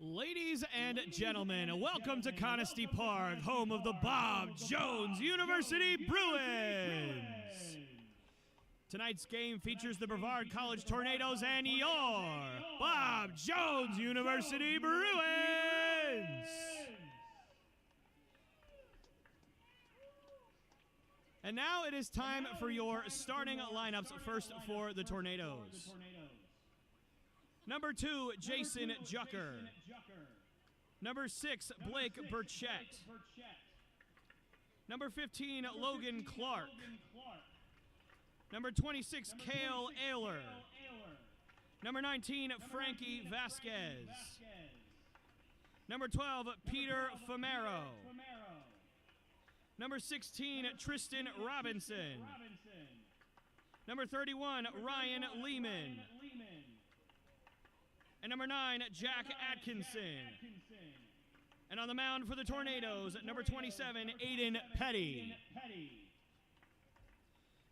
Ladies and gentlemen, welcome to Conestee Park, home of the Bob Jones University Bruins. Tonight's game features the Brevard College Tornadoes and your Bob Jones University Bruins. And now it is time for your starting lineups. First for the Tornadoes. Number 2, Jason Jucker. Number 6, Blake Burchett. Number 15, Logan Clark. Number 26, Cale Ayler. Number 19, Frankie Vasquez. Number 12, Peter Famero. Number 16, Tristan Robinson. Number 31, Ryan Lehman. And number 9, Jack Atkinson. And on the mound for the Tornadoes, number 27, Aiden Petty.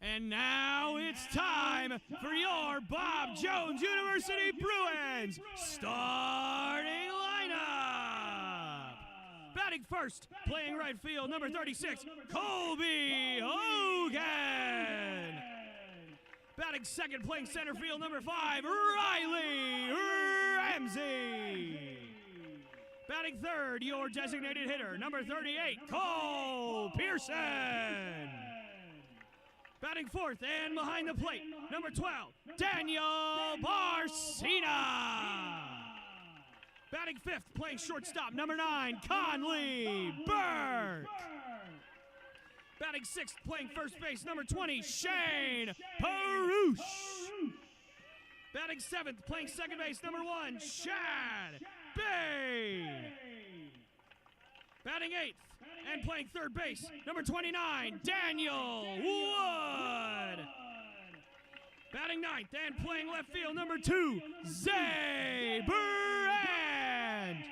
And now it's time for your Bob Jones University Bruins starting lineup. Batting first, playing right field, number 36, Colby Hogan. Batting second, playing center field, number 5, Riley Ramsey. Batting third, your designated hitter, number 38, Cole Pearson. Batting fourth and behind the plate, number 12, Daniel Barcina. Batting fifth, playing shortstop, number 9, Conley Burke. Batting sixth, playing first base, number 20, Shane Perush. Batting seventh, playing second base, number 1, Chad Bain. Batting eighth and playing third base, number 29, Daniel Wood. Batting ninth and playing left field, number 2, Zay Burand.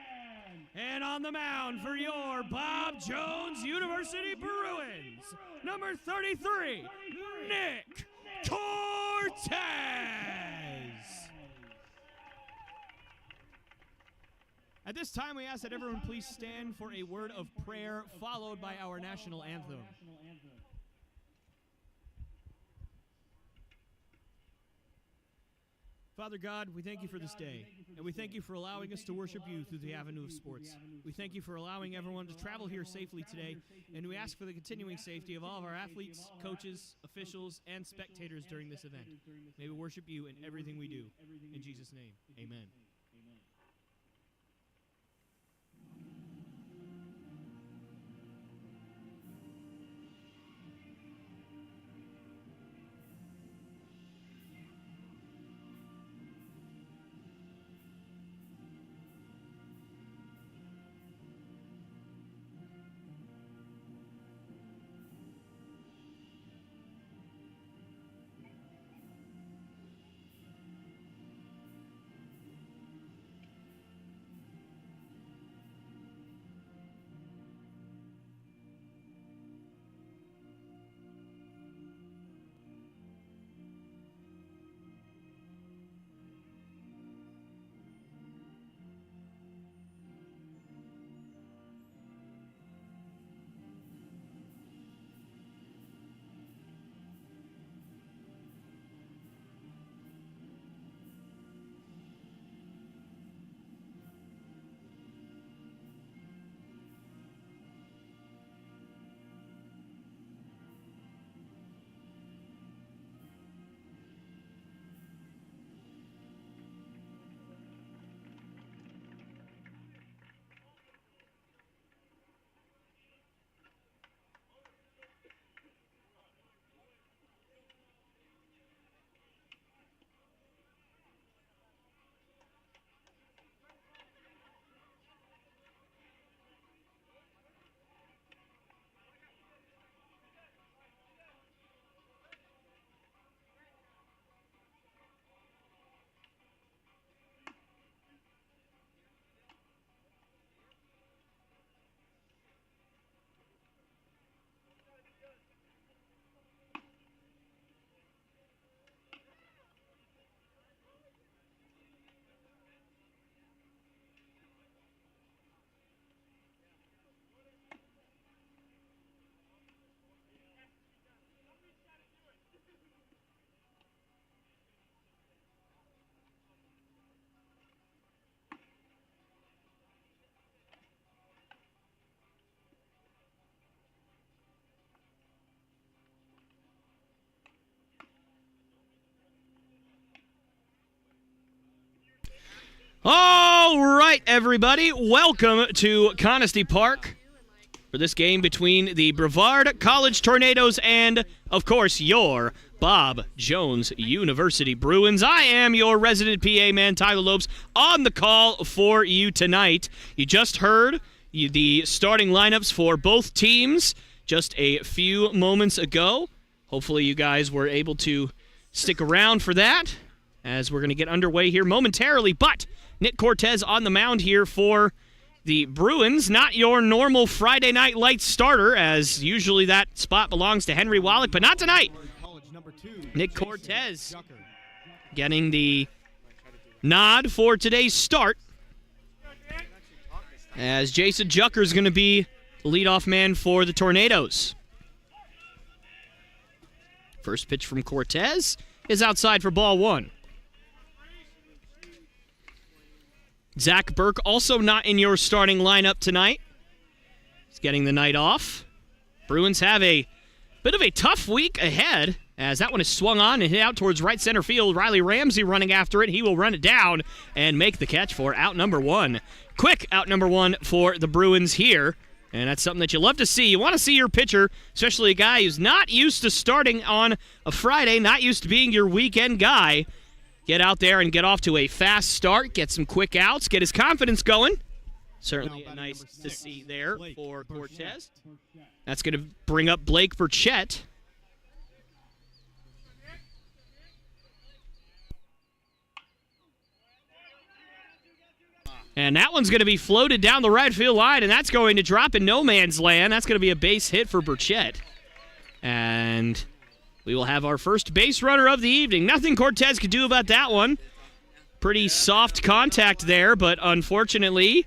And on the mound for your Bob Jones University Bruins, number 33, Nick Cortez. At this time, we ask that everyone please stand for a word of prayer, followed by our national anthem. Father God, we thank you for this day, and we thank you for allowing us to worship you through the avenue of sports. We thank you for allowing everyone to travel here safely today, and we ask for the continuing safety of all of our athletes, coaches, officials, and spectators during this event. May we worship you in everything we do. In Jesus' name, amen. All right, everybody, welcome to Conestee Park for this game between the Brevard College Tornadoes and, of course, your Bob Jones University Bruins. I am your resident PA man, Tyler Lopes, on the call for you tonight. You just heard the starting lineups for both teams just a few moments ago. Hopefully you guys were able to stick around for that as we're going to get underway here momentarily. But Nick Cortez on the mound here for the Bruins. Not your normal Friday Night Lights starter, as usually that spot belongs to Henry Wallach, but not tonight. Nick Cortez getting the nod for today's start, as Jason Jucker is going to be the leadoff man for the Tornadoes. First pitch from Cortez is outside for ball one. Zach Burke also not in your starting lineup tonight. He's getting the night off. Bruins have a bit of a tough week ahead, as that one is swung on and hit out towards right center field. Riley Ramsey running after it. He will run it down and make the catch for out number one. Quick out number one for the Bruins here. And that's something that you love to see. You want to see your pitcher, especially a guy who's not used to starting on a Friday, not used to being your weekend guy, get out there and get off to a fast start, get some quick outs, get his confidence going. Certainly nice to see there for Cortez. That's going to bring up Blake Burchett. And that one's going to be floated down the right field line, and that's going to drop in no man's land. That's going to be a base hit for Burchett. And we will have our first base runner of the evening. Nothing Cortez could do about that one. Pretty soft contact there, but unfortunately,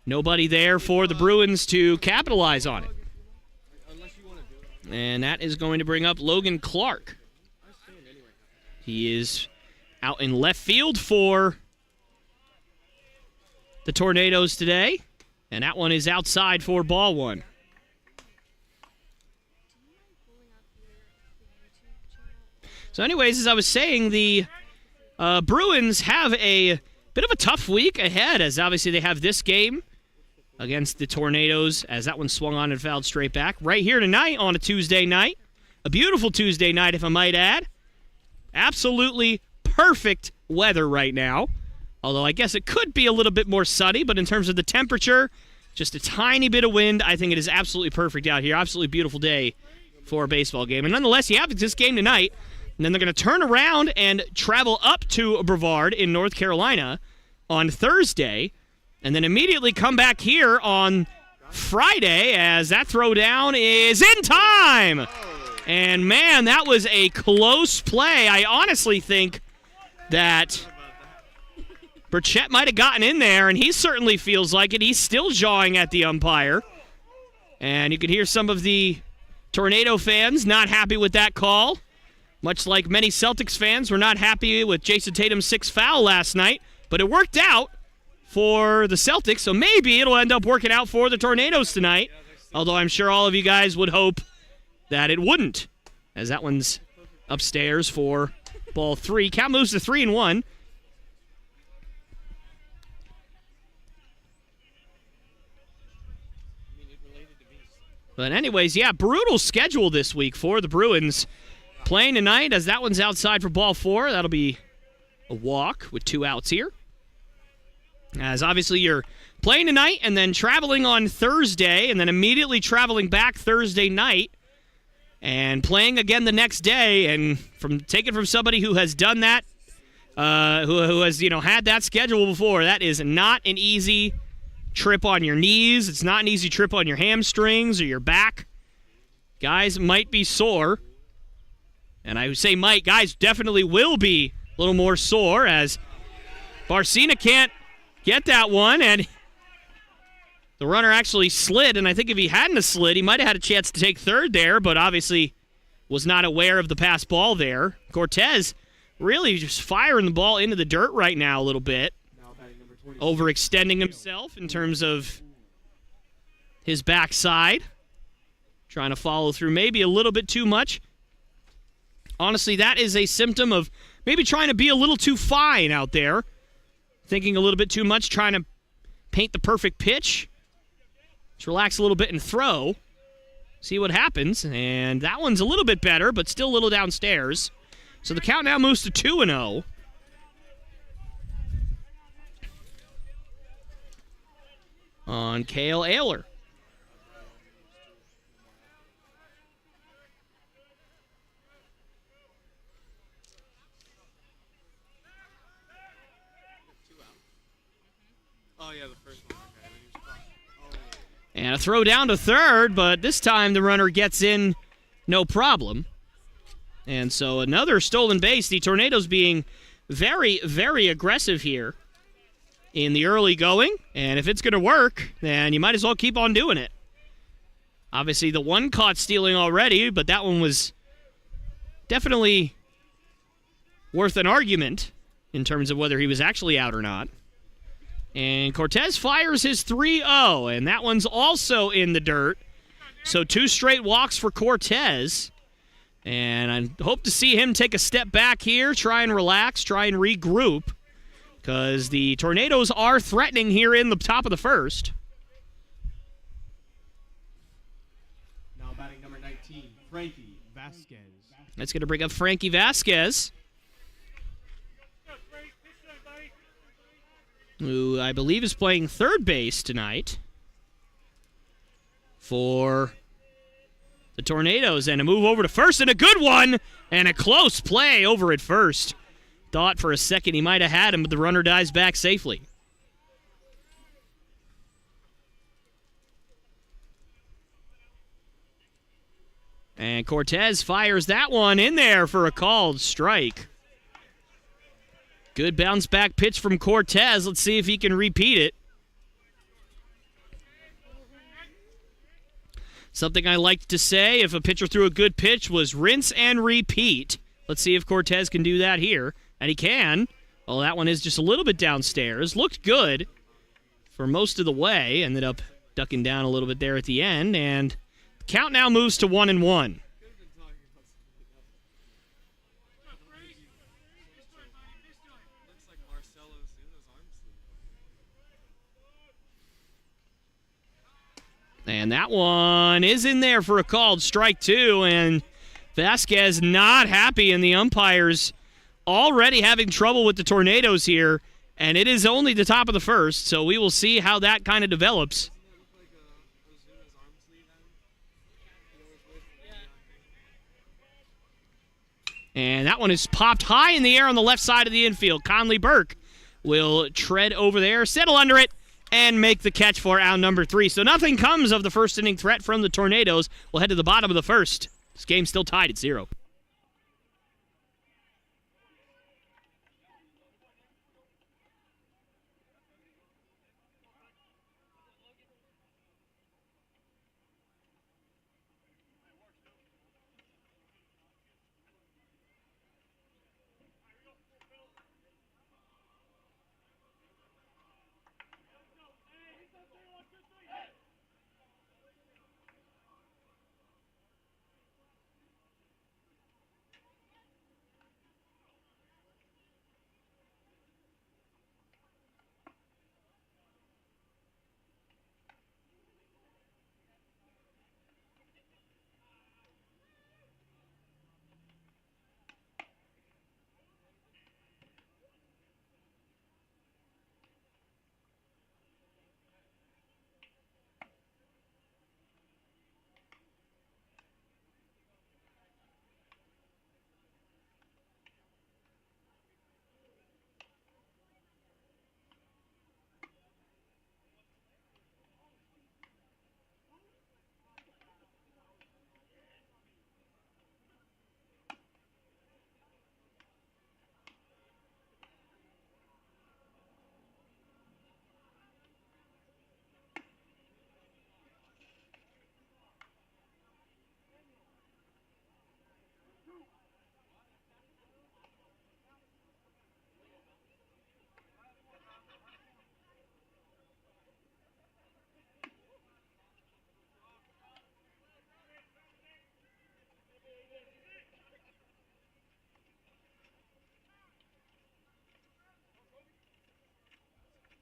nobody there for the Bruins to capitalize on it. And that is going to bring up Logan Clark. He is out in left field for the Tornadoes today, and that one is outside for ball one. So anyways, as I was saying, the Bruins have a bit of a tough week ahead, as obviously they have this game against the Tornadoes, as that one swung on and fouled straight back. Right here tonight on a Tuesday night. A beautiful Tuesday night, if I might add. Absolutely perfect weather right now. Although I guess it could be a little bit more sunny, but in terms of the temperature, just a tiny bit of wind. I think it is absolutely perfect out here. Absolutely beautiful day for a baseball game. And nonetheless, you have this game tonight, and then they're going to turn around and travel up to Brevard in North Carolina on Thursday, and then immediately come back here on Friday, as that throwdown is in time. And man, that was a close play. I honestly think that Burchett might have gotten in there, and he certainly feels like it. He's still jawing at the umpire. And you can hear some of the Tornado fans not happy with that call, much like many Celtics fans were not happy with Jason Tatum's sixth foul last night. But it worked out for the Celtics, so maybe it'll end up working out for the Tornadoes tonight, although I'm sure all of you guys would hope that it wouldn't, as that one's upstairs for ball three. Count moves to 3-1. But anyways, yeah, brutal schedule this week for the Bruins. Playing tonight, as that one's outside for ball four. That'll be a walk with 2 outs here. As obviously you're playing tonight and then traveling on Thursday and then immediately traveling back Thursday night and playing again the next day. And taken from somebody who has done that, who has had that schedule before, that is not an easy trip on your knees. It's not an easy trip on your hamstrings or your back. Guys might be sore. And I would say guys definitely will be a little more sore, as Barcina can't get that one, and the runner actually slid, and I think if he hadn't slid, he might have had a chance to take third there, but obviously was not aware of the pass ball there. Cortez really just firing the ball into the dirt right now a little bit. Overextending himself in terms of his backside. Trying to follow through maybe a little bit too much. Honestly, that is a symptom of maybe trying to be a little too fine out there. thinking a little bit too much, trying to paint the perfect pitch. Just relax a little bit and throw. See what happens. And that one's a little bit better, but still a little downstairs. So the count now moves to 2-0. On Cale Ayler. Oh, yeah, the first one. And a throw down to third, but this time the runner gets in no problem. And so another stolen base. The Tornadoes being very, very aggressive here in the early going. And if it's going to work, then you might as well keep on doing it. Obviously, the one caught stealing already, but that one was definitely worth an argument in terms of whether he was actually out or not. And Cortez fires his 3-0, and that one's also in the dirt. So 2 straight walks for Cortez. And I hope to see him take a step back here, try and relax, try and regroup, because the Tornadoes are threatening here in the top of the first. Now batting number 19, Frankie Vasquez. That's going to bring up Frankie Vasquez, who I believe is playing third base tonight for the Tornadoes. And a move over to first, and a good one, and a close play over at first. Thought for a second he might have had him, but the runner dives back safely. And Cortez fires that one in there for a called strike. Good bounce back pitch from Cortez. Let's see if he can repeat it. Something I like to say if a pitcher threw a good pitch was rinse and repeat. Let's see if Cortez can do that here. And he can. Well, that one is just a little bit downstairs. Looked good for most of the way. Ended up ducking down a little bit there at the end. And the count now moves to 1-1. And that one is in there for a called strike, too. And Vasquez not happy, and the umpires already having trouble with the Tornadoes here. And it is only the top of the first, so we will see how that kind of develops. And that one is popped high in the air on the left side of the infield. Conley Burke will tread over there, settle under it, and make the catch for out number 3. So nothing comes of the first inning threat from the Tornadoes. We'll head to the bottom of the first. This game's still tied at 0.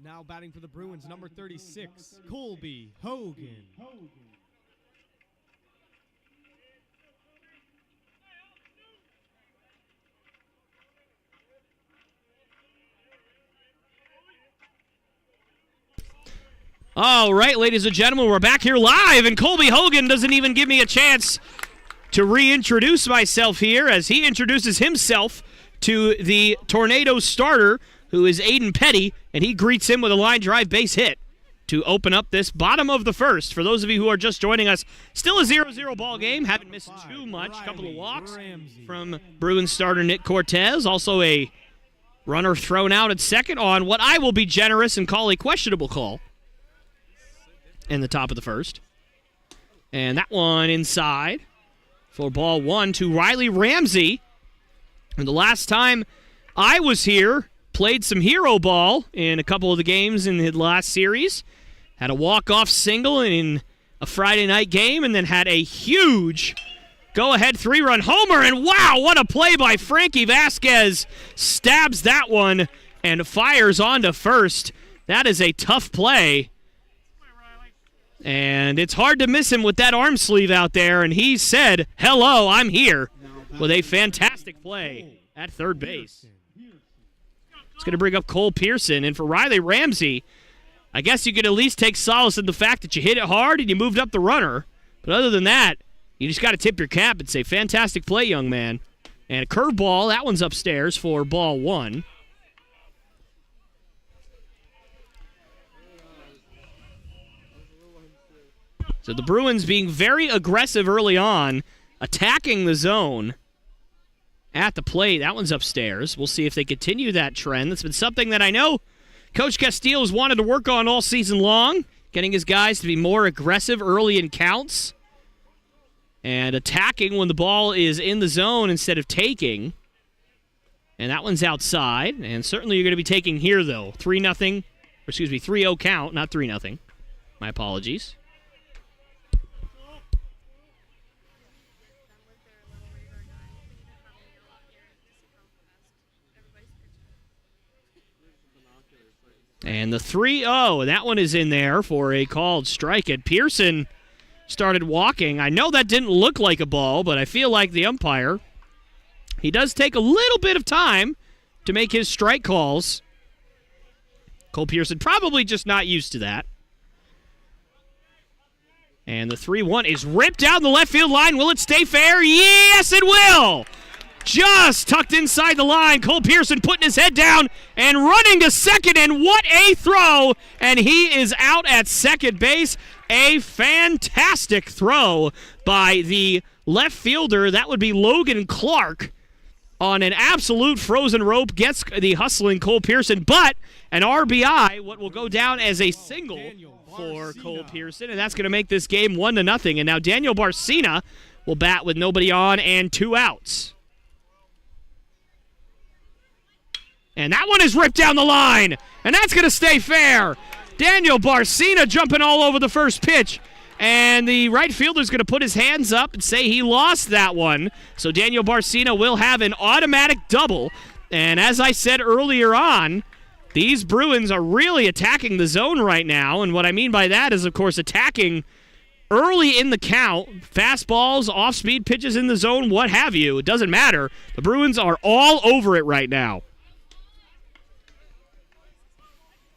Now batting for the Bruins, number 36, Colby Hogan. All right, ladies and gentlemen, we're back here live, and Colby Hogan doesn't even give me a chance to reintroduce myself here as he introduces himself to the Tornado starter, who is Aiden Petty, and he greets him with a line drive base hit to open up this bottom of the first. For those of you who are just joining us, still a 0-0 ball game. Haven't missed too much. A couple of walks from Bruins starter Nick Cortez. Also a runner thrown out at second on what I will be generous and call a questionable call in the top of the first. And that one inside for ball one to Riley Ramsey. And the last time I was here, played some hero ball in a couple of the games in the last series. Had a walk-off single in a Friday night game, and then had a huge go-ahead 3-run homer. And wow, what a play by Frankie Vasquez. Stabs that one and fires on to first. That is a tough play. And it's hard to miss him with that arm sleeve out there. And he said, hello, I'm here, with a fantastic play at third base. It's going to bring up Cole Pearson. And for Riley Ramsey, I guess you could at least take solace in the fact that you hit it hard and you moved up the runner. But other than that, you just got to tip your cap and say, fantastic play, young man. And a curveball, that one's upstairs for ball one. So the Bruins being very aggressive early on, attacking the zone at the plate. That one's upstairs. We'll see if they continue that trend. That's been something that I know Coach Castillo has wanted to work on all season long, getting his guys to be more aggressive early in counts and attacking when the ball is in the zone instead of taking. And that one's outside, and certainly you're going to be taking here, though. 3-0 count, not 3-0. My apologies. And the 3-0, that one is in there for a called strike. And Pearson started walking. I know that didn't look like a ball, but I feel like the umpire, he does take a little bit of time to make his strike calls. Cole Pearson probably just not used to that. And the 3-1 is ripped down the left field line. Will it stay fair? Yes, it will! Just tucked inside the line. Cole Pearson putting his head down and running to second, and what a throw! And he is out at second base. A fantastic throw by the left fielder. That would be Logan Clark on an absolute frozen rope. Gets the hustling Cole Pearson, but an RBI, what will go down as a single for Cole Pearson, and that's going to make this game 1-0. And now Daniel Barcina will bat with nobody on and 2 outs. And that one is ripped down the line, and that's going to stay fair. Daniel Barcina jumping all over the first pitch, and the right fielder's going to put his hands up and say he lost that one. So Daniel Barcina will have an automatic double. And as I said earlier on, these Bruins are really attacking the zone right now, and what I mean by that is, of course, attacking early in the count, fastballs, off-speed pitches in the zone, what have you. It doesn't matter. The Bruins are all over it right now.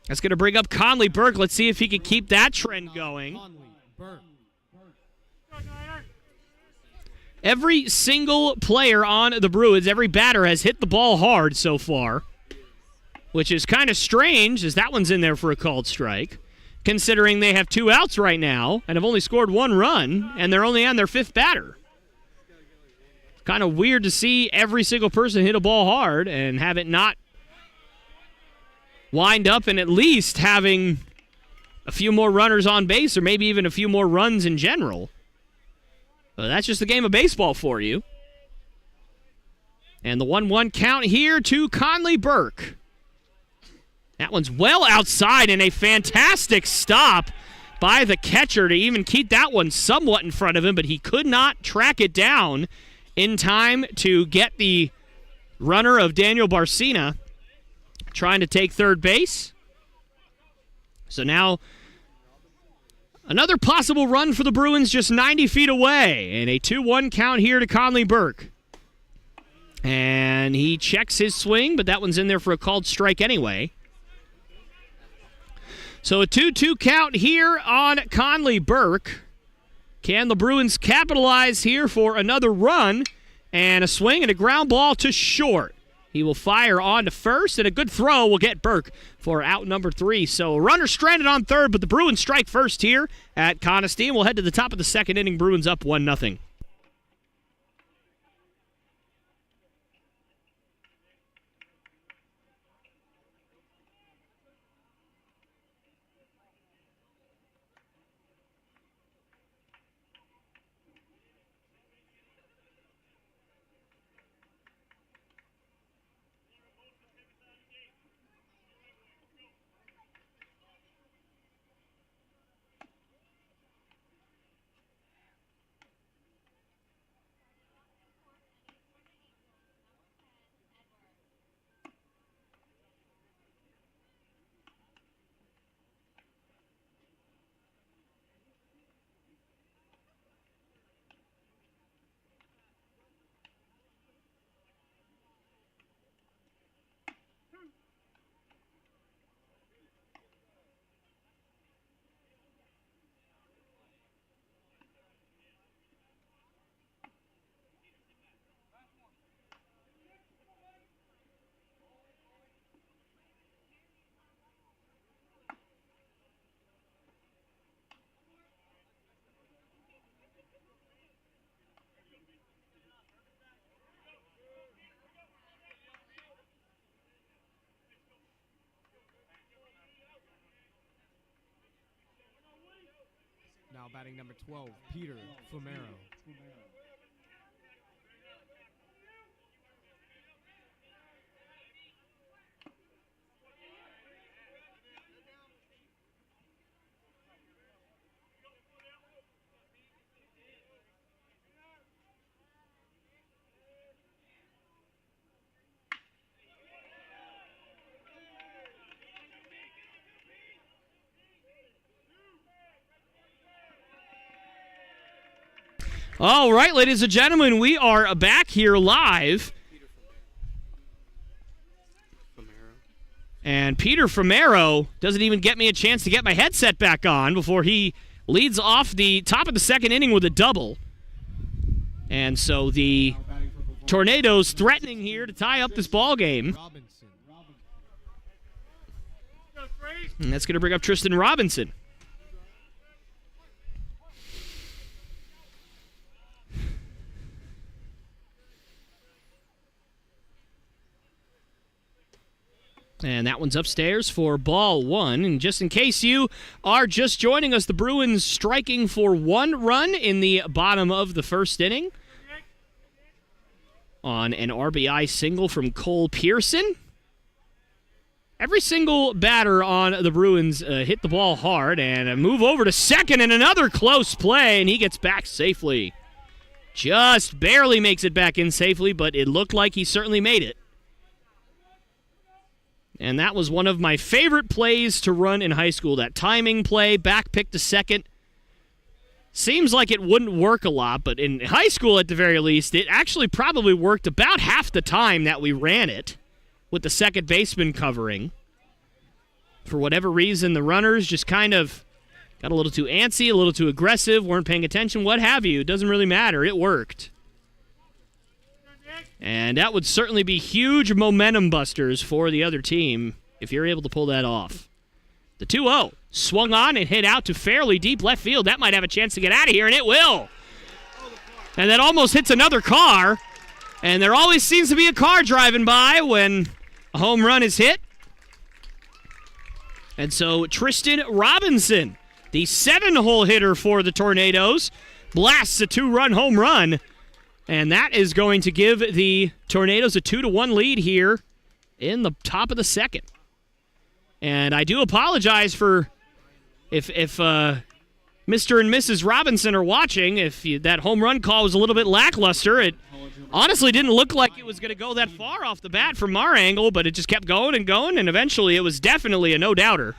That's going to bring up Conley Burke. Let's see if he can keep that trend going. Every single player on the Bruins, every batter has hit the ball hard so far, which is kind of strange as that one's in there for a called strike, considering they have 2 outs right now and have only scored 1 run, and they're only on their 5th batter. Kind of weird to see every single person hit a ball hard and have it not wind up in at least having a few more runners on base or maybe even a few more runs in general. But that's just the game of baseball for you. And the 1-1 count here to Conley Burke. That one's well outside, and a fantastic stop by the catcher to even keep that one somewhat in front of him, but he could not track it down in time to get the runner of Daniel Barcina trying to take third base. So now another possible run for the Bruins just 90 feet away. And a 2-1 count here to Conley Burke. And he checks his swing, but that one's in there for a called strike anyway. So a 2-2 count here on Conley Burke. Can the Bruins capitalize here for another run? And a swing and a ground ball to short. He will fire on to first, and a good throw will get Burke for out number 3. So a runner stranded on third, but the Bruins strike first here at Conestee. And we'll head to the top of the second inning. Bruins up 1-0. Now batting number 12, Peter Fumero. All right, ladies and gentlemen, we are back here live. And Peter Fumero doesn't even get me a chance to get my headset back on before he leads off the top of the second inning with a double. And so the Tornadoes threatening here to tie up this ball game. And that's going to bring up Tristan Robinson. And that one's upstairs for ball 1. And just in case you are just joining us, the Bruins striking for 1 run in the bottom of the first inning on an RBI single from Cole Pearson. Every single batter on the Bruins hit the ball hard, and a move over to second and another close play, and he gets back safely. Just barely makes it back in safely, but it looked like he certainly made it. And that was one of my favorite plays to run in high school, that timing play, back pick to second. Seems like it wouldn't work a lot, but in high school at the very least, it actually probably worked about half the time that we ran it with the second baseman covering. For whatever reason, the runners just kind of got a little too antsy, a little too aggressive, weren't paying attention, what have you. It doesn't really matter. It worked. And that would certainly be huge momentum busters for the other team if you're able to pull that off. The 2-0 swung on and hit out to fairly deep left field. That might have a chance to get out of here, and it will. And that almost hits another car. And there always seems to be a car driving by when a home run is hit. And so Tristan Robinson, the 7-hole hitter for the Tornadoes, blasts a 2-run home run. And that is going to give the Tornadoes a 2-1 lead here in the top of the second. And I do apologize for if Mr. and Mrs. Robinson are watching, if that home run call was a little bit lackluster. It honestly didn't look like it was going to go that far off the bat from our angle, but it just kept going, and eventually it was definitely a no-doubter.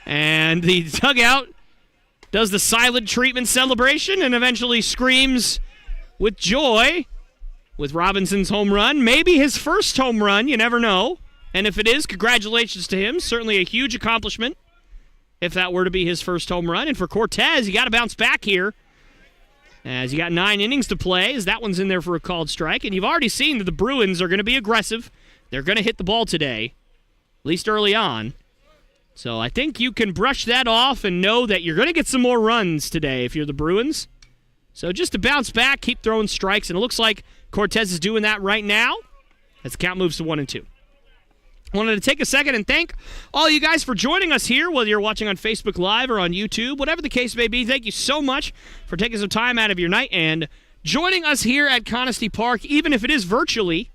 And the dugout does the silent treatment celebration and eventually screams with joy with Robinson's home run. Maybe his first home run, you never know. And if it is, congratulations to him. Certainly a huge accomplishment if that were to be his first home run. And for Cortez, you got to bounce back here as you got 9 innings to play, as that one's in there for a called strike. And you've already seen that the Bruins are going to be aggressive. They're going to hit the ball today, at least early on. So I think you can brush that off and know that you're going to get some more runs today if you're the Bruins. So just to bounce back, keep throwing strikes. And it looks like Cortez is doing that right now as the count moves to 1-2. I wanted to take a second and thank all you guys for joining us here, whether you're watching on Facebook Live or on YouTube, whatever the case may be. Thank you so much for taking some time out of your night and joining us here at Conestee Park, even if it is virtually.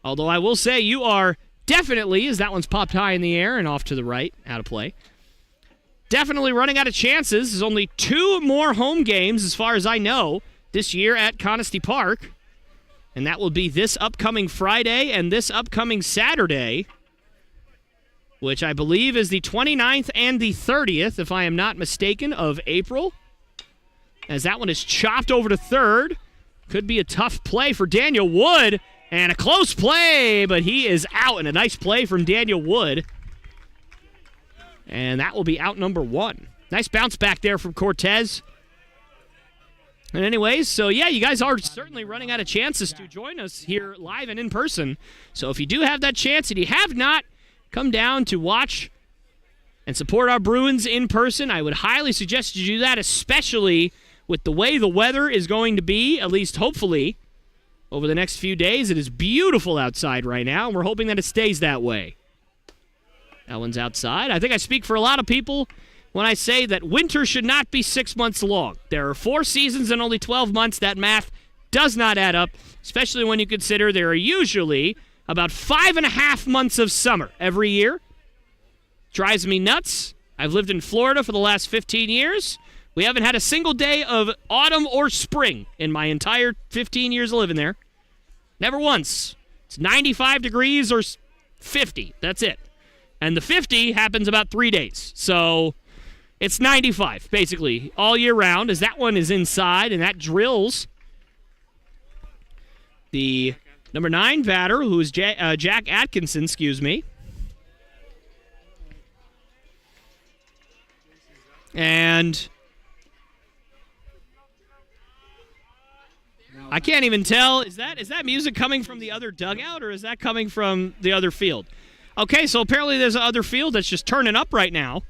Although I will say you are definitely, as that one's popped high in the air and off to the right, out of play, definitely running out of chances. There's only 2 more home games, as far as I know, this year at Conestee Park. And that will be this upcoming Friday and this upcoming Saturday, which I believe is the 29th and the 30th, if I am not mistaken, of April. As that one is chopped over to third. Could be a tough play for Daniel Wood. And a close play, but he is out. And a nice play from Daniel Wood. And that will be out number 1. Nice bounce back there from Cortez. And anyways, so yeah, you guys are certainly running out of chances to join us here live and in person. So if you do have that chance and you have not come down to watch and support our Bruins in person, I would highly suggest you do that, especially with the way the weather is going to be, at least hopefully, over the next few days. It is beautiful outside right now, and we're hoping that it stays that way. That one's outside. I think I speak for a lot of people when I say that winter should not be 6 months long. There are 4 seasons and only 12 months. That math does not add up, especially when you consider there are usually about 5.5 months of summer every year. Drives me nuts. I've lived in Florida for the last 15 years. We haven't had a single day of autumn or spring in my entire 15 years of living there. Never once. It's 95 degrees or 50. That's it. And the 50 happens about 3 days. So it's 95, basically, all year round, as that one is inside, and that drills the number 9 batter, who is Jack Atkinson, And I can't even tell, is that music coming from the other dugout, or is that coming from the other field? Okay, so apparently there's another field that's just turning up right now.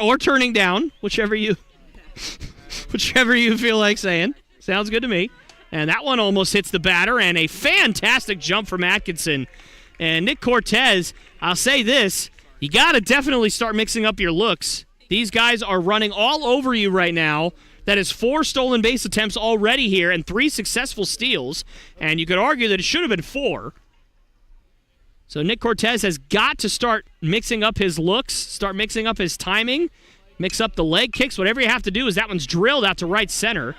Or turning down, whichever you feel like saying. Sounds good to me. And that one almost hits the batter, and a fantastic jump from Atkinson. And Nick Cortez, I'll say this, you got to definitely start mixing up your looks. These guys are running all over you right now. That is 4 stolen base attempts already here and 3 successful steals. And you could argue that it should have been 4. So Nick Cortez has got to start mixing up his looks, start mixing up his timing, mix up the leg kicks. Whatever you have to do, is that one's drilled out to right center.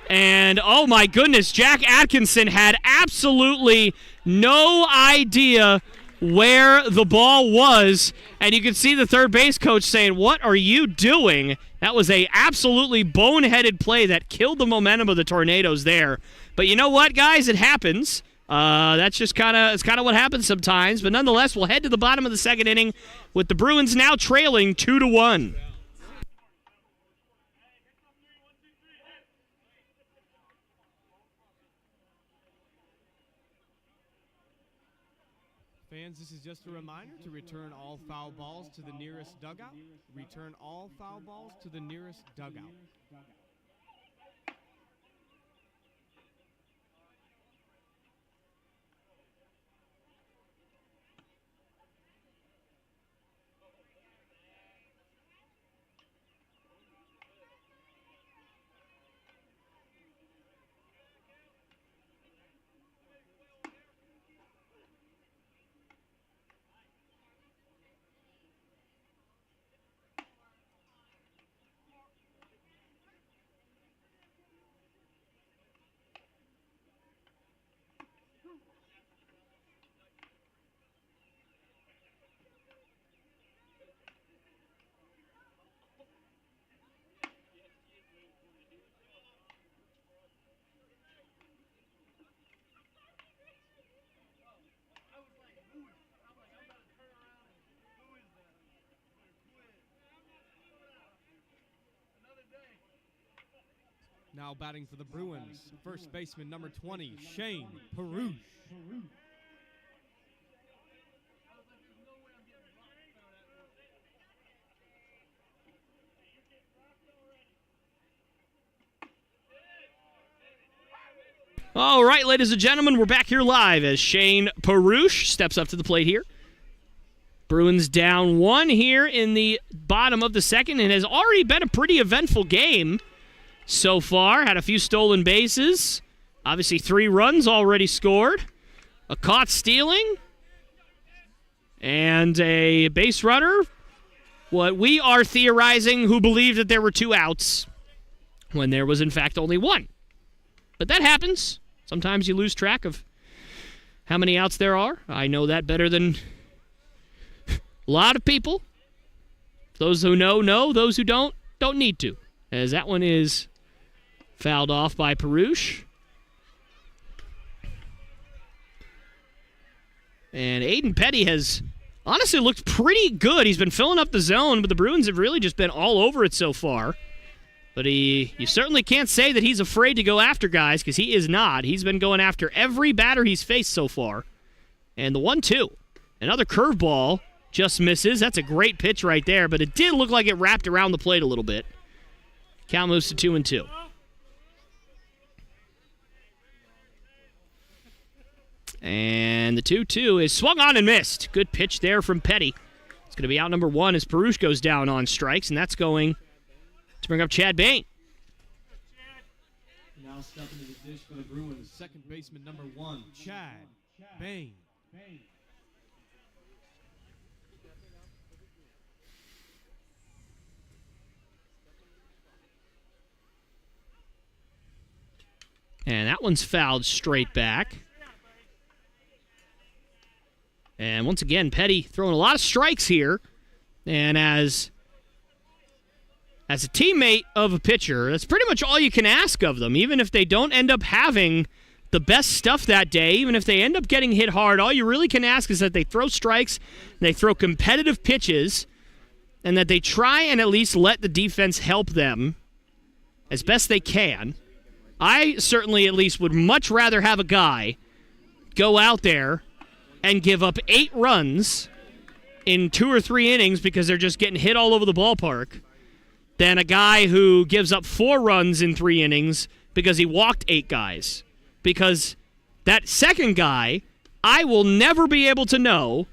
And, oh my goodness, Jack Atkinson had absolutely no idea where the ball was. And you could see the third base coach saying, "What are you doing?" That was a absolutely boneheaded play that killed the momentum of the Tornadoes there. But you know what, guys? It happens. That's just kind of what happens sometimes. But nonetheless, we'll head to the bottom of the second inning with the Bruins now trailing 2-1. Fans, this is just a reminder to return all foul balls to the nearest dugout. Return all foul balls to the nearest dugout. Now batting for the Bruins, first baseman number 20, Shane Perouche. All right, ladies and gentlemen, we're back here live as Shane Perouche steps up to the plate here. Bruins down 1 here in the bottom of the second, and has already been a pretty eventful game so far. Had a few stolen bases. Obviously 3 runs already scored. A caught stealing. And a base runner. What we are theorizing, who believed that there were 2 outs when there was in fact only 1. But that happens. Sometimes you lose track of how many outs there are. I know that better than a lot of people. Those who know. Those who don't need to. As that one is fouled off by Perouche. And Aiden Petty has honestly looked pretty good. He's been filling up the zone, but the Bruins have really just been all over it so far. But you certainly can't say that he's afraid to go after guys, because he is not. He's been going after every batter he's faced so far. And the 1-2. Another curveball just misses. That's a great pitch right there, but it did look like it wrapped around the plate a little bit. Count moves to 2-2. And the 2-2 is swung on and missed. Good pitch there from Petty. It's going to be out number 1 as Perouche goes down on strikes, and that's going to bring up Chad Bain. Now stepping to the dish for the Bruins, second baseman number 1, Chad Bain. And that one's fouled straight back. And once again, Petty throwing a lot of strikes here. And as a teammate of a pitcher, that's pretty much all you can ask of them. Even if they don't end up having the best stuff that day, even if they end up getting hit hard, all you really can ask is that they throw strikes, they throw competitive pitches, and that they try and at least let the defense help them as best they can. I certainly at least would much rather have a guy go out there and give up 8 runs in 2 or 3 innings because they're just getting hit all over the ballpark than a guy who gives up 4 runs in 3 innings because he walked 8 guys. Because that second guy, I will never be able to know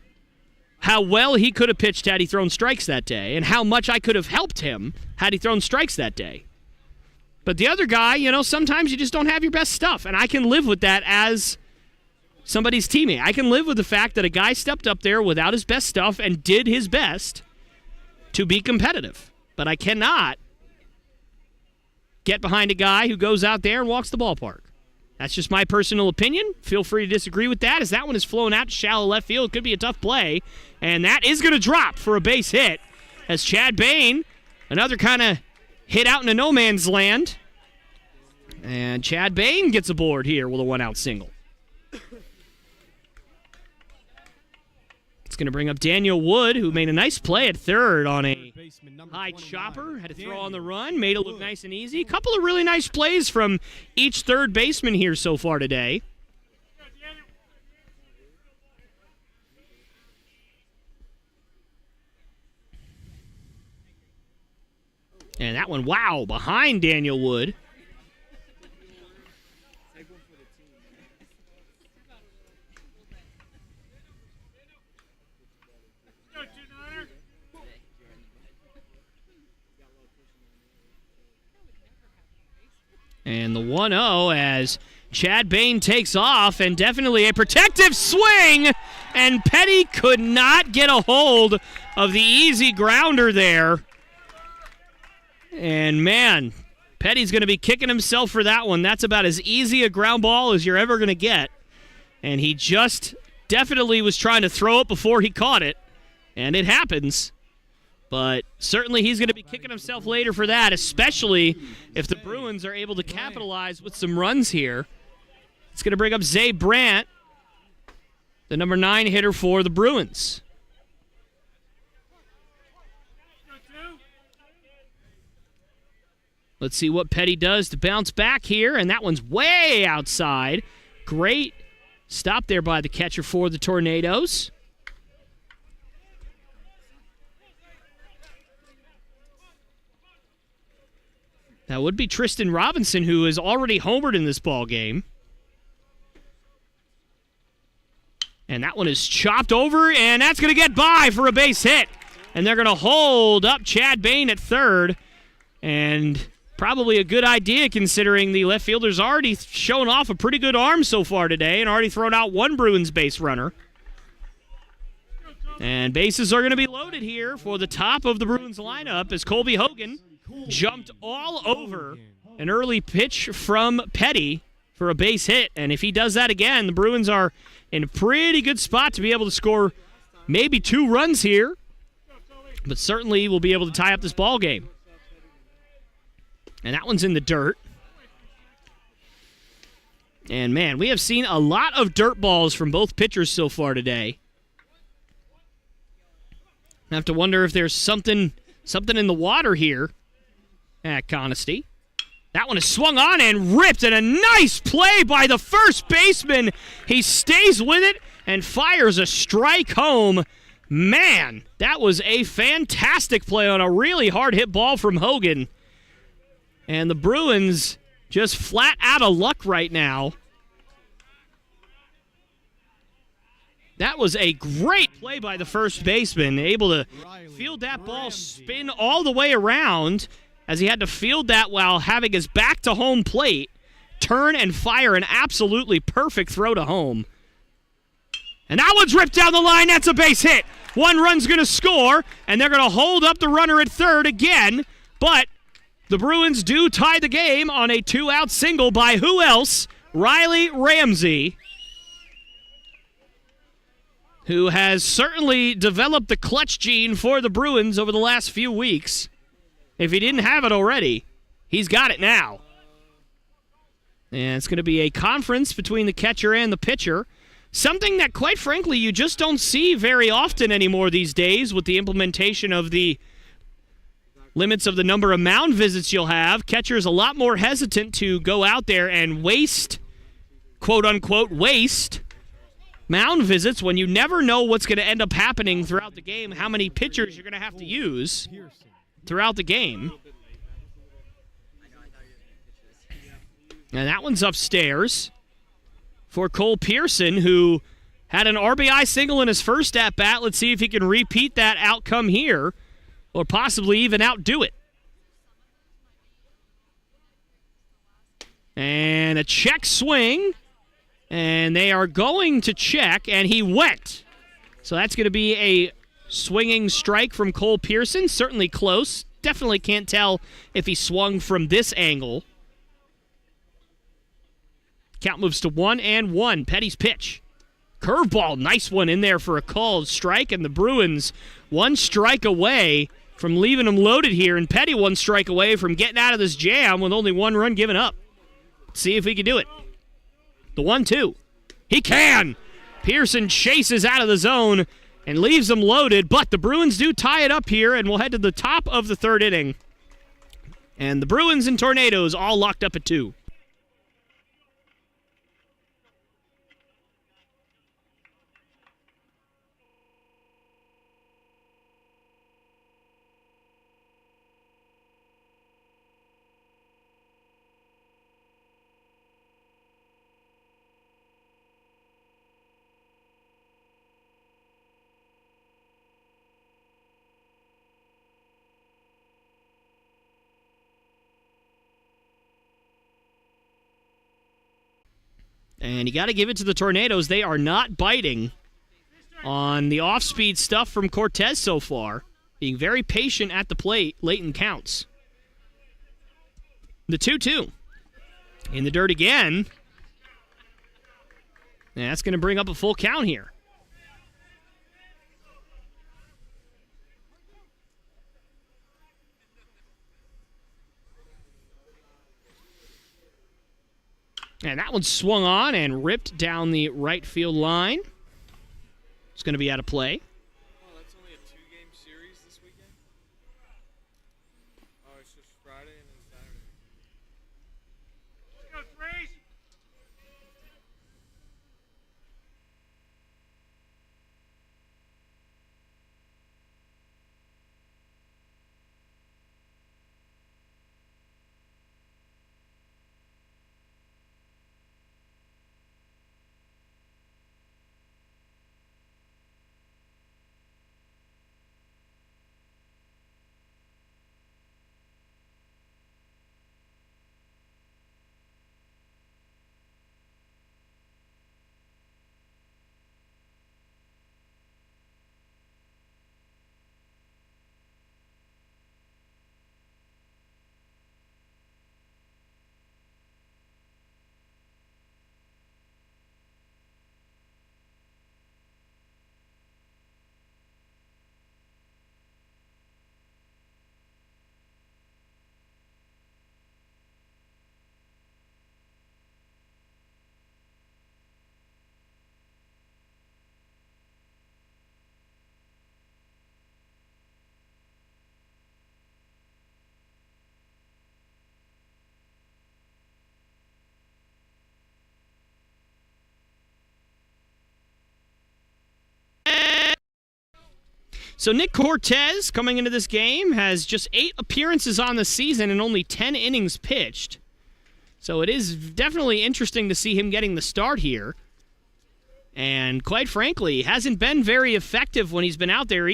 how well he could have pitched had he thrown strikes that day and how much I could have helped him had he thrown strikes that day. But the other guy, sometimes you just don't have your best stuff, and I can live with that as somebody's teammate. I can live with the fact that a guy stepped up there without his best stuff and did his best to be competitive. But I cannot get behind a guy who goes out there and walks the ballpark. That's just my personal opinion. Feel free to disagree with that, as that one is flown out to shallow left field. It could be a tough play, and that is going to drop for a base hit as Chad Bain, another kind of hit out into no man's land. And Chad Bain gets aboard here with a 1-out single. It's going to bring up Daniel Wood, who made a nice play at third on a high chopper. Had to throw on the run, made it look nice and easy. A couple of really nice plays from each third baseman here so far today. And that one, wow, behind Daniel Wood. And the 1-0 as Chad Bain takes off, and definitely a protective swing, and Petty could not get a hold of the easy grounder there. And man, Petty's going to be kicking himself for that one. That's about as easy a ground ball as you're ever going to get. And he just definitely was trying to throw it before he caught it, and it happens. But certainly he's going to be kicking himself later for that, especially if the Bruins are able to capitalize with some runs here. It's going to bring up Zay Brandt, the number 9 hitter for the Bruins. Let's see what Petty does to bounce back here, and that one's way outside. Great stop there by the catcher for the Tornadoes. That would be Tristan Robinson, who is already homered in this ball game. And that one is chopped over, and that's going to get by for a base hit. And they're going to hold up Chad Bain at third. And probably a good idea considering the left fielder's already shown off a pretty good arm so far today and already thrown out one Bruins base runner. And bases are going to be loaded here for the top of the Bruins lineup as Colby Hogan jumped all over an early pitch from Petty for a base hit. And if he does that again, the Bruins are in a pretty good spot to be able to score maybe 2 runs here, but certainly will be able to tie up this ball game. And that one's in the dirt. And, man, we have seen a lot of dirt balls from both pitchers so far today. I have to wonder if there's something in the water here at Conestee. That one is swung on and ripped, and a nice play by the first baseman. He stays with it and fires a strike home. Man, that was a fantastic play on a really hard-hit ball from Hogan. And the Bruins just flat out of luck right now. That was a great play by the first baseman, able to field that ball, spin all the way around, as he had to field that while having his back to home plate, turn and fire an absolutely perfect throw to home. And that one's ripped down the line. That's a base hit. 1 run's going to score, and they're going to hold up the runner at third again. But the Bruins do tie the game on a 2-out single by who else? Riley Ramsey, who has certainly developed the clutch gene for the Bruins over the last few weeks. If he didn't have it already, he's got it now. And it's going to be a conference between the catcher and the pitcher. Something that, quite frankly, you just don't see very often anymore these days with the implementation of the limits of the number of mound visits you'll have. Catcher's a lot more hesitant to go out there and waste, quote-unquote, waste mound visits when you never know what's going to end up happening throughout the game, how many pitchers you're going to have to use throughout the game. And that one's upstairs for Cole Pearson, who had an RBI single in his first at-bat. Let's see if he can repeat that outcome here, or possibly even outdo it. And a check swing, and they are going to check, and he went. So that's going to be a swinging strike from Cole Pearson. Certainly close. Definitely can't tell if he swung from this angle. Count moves to 1-1. Petty's pitch. Curveball, nice one in there for a called strike, and the Bruins 1 strike away from leaving them loaded here, and Petty 1 strike away from getting out of this jam with only 1 run given up. Let's see if he can do it. The 1-2. He can! Pearson chases out of the zone and leaves them loaded, but the Bruins do tie it up here, and we'll head to the top of the 3rd inning. And the Bruins and Tornadoes all locked up at 2. And you got to give it to the Tornadoes. They are not biting on the off-speed stuff from Cortez so far. Being very patient at the plate, late in counts. The 2-2. In the dirt again. And that's going to bring up a full count here. And that one swung on and ripped down the right field line. It's going to be out of play. Oh, that's only a 2-game series this weekend? Oh, it's just Friday and then Saturday. So Nick Cortez, coming into this game, has just 8 appearances on the season and only 10 innings pitched. So it is definitely interesting to see him getting the start here. And quite frankly, hasn't been very effective when he's been out there.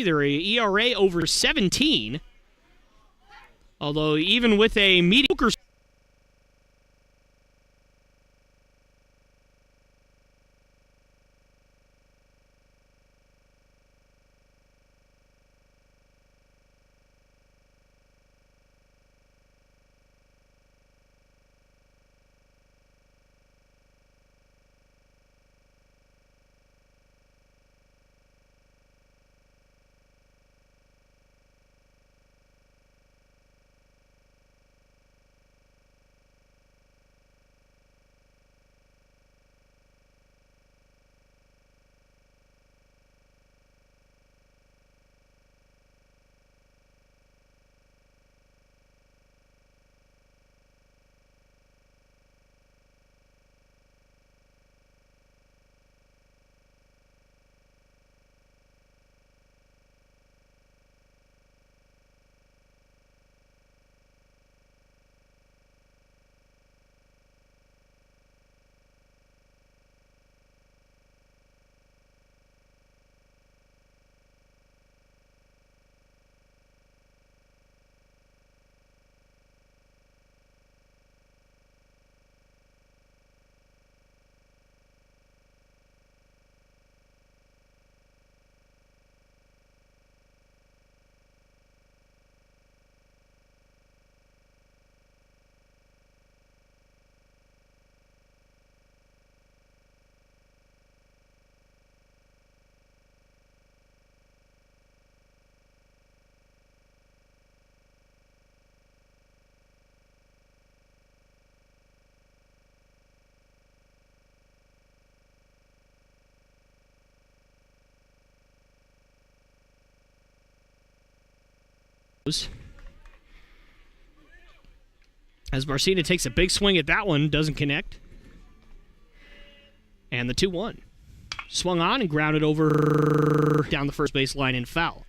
Either a ERA over 17, although even with a mediocre as Marcina takes a big swing at that one, doesn't connect. And the 2-1. Swung on and grounded over down the first base line and foul.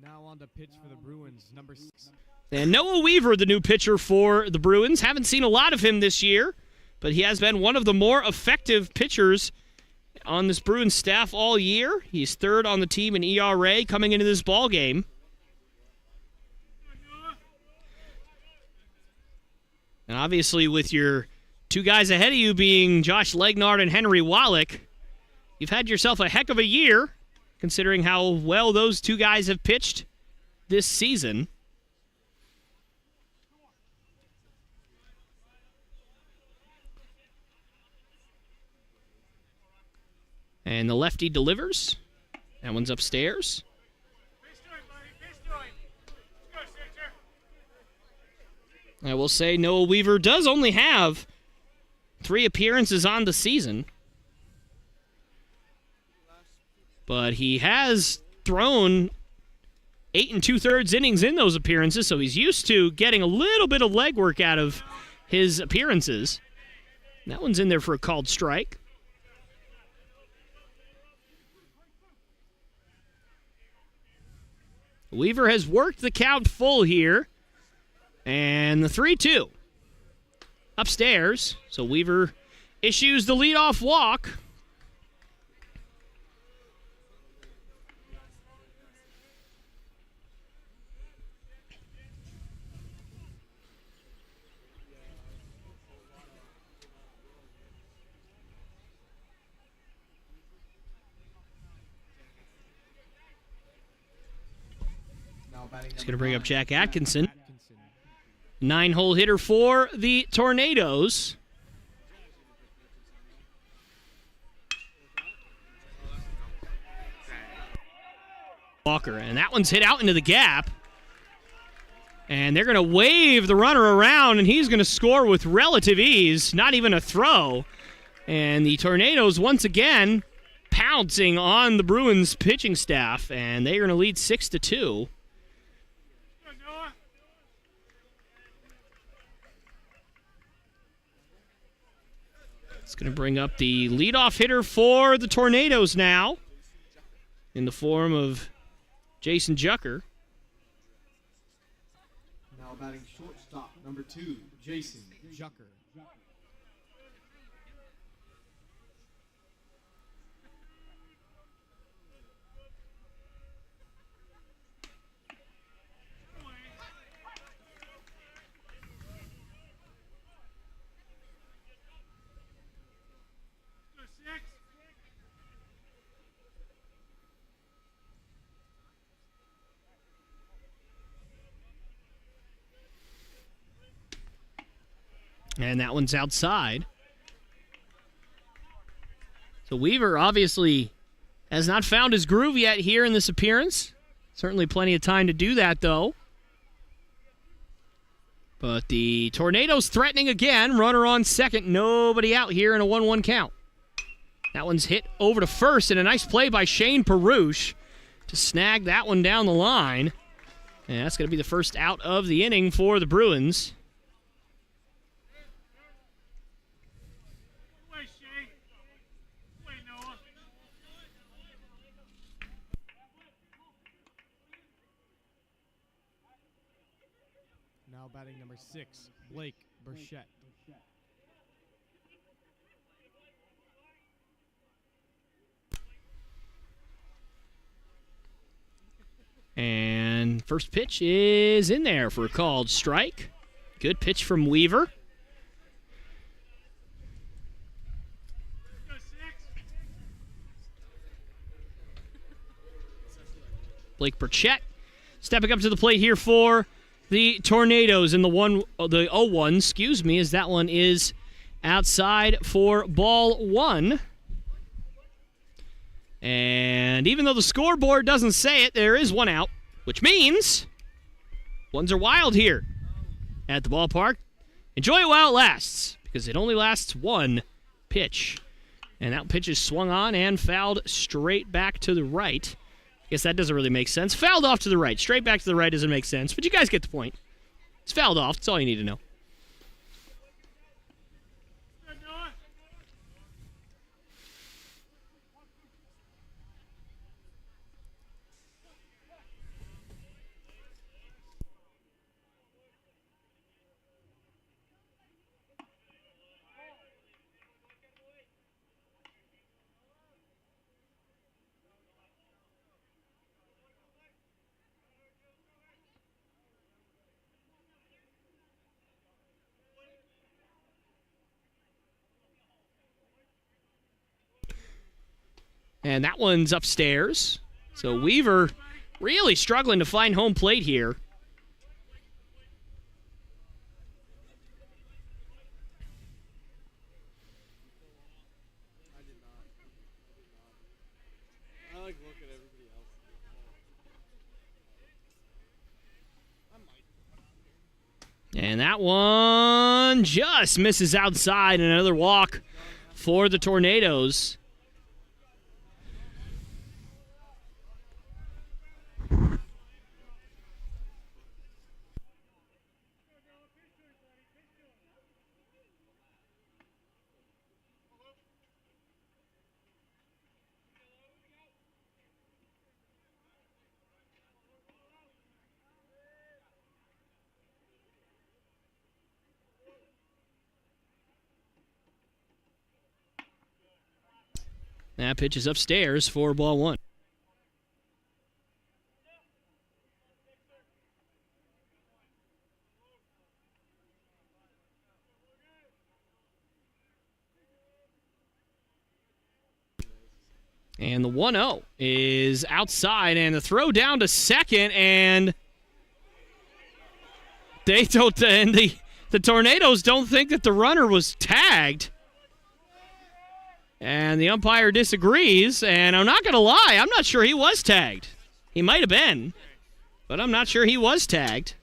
Now on to pitch for the Bruins, number 6. And Noah Weaver, the new pitcher for the Bruins. Haven't seen a lot of him this year, but he has been one of the more effective pitchers on this Bruins staff all year. He's third on the team in ERA coming into this ball game. And obviously with your two guys ahead of you being Josh Legnard and Henry Wallach, you've had yourself a heck of a year, considering how well those two guys have pitched this season. And the lefty delivers. That one's upstairs. I will say Noah Weaver does only have 3 appearances on the season. But he has thrown 8 2/3 innings in those appearances, so he's used to getting a little bit of legwork out of his appearances. That one's in there for a called strike. Weaver has worked the count full here. And the 3-2. Upstairs. So Weaver issues the leadoff walk. He's going to bring up Jack Atkinson. 9-hole hitter for the Tornadoes. Walker, and that one's hit out into the gap. And they're going to wave the runner around, and he's going to score with relative ease, not even a throw. And the Tornadoes once again pouncing on the Bruins pitching staff, and they're going to lead 6-2. It's going to bring up the leadoff hitter for the Tornadoes now, in the form of Jason Jucker. Now batting shortstop, number 2, Jason Jucker. And that one's outside. So Weaver obviously has not found his groove yet here in this appearance. Certainly plenty of time to do that, though. But the Tornadoes threatening again. Runner on second. Nobody out here in a 1-1 count. That one's hit over to first, and a nice play by Shane Perush to snag that one down the line. And that's going to be the first out of the inning for the Bruins. Now batting number 6, Blake Burchett. And first pitch is in there for a called strike. Good pitch from Weaver. Blake Burchett stepping up to the plate here for the Tornadoes in the 0-1, excuse me, as that one is outside for ball 1. And even though the scoreboard doesn't say it, there is one out, which means ones are wild here at the ballpark. Enjoy it while it lasts, because it only lasts one pitch. And that pitch is swung on and fouled straight back to the right. I guess that doesn't really make sense. Fouled off to the right. Straight back to the right doesn't make sense, but you guys get the point. It's fouled off. That's all you need to know. And that one's upstairs. So Weaver really struggling to find home plate here. And that one just misses outside, and another walk for the Tornadoes. That pitch is upstairs for ball one. And the 1-0 is outside, and the throw down to second, and they don't. And the Tornadoes don't think that the runner was tagged. And the umpire disagrees, and I'm not going to lie, I'm not sure he was tagged. He might have been, but I'm not sure he was tagged.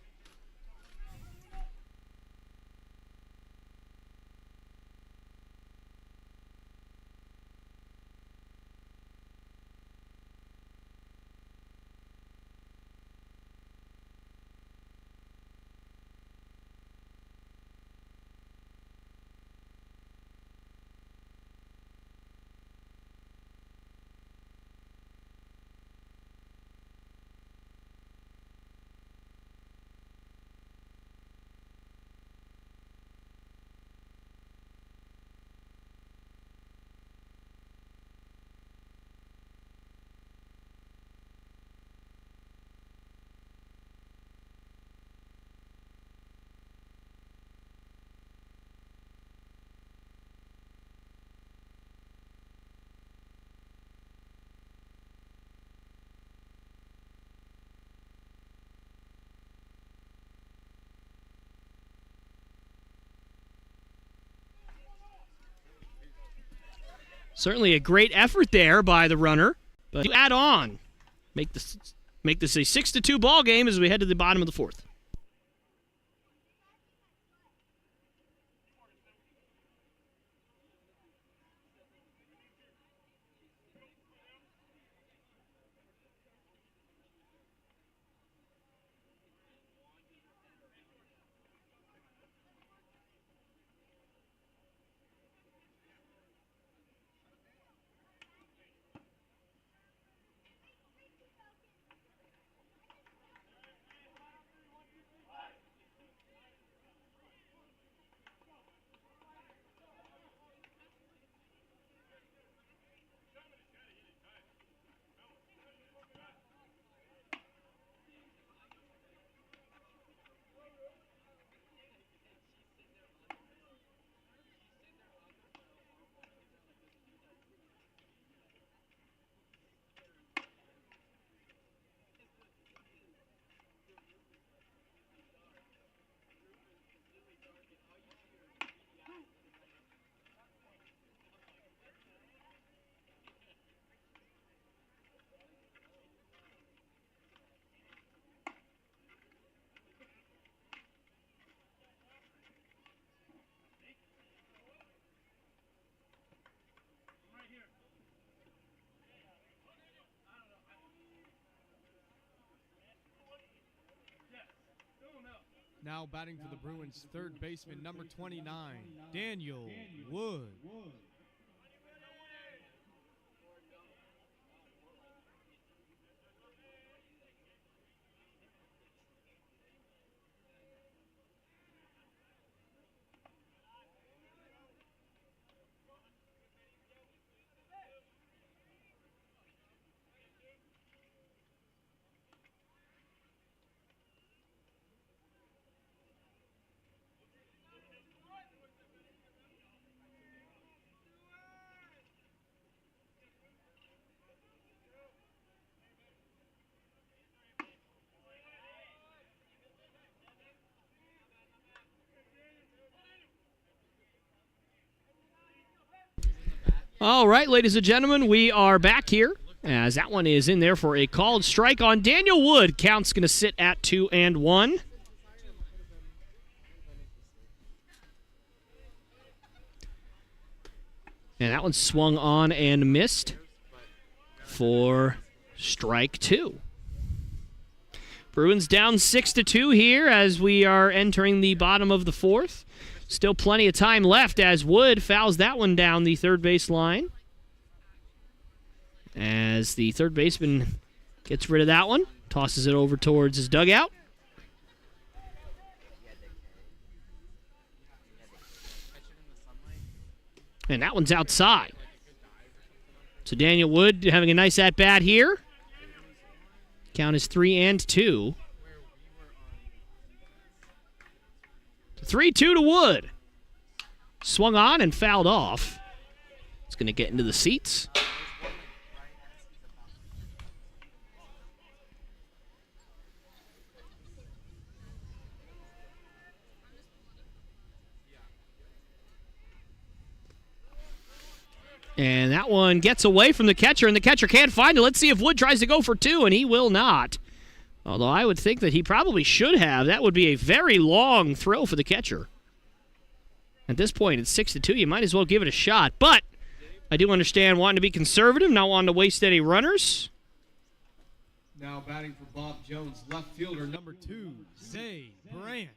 Certainly a great effort there by the runner. But to add on, make this a 6-2 ball game as we head to the bottom of the fourth. Now batting for the Bruins, third baseman, number 29, Daniel Wood. All right, ladies and gentlemen, we are back here as that one is in there for a called strike on Daniel Wood. Count's going to sit at 2-1. And that one swung on and missed for strike 2. Bruins down 6-2 here as we are entering the bottom of the 4th. Still plenty of time left as Wood fouls that one down the third base line. As the third baseman gets rid of that one, tosses it over towards his dugout. And that one's outside. So Daniel Wood having a nice at-bat here. Count is 3-2. 3-2 to Wood. Swung on and fouled off. It's going to get into the seats. And that one gets away from the catcher, and the catcher can't find it. Let's see if Wood tries to go for 2, and he will not. Although I would think that he probably should have. That would be a very long throw for the catcher. At this point, it's 6-2. You might as well give it a shot. But I do understand wanting to be conservative, not wanting to waste any runners. Now batting for Bob Jones, left fielder number 2, Zay Brandt.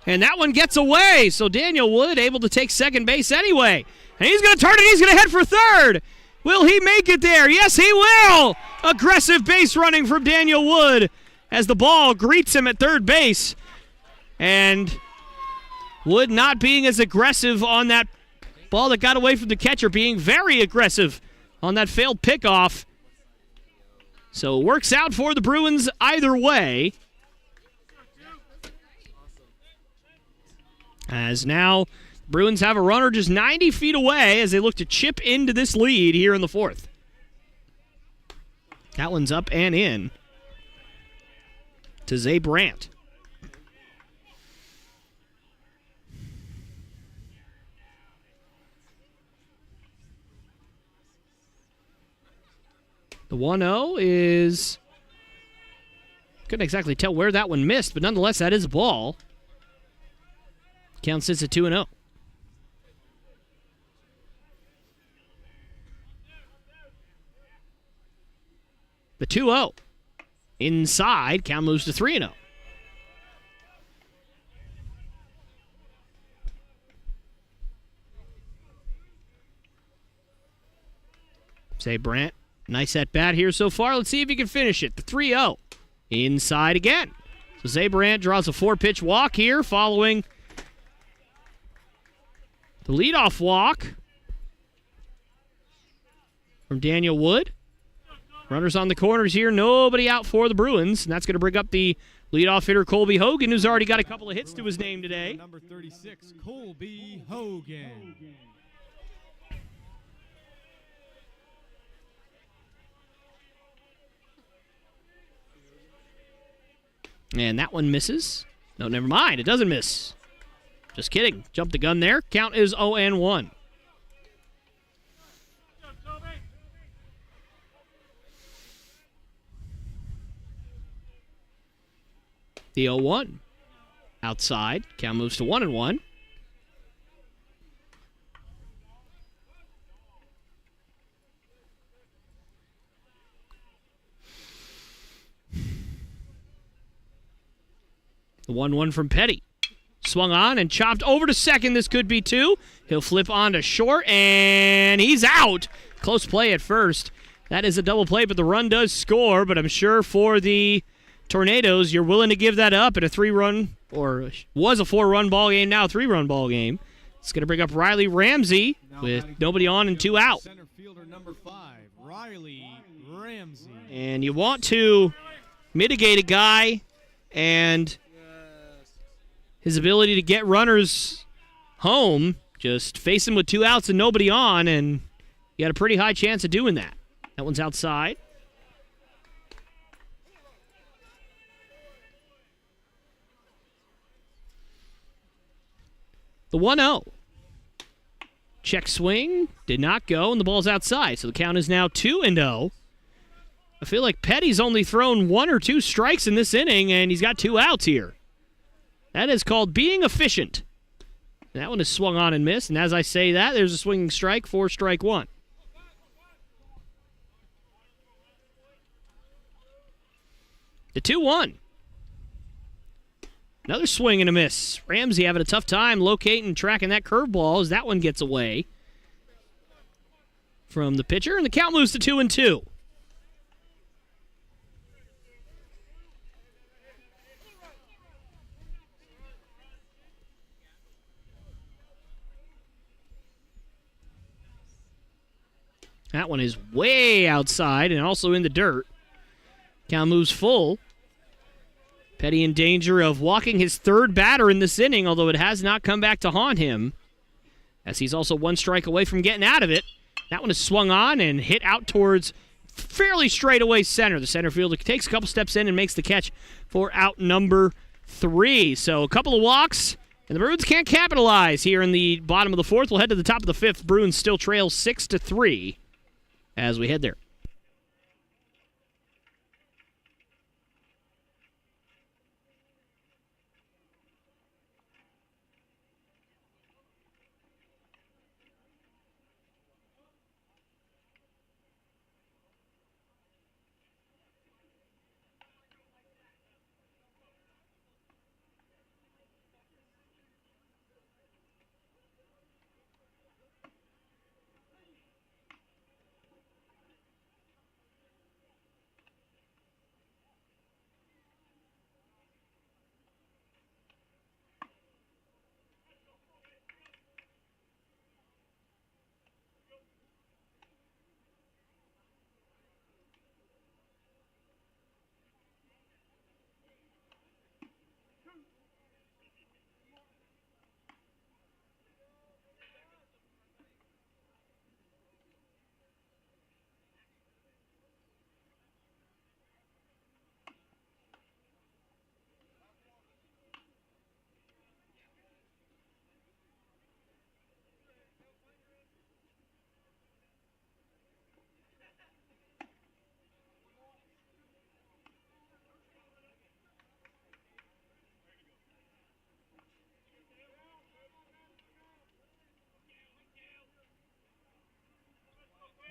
And that one gets away, so Daniel Wood able to take second base anyway. And he's going to turn it, he's going to head for third. Will he make it there? Yes, he will! Aggressive base running from Daniel Wood as the ball greets him at third base. And Wood not being as aggressive on that ball that got away from the catcher, being very aggressive on that failed pickoff. So it works out for the Bruins either way. As now, Bruins have a runner just 90 feet away as they look to chip into this lead here in the 4th. That one's up and in to Zay Brandt. The 1-0 is... couldn't exactly tell where that one missed, but nonetheless, that is a ball. Count sits at 2-0. The 2-0. Inside, count moves to 3-0. Say Brandt, nice at bat here so far. Let's see if he can finish it. The 3-0. Inside again. So Zay Brandt draws a 4-pitch walk here following the leadoff walk from Daniel Wood. Runners on the corners here. Nobody out for the Bruins. And that's going to bring up the leadoff hitter, Colby Hogan, who's already got a couple of hits to his name today. Number 36, Colby Hogan. And that one misses. No, never mind. It doesn't miss. Just kidding. Jumped the gun there. Count is 0-1. The 0-1. Outside. Count moves to 1-1. The 1-1 from Petty. Swung on and chopped over to second. This could be 2. He'll flip on to short, and he's out. Close play at first. That is a double play, but the run does score. But I'm sure for the Tornadoes, you're willing to give that up in a 3-run, or was a 4-run ball game, now a 3-run ball game. It's going to bring up Riley Ramsey with nobody on and 2 out. Center fielder number 5, Riley Ramsey. And you want to mitigate a guy and his ability to get runners home, just face him with 2 outs and nobody on, and you got a pretty high chance of doing that. That one's outside. The 1-0. Check swing. Did not go, and the ball's outside. So the count is now 2-0. I feel like Petty's only thrown 1 or 2 strikes in this inning, and he's got 2 outs here. That is called being efficient. That one is swung on and missed, and as I say that, there's a swinging strike for strike 1. The 2-1. Another swing and a miss. Ramsey having a tough time locating and tracking that curveball as that one gets away from the pitcher, and the count moves to 2-2. That one is way outside and also in the dirt. Count moves full. Petty in danger of walking his 3rd batter in this inning, although it has not come back to haunt him, as he's also 1 strike away from getting out of it. That one is swung on and hit out towards fairly straightaway center. The center fielder takes a couple steps in and makes the catch for out number 3. So a couple of walks, and the Bruins can't capitalize here in the bottom of the 4th. We'll head to the top of the 5th. Bruins still trail 6-3 as we head there.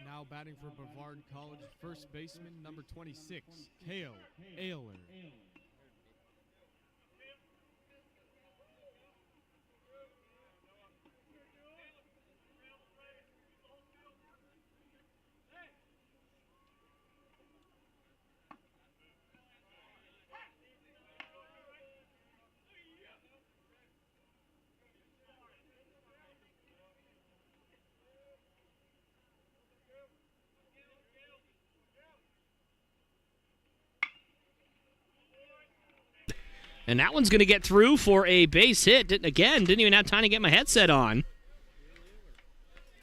Now batting for Brevard College, first baseman, number 26, Kale Ayler. And that one's going to get through for a base hit. Didn't even have time to get my headset on.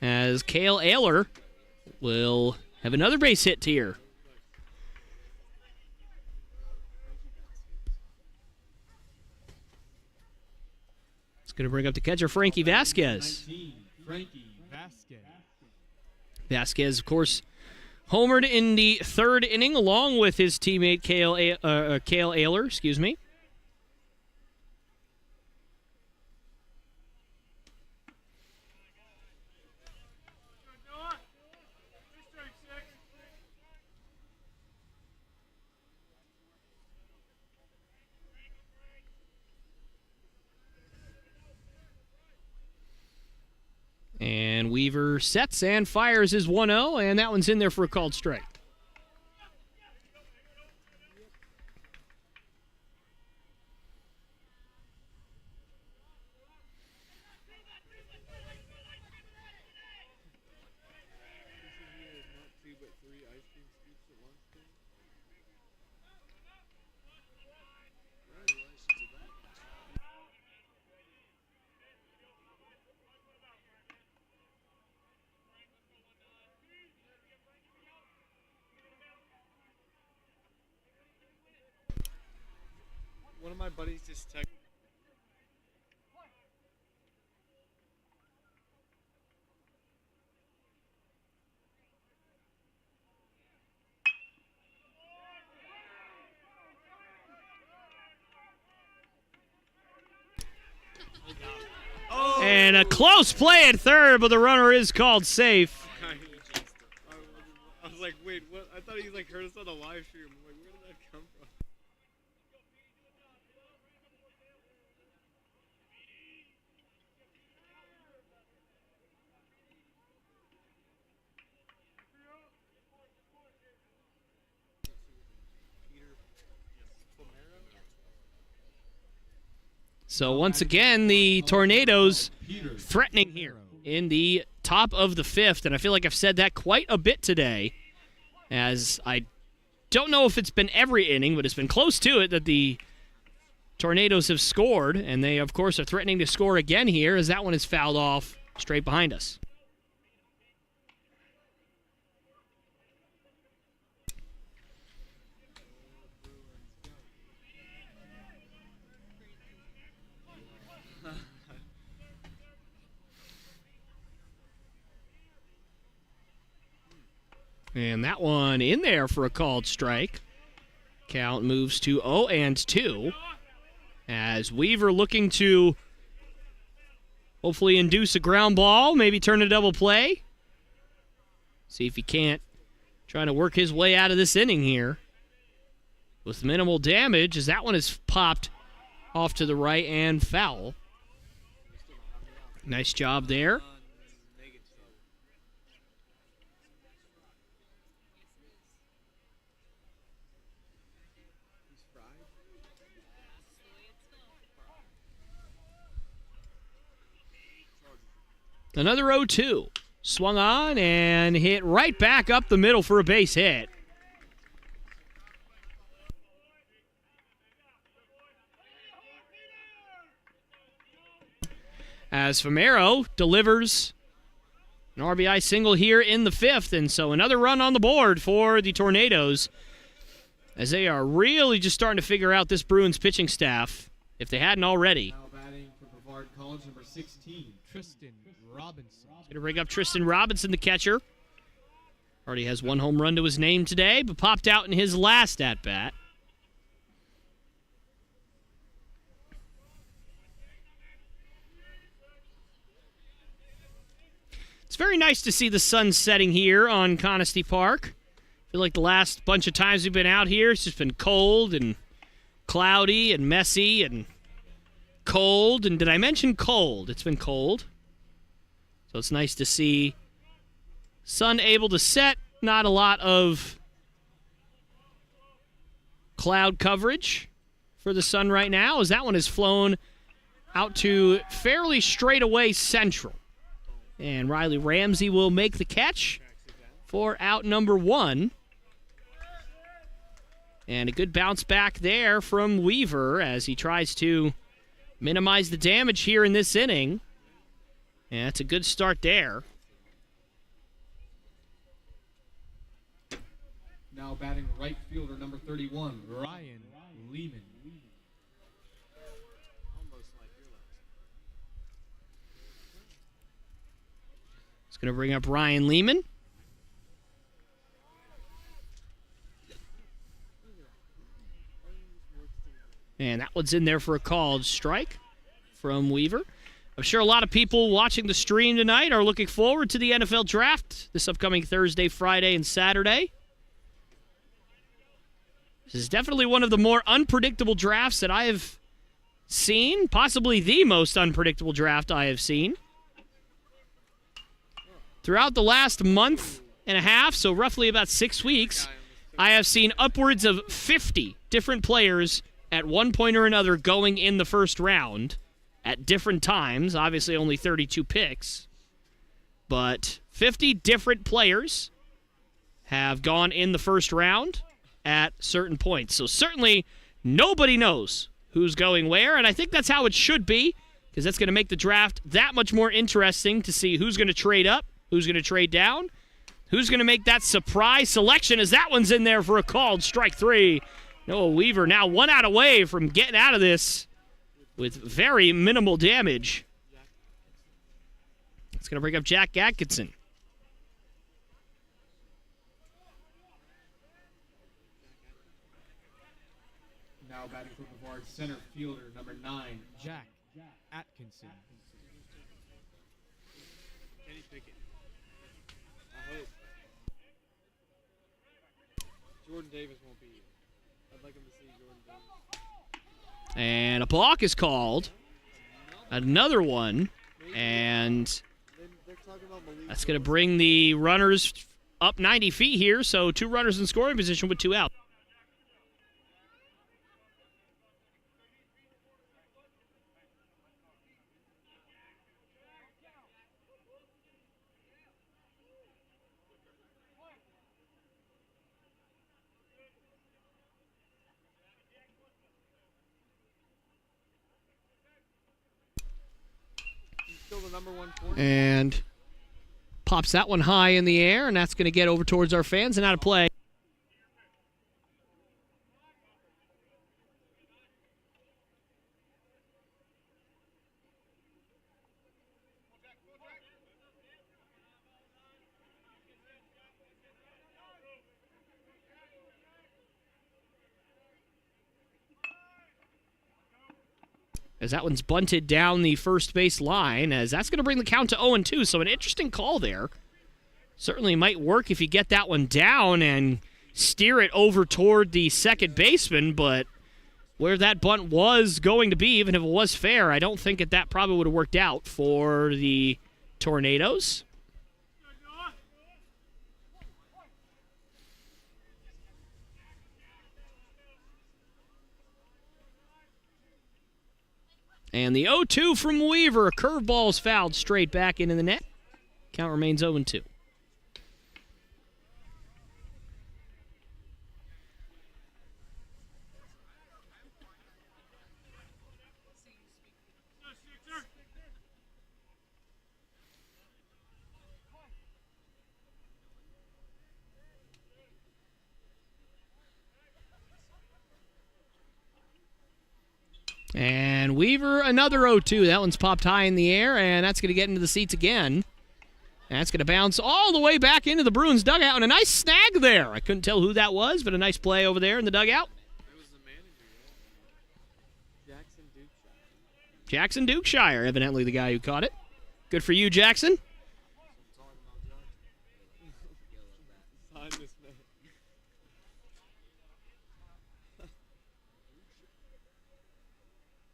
As Kale Ayler will have another base hit here. It's going to bring up the catcher, Frankie Vasquez. Vasquez, of course, homered in the 3rd inning along with his teammate Kale Ayler, excuse me. And Weaver sets and fires his 1-0, and that one's in there for a called strike. my buddies just text. And a close play at third, but the runner is called safe. I was like, wait, what? I thought he heard us on the live stream. I'm like, where did that come from? So once again, the Tornadoes threatening here in the top of the fifth, and I feel like I've said that quite a bit today, as I don't know if it's been every inning, but it's been close to it that the Tornadoes have scored, and they, of course, are threatening to score again here as that one is fouled off straight behind us. And that one in there for a called strike. Count moves to 0-2 as Weaver looking to hopefully induce a ground ball, maybe turn a double play. See if he can't. Trying to work his way out of this inning here with minimal damage as that one is popped off to the right and foul. Nice job there. Another 0-2. Swung on and hit right back up the middle for a base hit. As Famero delivers an RBI single here in the fifth, and so another run on the board for the Tornadoes as they are really just starting to figure out this Bruins pitching staff, if they hadn't already. Now batting for Brevard College, number 16, Tristan Robinson. Going to bring up Tristan Robinson, the catcher. Already has one home run to his name today, but popped out in his last at-bat. It's very nice to see the sun setting here on Conestee Park. I feel like the last bunch of times we've been out here, it's just been cold and cloudy and messy and cold. And did I mention cold? It's been cold. So it's nice to see sun able to set. Not a lot of cloud coverage for the sun right now, as that one has flown out to fairly straightaway central. And Riley Ramsey will make the catch for out number one. And a good bounce back there from Weaver as he tries to minimize the damage here in this inning. Yeah, it's a good start there. Now batting right fielder, number 31, Ryan Lehman. It's going to bring up Ryan Lehman. And that one's in there for a called strike from Weaver. I'm sure a lot of people watching the stream tonight are looking forward to the NFL draft this upcoming Thursday, Friday, and Saturday. This is definitely one of the more unpredictable drafts that I have seen, possibly the most unpredictable draft I have seen. Throughout the last month and a half, so roughly about 6 weeks, I have seen upwards of 50 different players at one point or another going in the first round at different times. Obviously only 32 picks, but 50 different players have gone in the first round at certain points. So certainly nobody knows who's going where, and I think that's how it should be, because that's going to make the draft that much more interesting to see who's going to trade up, who's going to trade down, who's going to make that surprise selection, as that one's in there for a called strike three. Noah Weaver now 1 out away from getting out of this with very minimal damage. It's going to bring up Jack Atkinson. Now batting for Brevard, center fielder, number 9, Jack Atkinson. Kenny Pickett. I hope. Jordan Davis won't be here. I'd like him to see Jordan Davis. And a balk is called. Another one. And They're talking about Malik. that's going to bring the runners up 90 feet here. So 2 runners in scoring position with 2 out. Still the number 1 corner. And pops that one high in the air, and that's going to get over towards our fans and out of play. As that one's bunted down the first base line, as that's going to bring the count to 0-2. So an interesting call there. Certainly might work if you get that one down and steer it over toward the second baseman, but where that bunt was going to be, even if it was fair, I don't think that probably would have worked out for the Tornadoes. And the 0-2 from Weaver. Curveball's fouled straight back into the net. Count remains 0-2. And Weaver, another 0-2. That one's popped high in the air, and that's going to get into the seats again. And that's going to bounce all the way back into the Bruins dugout, and a nice snag there. I couldn't tell who that was, but a nice play over there in the dugout. It was the manager, yeah. Jackson Dukeshire. Jackson Dukeshire, evidently the guy who caught it. Good for you, Jackson. Sign this man.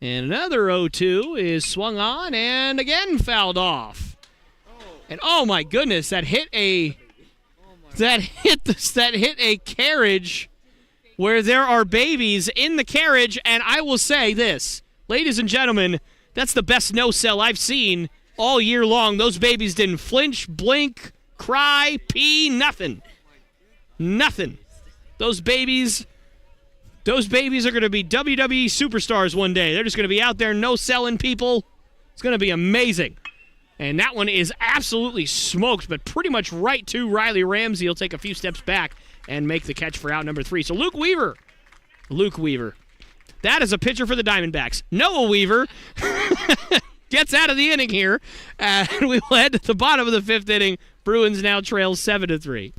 And another 0-2 is swung on and again fouled off. And oh my goodness, that hit a carriage where there are babies in the carriage, and I will say this, ladies and gentlemen, that's the best no-sell I've seen all year long. Those babies didn't flinch, blink, cry, pee, nothing. Nothing. Those babies are going to be WWE superstars one day. They're just going to be out there no-selling people. It's going to be amazing. And that one is absolutely smoked, but pretty much right to Riley Ramsey. He'll take a few steps back and make the catch for out number 3. So Luke Weaver. That is a pitcher for the Diamondbacks. Noah Weaver gets out of the inning here. And we will head to the bottom of the 5th inning. Bruins now trail 7-3.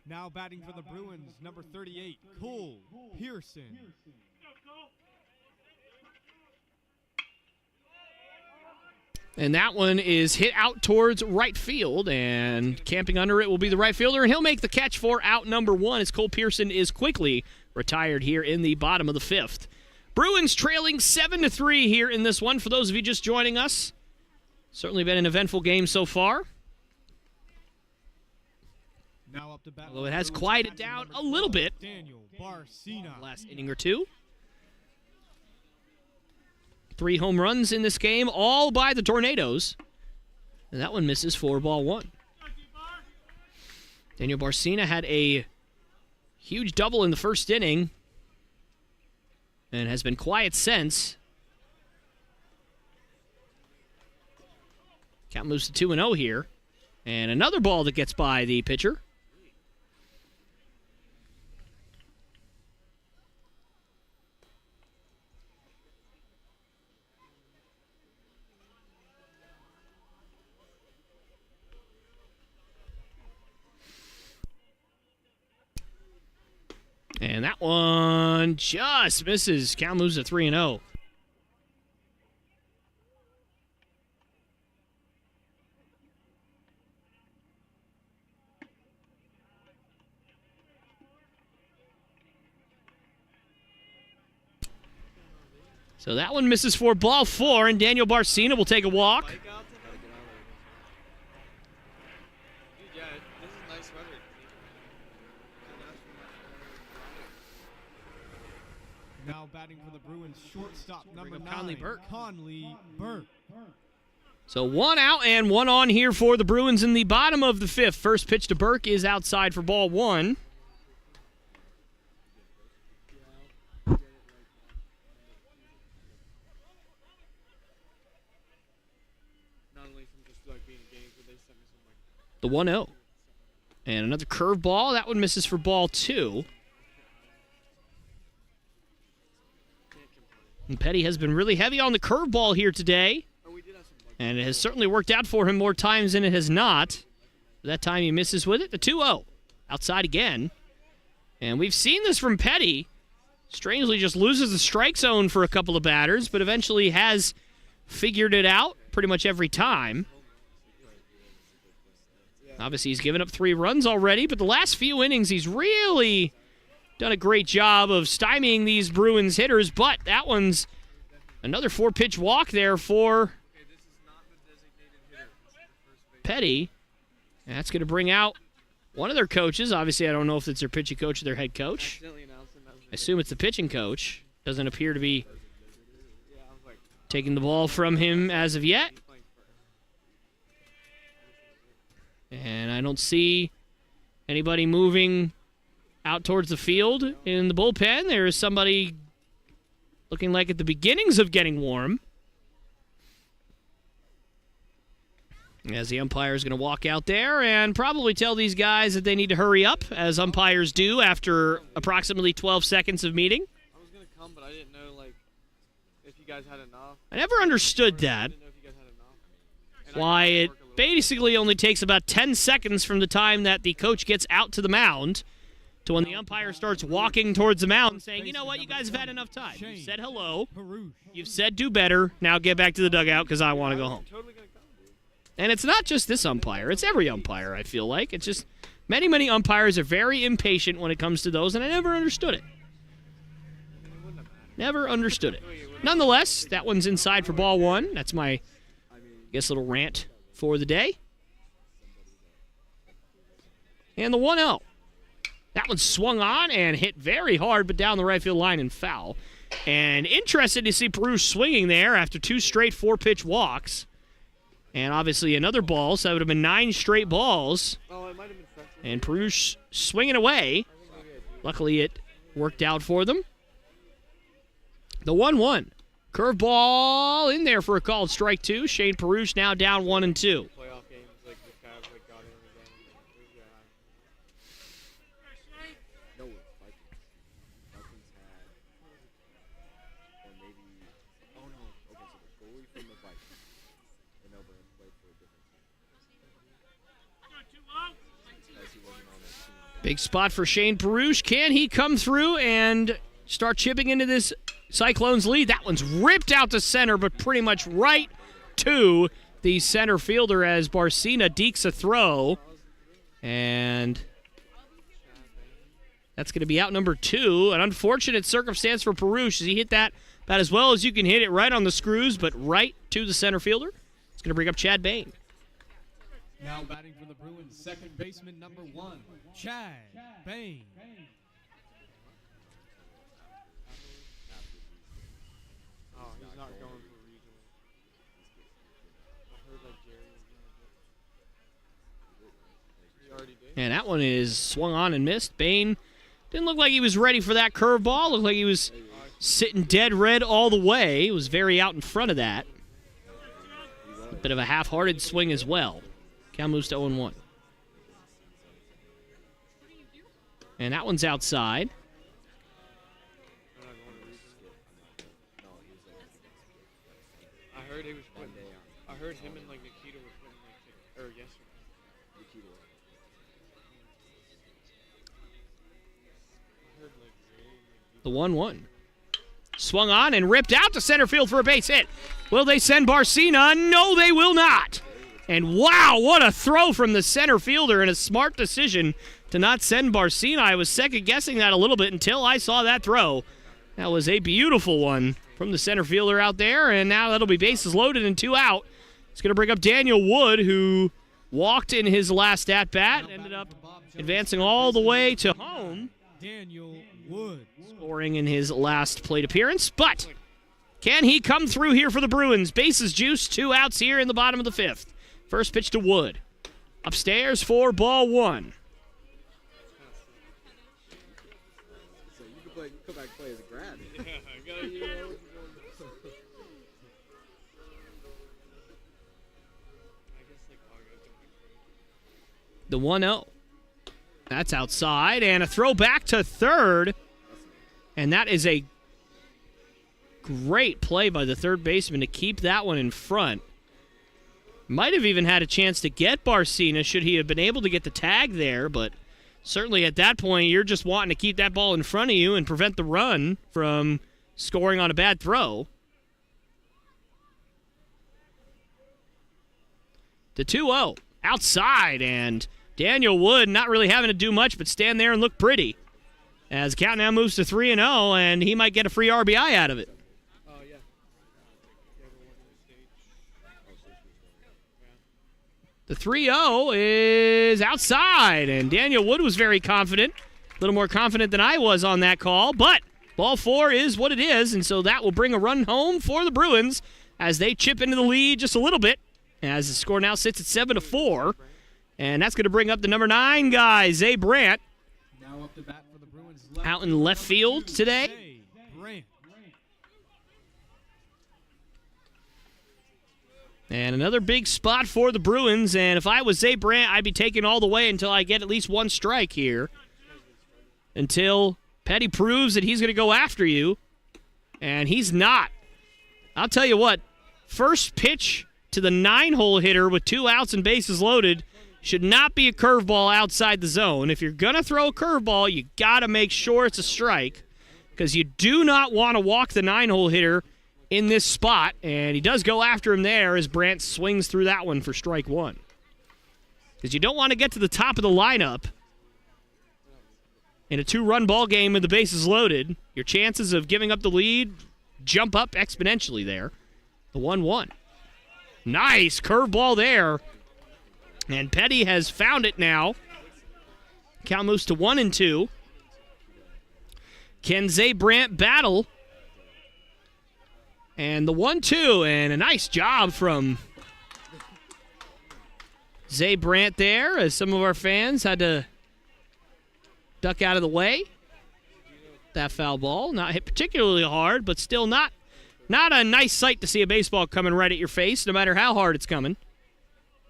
Now batting for the Bruins, number 38, Cole Pearson. And that one is hit out towards right field, and camping under it will be the right fielder, and he'll make the catch for out number 1 as Cole Pearson is quickly retired here in the bottom of the 5th. Bruins trailing 7-3 here in this one. For those of you just joining us, certainly been an eventful game so far. Now up to bat. Although it has quieted down a little bit. Daniel Barcina. Last inning or two. 3 home runs in this game, all by the Tornadoes. And that one misses for ball 1. Daniel Barcina had a huge double in the first inning and has been quiet since. Count moves to 2-0 here. And another ball that gets by the pitcher. And that one just misses. Count moves to 3-0. So that one misses for ball 4, and Daniel Barcina will take a walk. Now batting for the Bruins, shortstop number 9, Conley Burke. So 1 out and 1 on here for the Bruins in the bottom of the 5th. First pitch to Burke is outside for ball 1. The 1-0. And another curveball. That one misses for ball 2. And Petty has been really heavy on the curveball here today. And it has certainly worked out for him more times than it has not. That time he misses with it. The 2-0. Outside again. And we've seen this from Petty. Strangely just loses the strike zone for a couple of batters, but eventually has figured it out pretty much every time. Obviously, he's given up 3 runs already, but the last few innings, he's really done a great job of stymieing these Bruins hitters, but that one's another 4-pitch walk there for Petty. And that's going to bring out one of their coaches. Obviously, I don't know if it's their pitching coach or their head coach. I assume it's the pitching coach. Doesn't appear to be taking the ball from him as of yet. And I don't see anybody moving out towards the field in the bullpen. There is somebody looking like at the beginnings of getting warm. As the umpire is going to walk out there and probably tell these guys that they need to hurry up, as umpires do after approximately 12 seconds of meeting. I was going to come, but I didn't know, if you guys had enough. I never understood that. I didn't know if you guys had enough. And Why I it work a little basically only takes about 10 seconds from the time that the coach gets out to the mound to when the umpire starts walking towards the mound saying, you know what, you guys have had enough time. You said hello. You've said do better. Now get back to the dugout because I want to go home. totally going to come, dude. And it's not just this umpire. It's every umpire, I feel like. It's just many, many umpires are very impatient when it comes to those, and I never understood it. Never understood it. Nonetheless, that one's inside for ball 1. That's my, I guess, little rant for the day. And the 1-0. That one swung on and hit very hard, but down the right field line and foul. And interested to see Peru swinging there after 2 straight 4-pitch walks. And obviously another ball, so that would have been 9 straight balls. Oh, it might have been French. And Peru swinging away. Luckily, it worked out for them. The 1-1. Curveball in there for a called strike 2. Shane Perush now down 1-2. Playoff games, the Cavs, got in again. No, Vikings. Vikings had, or maybe, oh no, okay, so the goalie from the Vikings went over and played for a different team. As he wasn't on that team. Big spot for Shane Perouche. Can he come through and start chipping into this Cyclones lead? That one's ripped out to center, but pretty much right to the center fielder as Barcina dekes a throw. And that's going to be out number 2. An unfortunate circumstance for Perouche as he hit that about as well as you can hit it, right on the screws, but right to the center fielder. It's going to bring up Chad Bain. Now batting for the Bruins, second baseman number 1, Chad Bain. Oh, he's not going for regional. I heard like Jerry was going to He already did. And that one is swung on and missed. Bain didn't look like he was ready for that curveball. Looked like he was sitting dead red all the way. He was very out in front of that. A bit of a half-hearted swing as well. Count moves to 0-1. And that one's outside. I heard he was putting. I heard him and like Nikita were putting like, or yesterday. I heard like The 1-1. Swung on and ripped out to center field for a base hit. Will they send Barcina? No, they will not. And wow, what a throw from the center fielder, and a smart decision to not send Barcina. I was second-guessing that a little bit until I saw that throw. That was a beautiful one from the center fielder out there, and now that'll be bases loaded and 2 out. It's going to bring up Daniel Wood, who walked in his last at-bat and ended up advancing all the way to home. Daniel Wood. Scoring in his last plate appearance, but can he come through here for the Bruins? Bases juiced, 2 outs here in the bottom of the 5th. First pitch to Wood. Upstairs for ball 1. So you can come back and play as a grad. Yeah, I got you. I guess like August. The 1-0. That's outside, and a throw back to third. And that is a great play by the third baseman to keep that one in front. Might have even had a chance to get Barcina should he have been able to get the tag there, but certainly at that point you're just wanting to keep that ball in front of you and prevent the run from scoring on a bad throw. The 2-0 outside, and Daniel Wood not really having to do much but stand there and look pretty. As the count now moves to 3-0, and he might get a free RBI out of it. Oh yeah. The 3-0 is outside, and Daniel Wood was very confident. A little more confident than I was on that call, but ball 4 is what it is, and so that will bring a run home for the Bruins as they chip into the lead just a little bit, as the score now sits at 7-4, and that's going to bring up the number 9 guy, Zay Brandt. Now up to bat for the Bruins. Out in left field today. Zay Brandt. And another big spot for the Bruins, and if I was Zay Brandt, I'd be taking all the way until I get at least 1 strike here. Until Petty proves that he's going to go after you, and he's not. I'll tell you what, first pitch to the 9-hole hitter with 2 outs and bases loaded should not be a curveball outside the zone. If you're going to throw a curveball, you got to make sure it's a strike, because you do not want to walk the 9-hole hitter in this spot, and he does go after him there as Brandt swings through that one for strike 1. Because you don't want to get to the top of the lineup in a 2-run ball game with the bases loaded. Your chances of giving up the lead jump up exponentially there. The 1-1. Nice curveball there. And Petty has found it now. Count moves to 1-2. Can Zay Brandt battle? And the 1-2, and a nice job from Zay Brandt there, as some of our fans had to duck out of the way. That foul ball, not hit particularly hard, but still not a nice sight to see a baseball coming right at your face, no matter how hard it's coming.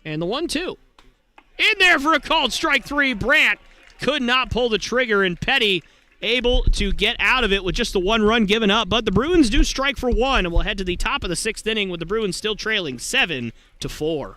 And the 1-2. In there for a called strike 3. Brandt could not pull the trigger, and Petty able to get out of it with just the 1 run given up. But the Bruins do strike for 1, and we'll head to the top of the 6th inning with the Bruins still trailing 7-4.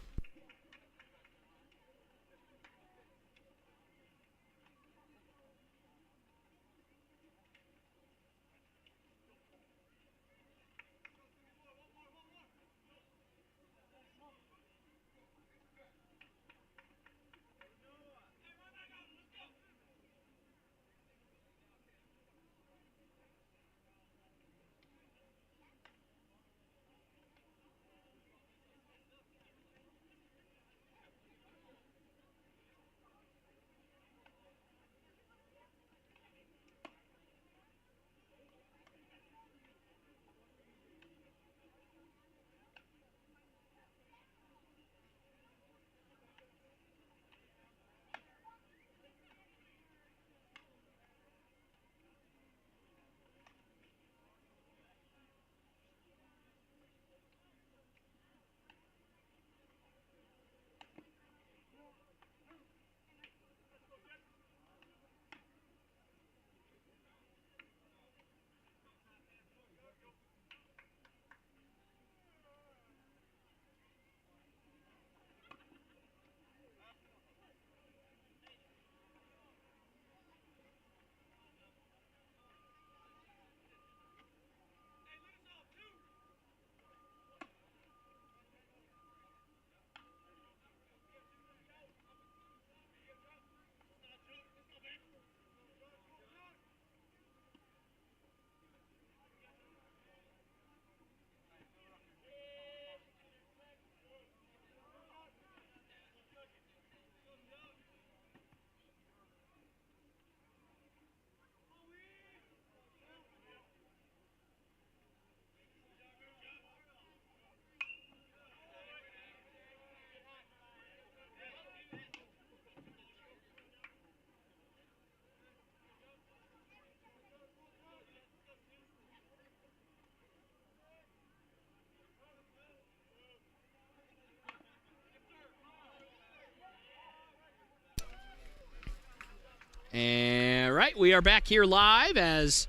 right, we are back here live as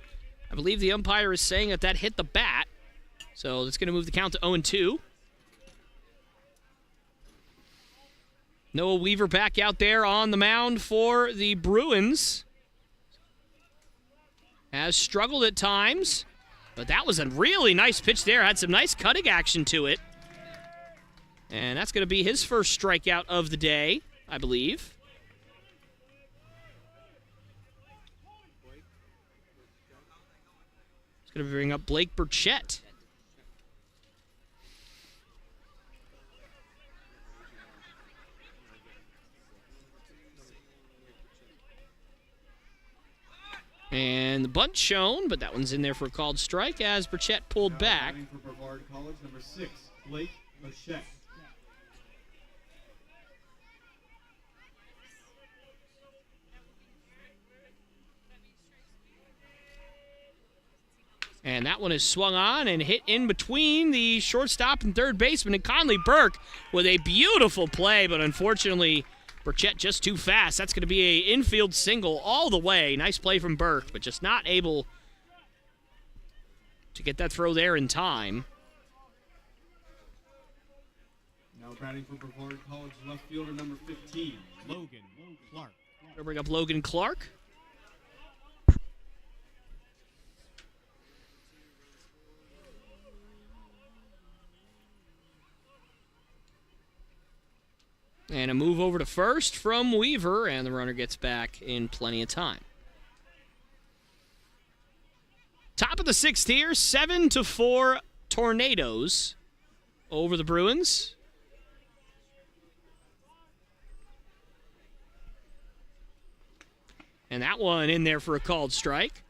I believe the umpire is saying that hit the bat. So that's going to move the count to 0-2. Noah Weaver back out there on the mound for the Bruins. Has struggled at times, but that was a really nice pitch there. Had some nice cutting action to it. And that's going to be his first strikeout of the day, I believe. It's going to bring up Blake Burchett. And the bunt shown, but that one's in there for a called strike as Burchett pulled back. For Brevard College, number 6, Blake Burchett. And that one is swung on and hit in between the shortstop and third baseman and Conley Burke with a beautiful play, but unfortunately Burchett just too fast. That's going to be an infield single all the way. Nice play from Burke, but just not able to get that throw there in time. Now batting for Brevard College, left fielder number 15, Logan Clark. We'll bring up Logan Clark. And a move over to first from Weaver, and the runner gets back in plenty of time. Top of the sixth here, 7-4 Tornadoes over the Bruins. And that one in there for a called strike.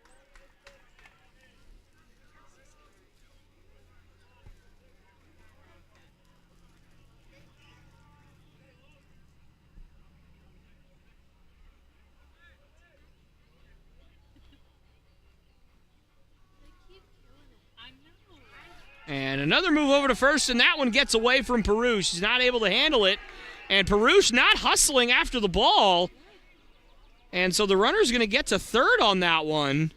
And another move over to first, and that one gets away from Perush. He's not able to handle it. And Perush not hustling after the ball. And so the runner's going to get to third on that one.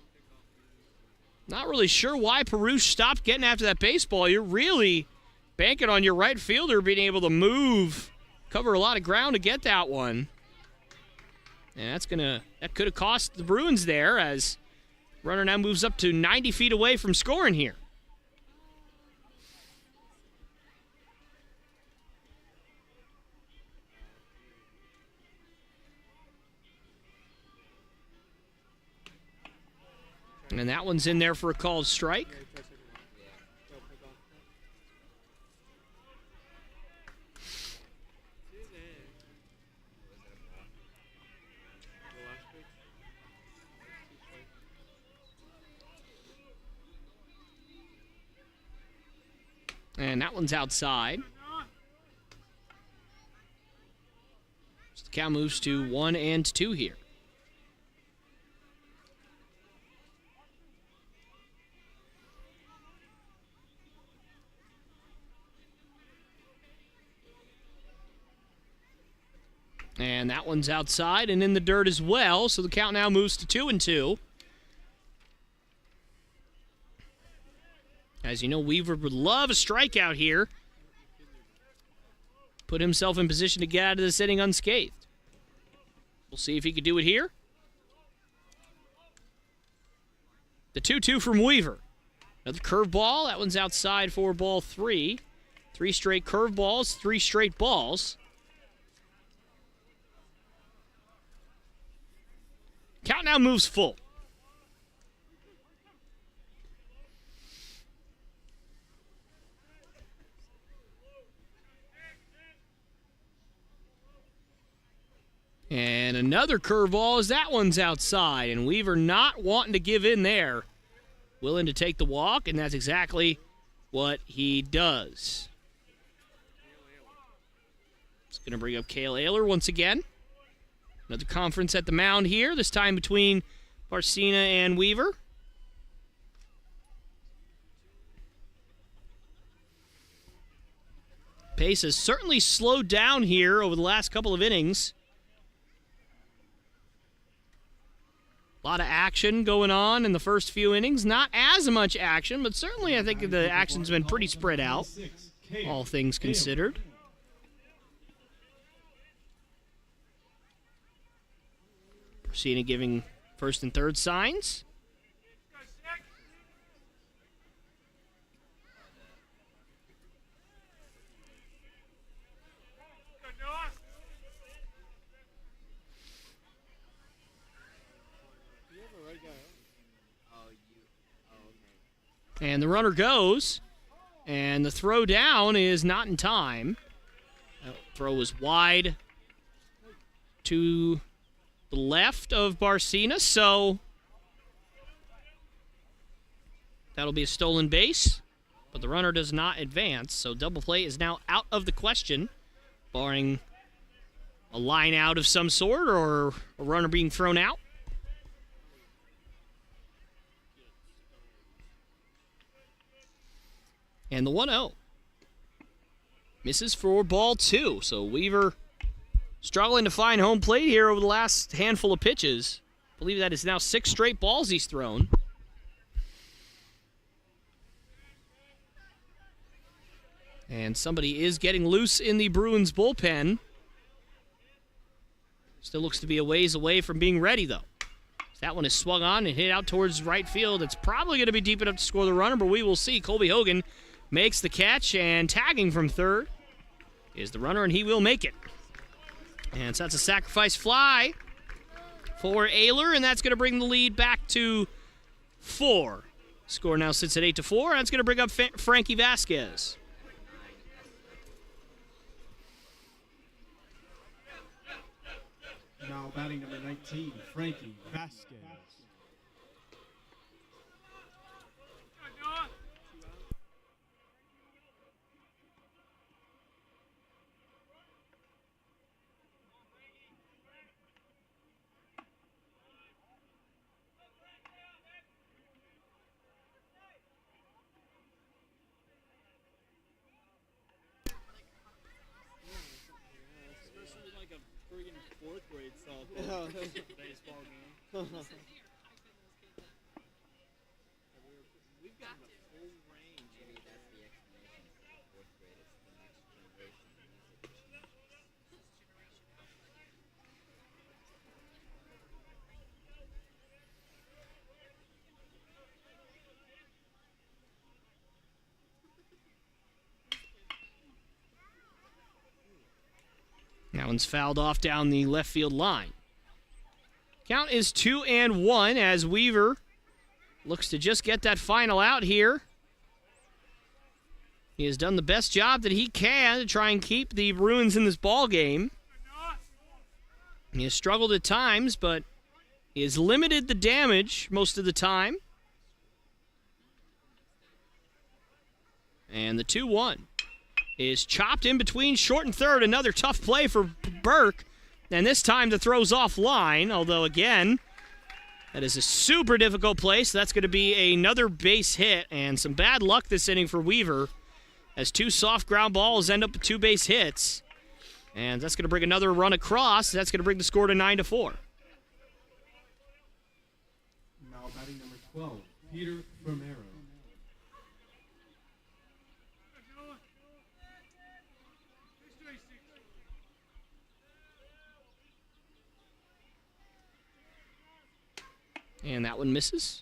Not really sure why Perush stopped getting after that baseball. You're really banking on your right fielder being able to move, cover a lot of ground to get that one. And that could have cost the Bruins there as runner now moves up to 90 feet away from scoring here. And that one's in there for a called strike. And that one's outside. So the count moves to 1-2 here. And that one's outside and in the dirt as well, so the count now moves to 2-2. As you know, Weaver would love a strikeout here. Put himself in position to get out of this inning unscathed. We'll see if he could do it here. The 2-2 from Weaver. Another curveball. That one's outside for ball 3. 3 straight curveballs, 3 straight balls. Count now moves full. And another curveball as that one's outside. And Weaver not wanting to give in there. Willing to take the walk, and that's exactly what he does. It's going to bring up Cale Ayler once again. Another conference at the mound here, this time between Barcina and Weaver. Pace has certainly slowed down here over the last couple of innings. A lot of action going on in the first few innings. Not as much action, but certainly I think the action's been pretty spread out, all things considered. Proceeding giving first and third signs. And the runner goes, and the throw down is not in time. That throw was wide to the left of Barcina, so that'll be a stolen base, but the runner does not advance, so double play is now out of the question, barring a line out of some sort or a runner being thrown out. And the 1-0 misses for ball 2. So Weaver struggling to find home plate here over the last handful of pitches. I believe that is now 6 straight balls he's thrown. And somebody is getting loose in the Bruins bullpen. Still looks to be a ways away from being ready, though. That one is swung on and hit out towards right field. It's probably going to be deep enough to score the runner, but we will see. Colby Hogan makes the catch, and tagging from third is the runner, and he will make it. And so that's a sacrifice fly for Ayler, and that's going to bring the lead back to 4. Score now sits at 8-4, and that's going to bring up Frankie Vasquez. Now batting number 19, Frankie Vasquez. Fourth grade softball baseball game. We've got the full range. Maybe that's the explanation. Fourth grade is the next generation. That one's fouled off down the left field line. Count is 2-1 as Weaver looks to just get that final out here. He has done the best job that he can to try and keep the Bruins in this ball game. He has struggled at times, but he has limited the damage most of the time. And the 2-1 is chopped in between short and third. Another tough play for Burke. And this time the throw's offline, although again, that is a super difficult play, so that's going to be another base hit, and some bad luck this inning for Weaver as 2 soft ground balls end up with 2 base hits. And that's going to bring another run across. That's going to bring the score to 9-4. Now batting number 12, Peter Romero. And that one misses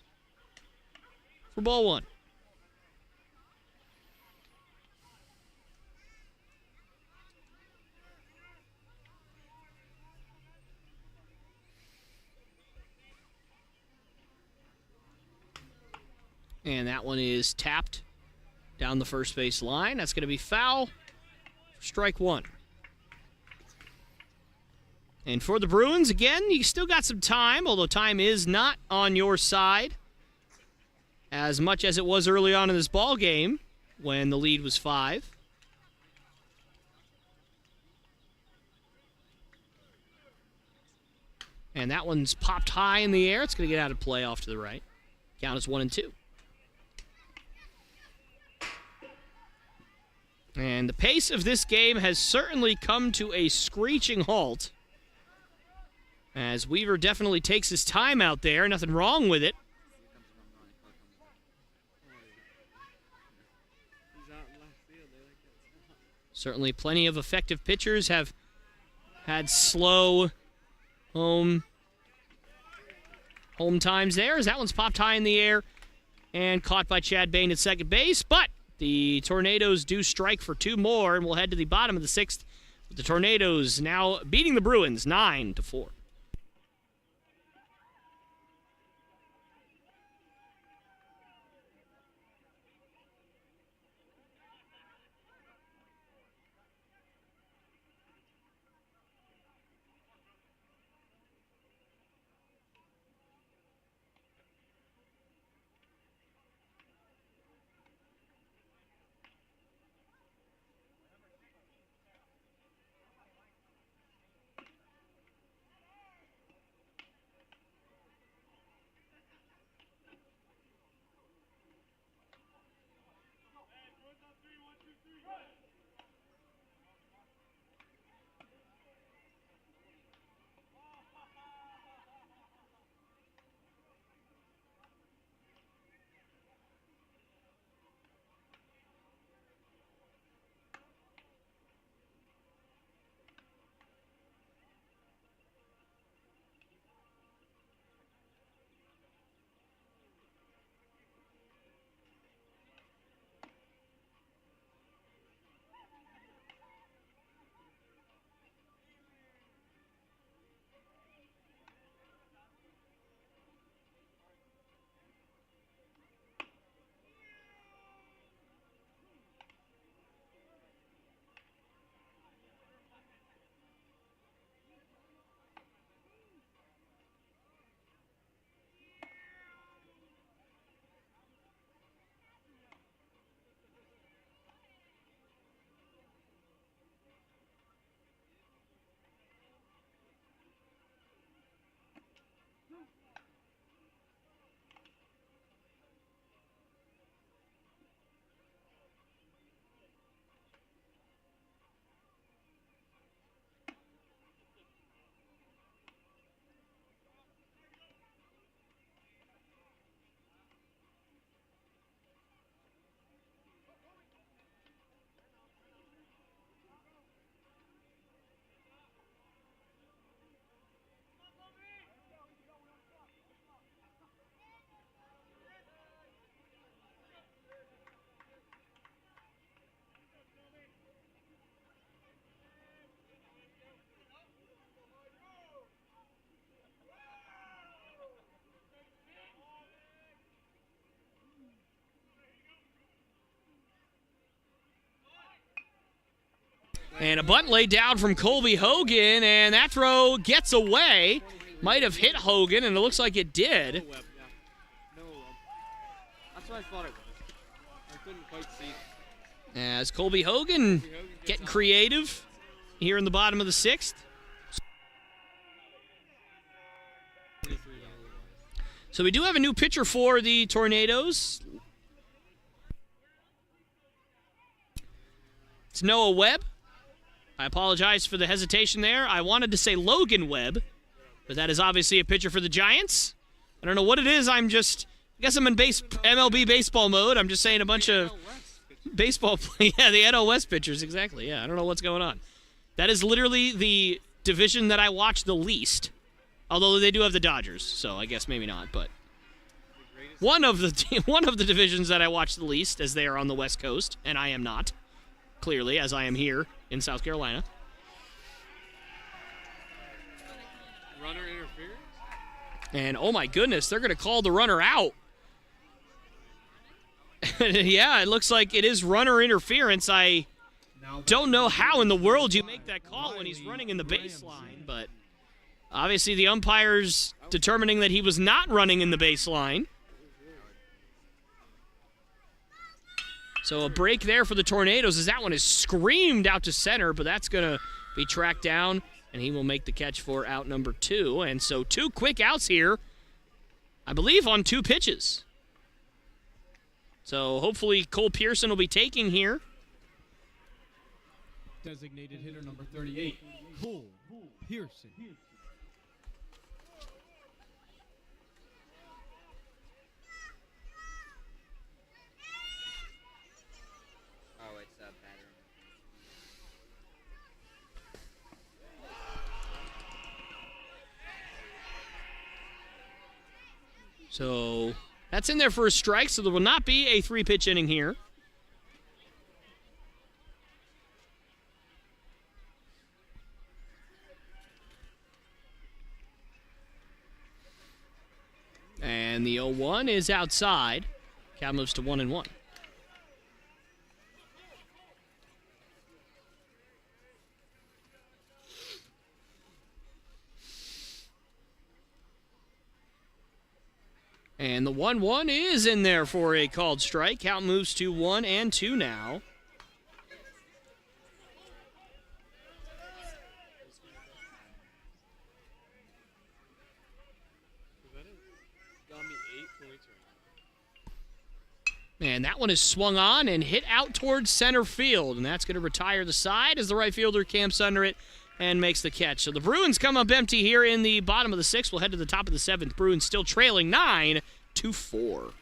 for ball 1. And that one is tapped down the first base line. That's going to be foul for strike 1. And for the Bruins, again, you still got some time, although time is not on your side as much as it was early on in this ball game when the lead was 5. And that one's popped high in the air. It's going to get out of play off to the right. Count is 1-2. And the pace of this game has certainly come to a screeching halt As Weaver definitely takes his time out there. Nothing wrong with it. Certainly plenty of effective pitchers have had slow home times there, as that one's popped high in the air and caught by Chad Bain at second base. But the Tornadoes do strike for 2 more, and we'll head to the bottom of the 6th with the Tornadoes now beating the Bruins 9-4. And a bunt laid down from Colby Hogan, and that throw gets away. Might have hit Hogan, and it looks like it did. No web, yeah. No web. That's what I thought it was. I couldn't quite see. As Colby Hogan getting creative here in the bottom of the 6th. So we do have a new pitcher for the Tornadoes. It's Noah Webb. I apologize for the hesitation there. I wanted to say Logan Webb, but that is obviously a pitcher for the Giants. I don't know what it is. I guess I'm in MLB baseball mode. I'm just saying a bunch of baseball. Yeah, the NL West pitchers, exactly. Yeah, I don't know what's going on. That is literally the division that I watch the least. Although they do have the Dodgers, so I guess maybe not. But one of the divisions that I watch the least, as they are on the West Coast, and I am not, clearly, as I am here in South Carolina. Runner interference? And oh my goodness, they're going to call the runner out. Yeah, it looks like it is runner interference. I don't know how in the world you make that call when he's running in the baseline, but obviously the umpire's determining that he was not running in the baseline. So a break there for the Tornadoes as that one is screamed out to center, but that's going to be tracked down, and he will make the catch for out number 2. And so 2 quick outs here, I believe, on 2 pitches. So hopefully Cole Pearson will be taking here. Designated hitter number 38, Cole Pearson. So that's in there for a strike, so there will not be a 3-pitch inning here. And the 0-1 is outside. Count moves to 1-1. And the 1-1 is in there for a called strike. Count moves to 1-2 now. And that one is swung on and hit out towards center field. And that's going to retire the side as the right fielder camps under it and makes the catch. So the Bruins come up empty here in the bottom of the 6th. We'll head to the top of the 7th. Bruins still trailing 9-4.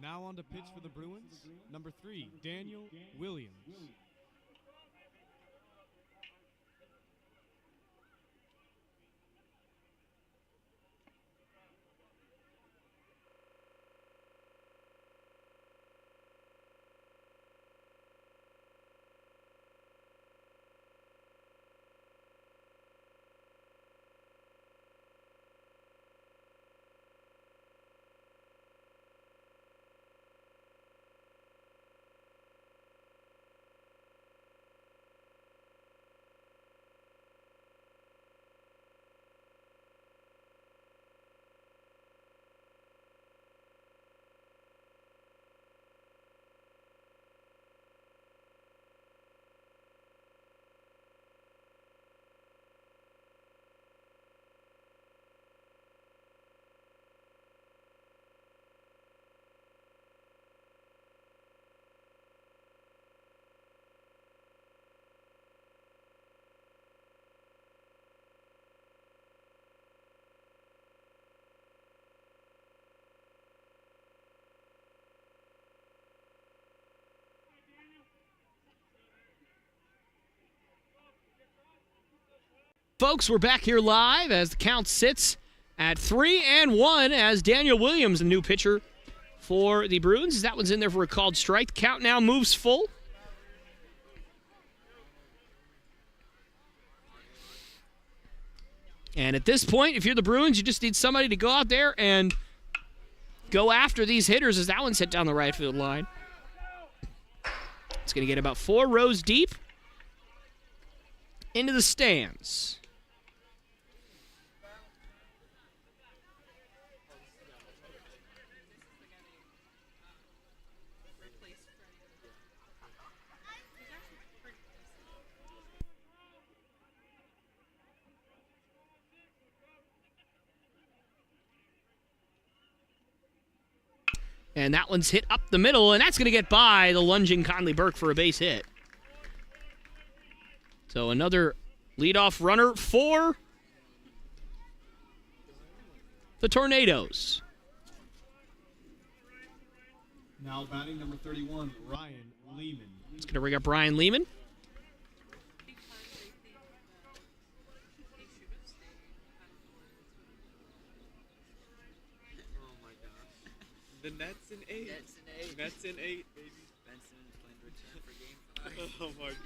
Now on to pitch for the Bruins, number 3, Daniel Williams. Folks, we're back here live as the count sits at 3-1 as Daniel Williams, the new pitcher for the Bruins. That one's in there for a called strike. The count now moves full. And at this point, if you're the Bruins, you just need somebody to go out there and go after these hitters as that one's hit down the right field line. It's going to get about 4 rows deep into the stands. And that one's hit up the middle, and that's going to get by the lunging Conley Burke for a base hit. So another leadoff runner for the Tornadoes. Now batting number 31, Ryan Lehman. It's going to bring up Ryan Lehman. Oh my gosh. The Nets in 8. Nets in 8. Nets in 8, baby. Benson is playing return for game 5. Oh my god.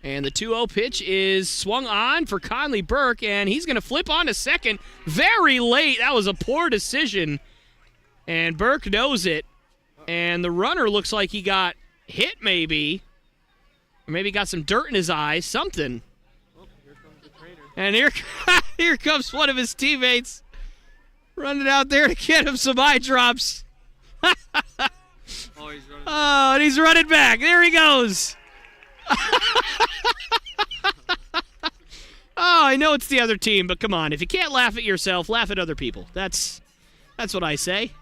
And the 2-0 pitch is swung on for Conley Burke, and he's going to flip on to second very late. That was a poor decision, and Burke knows it. And the runner looks like he got hit maybe, or maybe got some dirt in his eyes, something. Oh, here comes the trainer. And here comes one of his teammates running out there to get him some eye drops. Oh, he's running. Oh, and he's running back. There he goes. Oh, I know it's the other team, but come on. If you can't laugh at yourself, laugh at other people. That's what I say.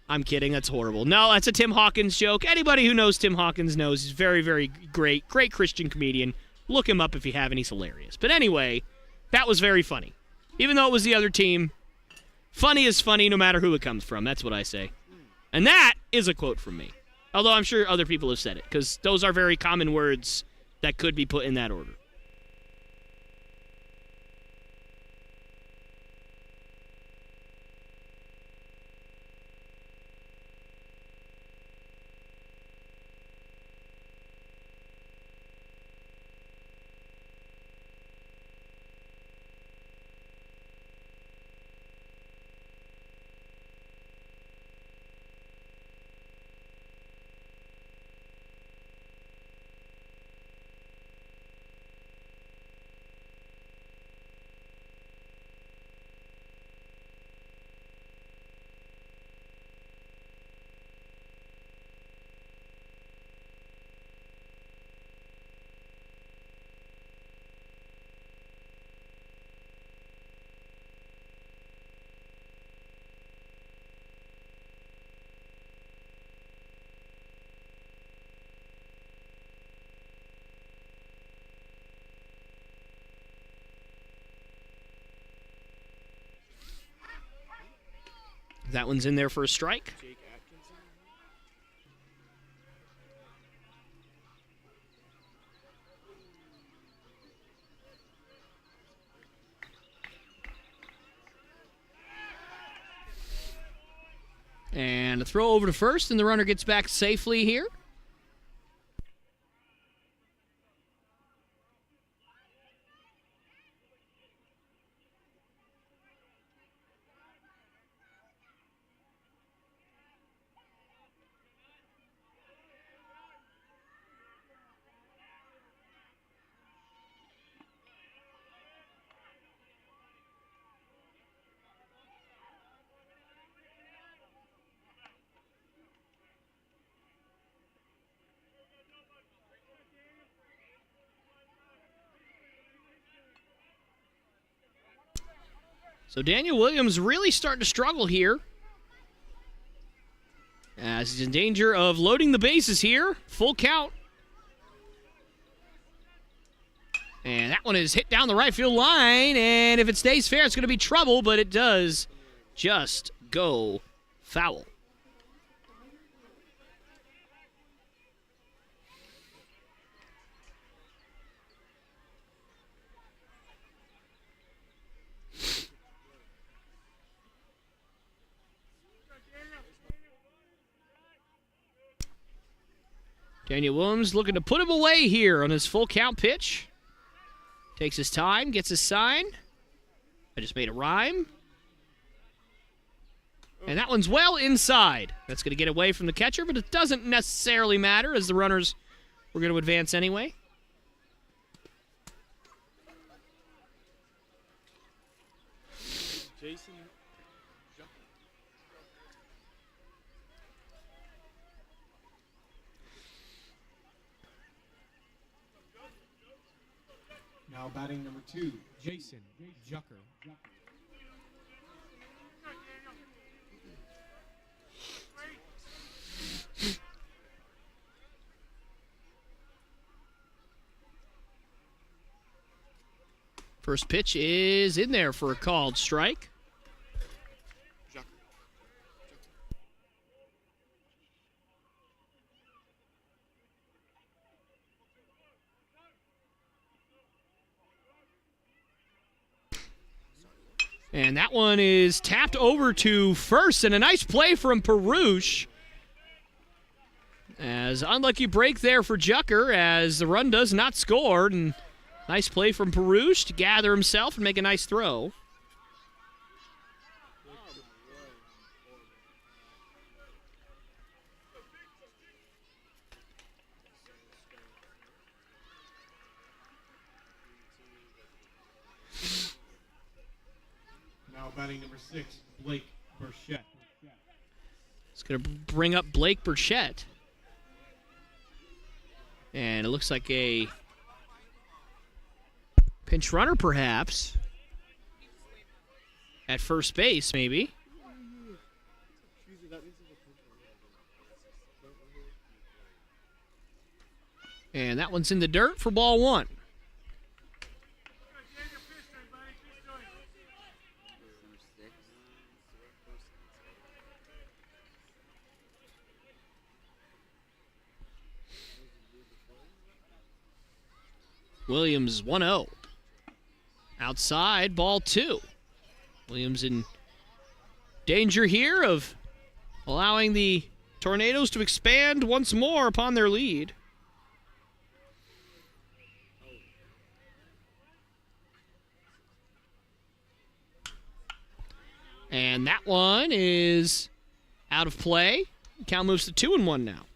I'm kidding. That's horrible. No, that's a Tim Hawkins joke. Anybody who knows Tim Hawkins knows he's very, very great Christian comedian. Look him up if you haven't. He's hilarious. But anyway, that was very funny. Even though it was the other team, funny is funny no matter who it comes from. That's what I say. And that is a quote from me. Although I'm sure other people have said it, because those are very common words that could be put in that order. That one's in there for a strike. Jake Atkinson. And a throw over to first, and the runner gets back safely here. So Daniel Williams really starting to struggle here, as he's in danger of loading the bases here. Full count. And that one is hit down the right field line, and if it stays fair, it's going to be trouble, but it does just go foul. Daniel Williams looking to put him away here on his full count pitch. Takes his time, gets his sign. I just made a rhyme. And that one's well inside. That's going to get away from the catcher, but it doesn't necessarily matter as the runners were going to advance anyway. Jason. Now batting number 2, Jason Jucker. First pitch is in there for a called strike. And that one is tapped over to first, and a nice play from Perush. As unlucky break there for Jucker, as the run does not score, and nice play from Perush to gather himself and make a nice throw. Now batting number 6, Blake Burchett. It's going to bring up Blake Burchett. And it looks like a pinch runner, perhaps. At first base, maybe. And that one's in the dirt for ball 1. Williams 1-0. Outside, ball 2. Williams in danger here of allowing the Tornadoes to expand once more upon their lead. And that one is out of play. Count moves to 2-1 now.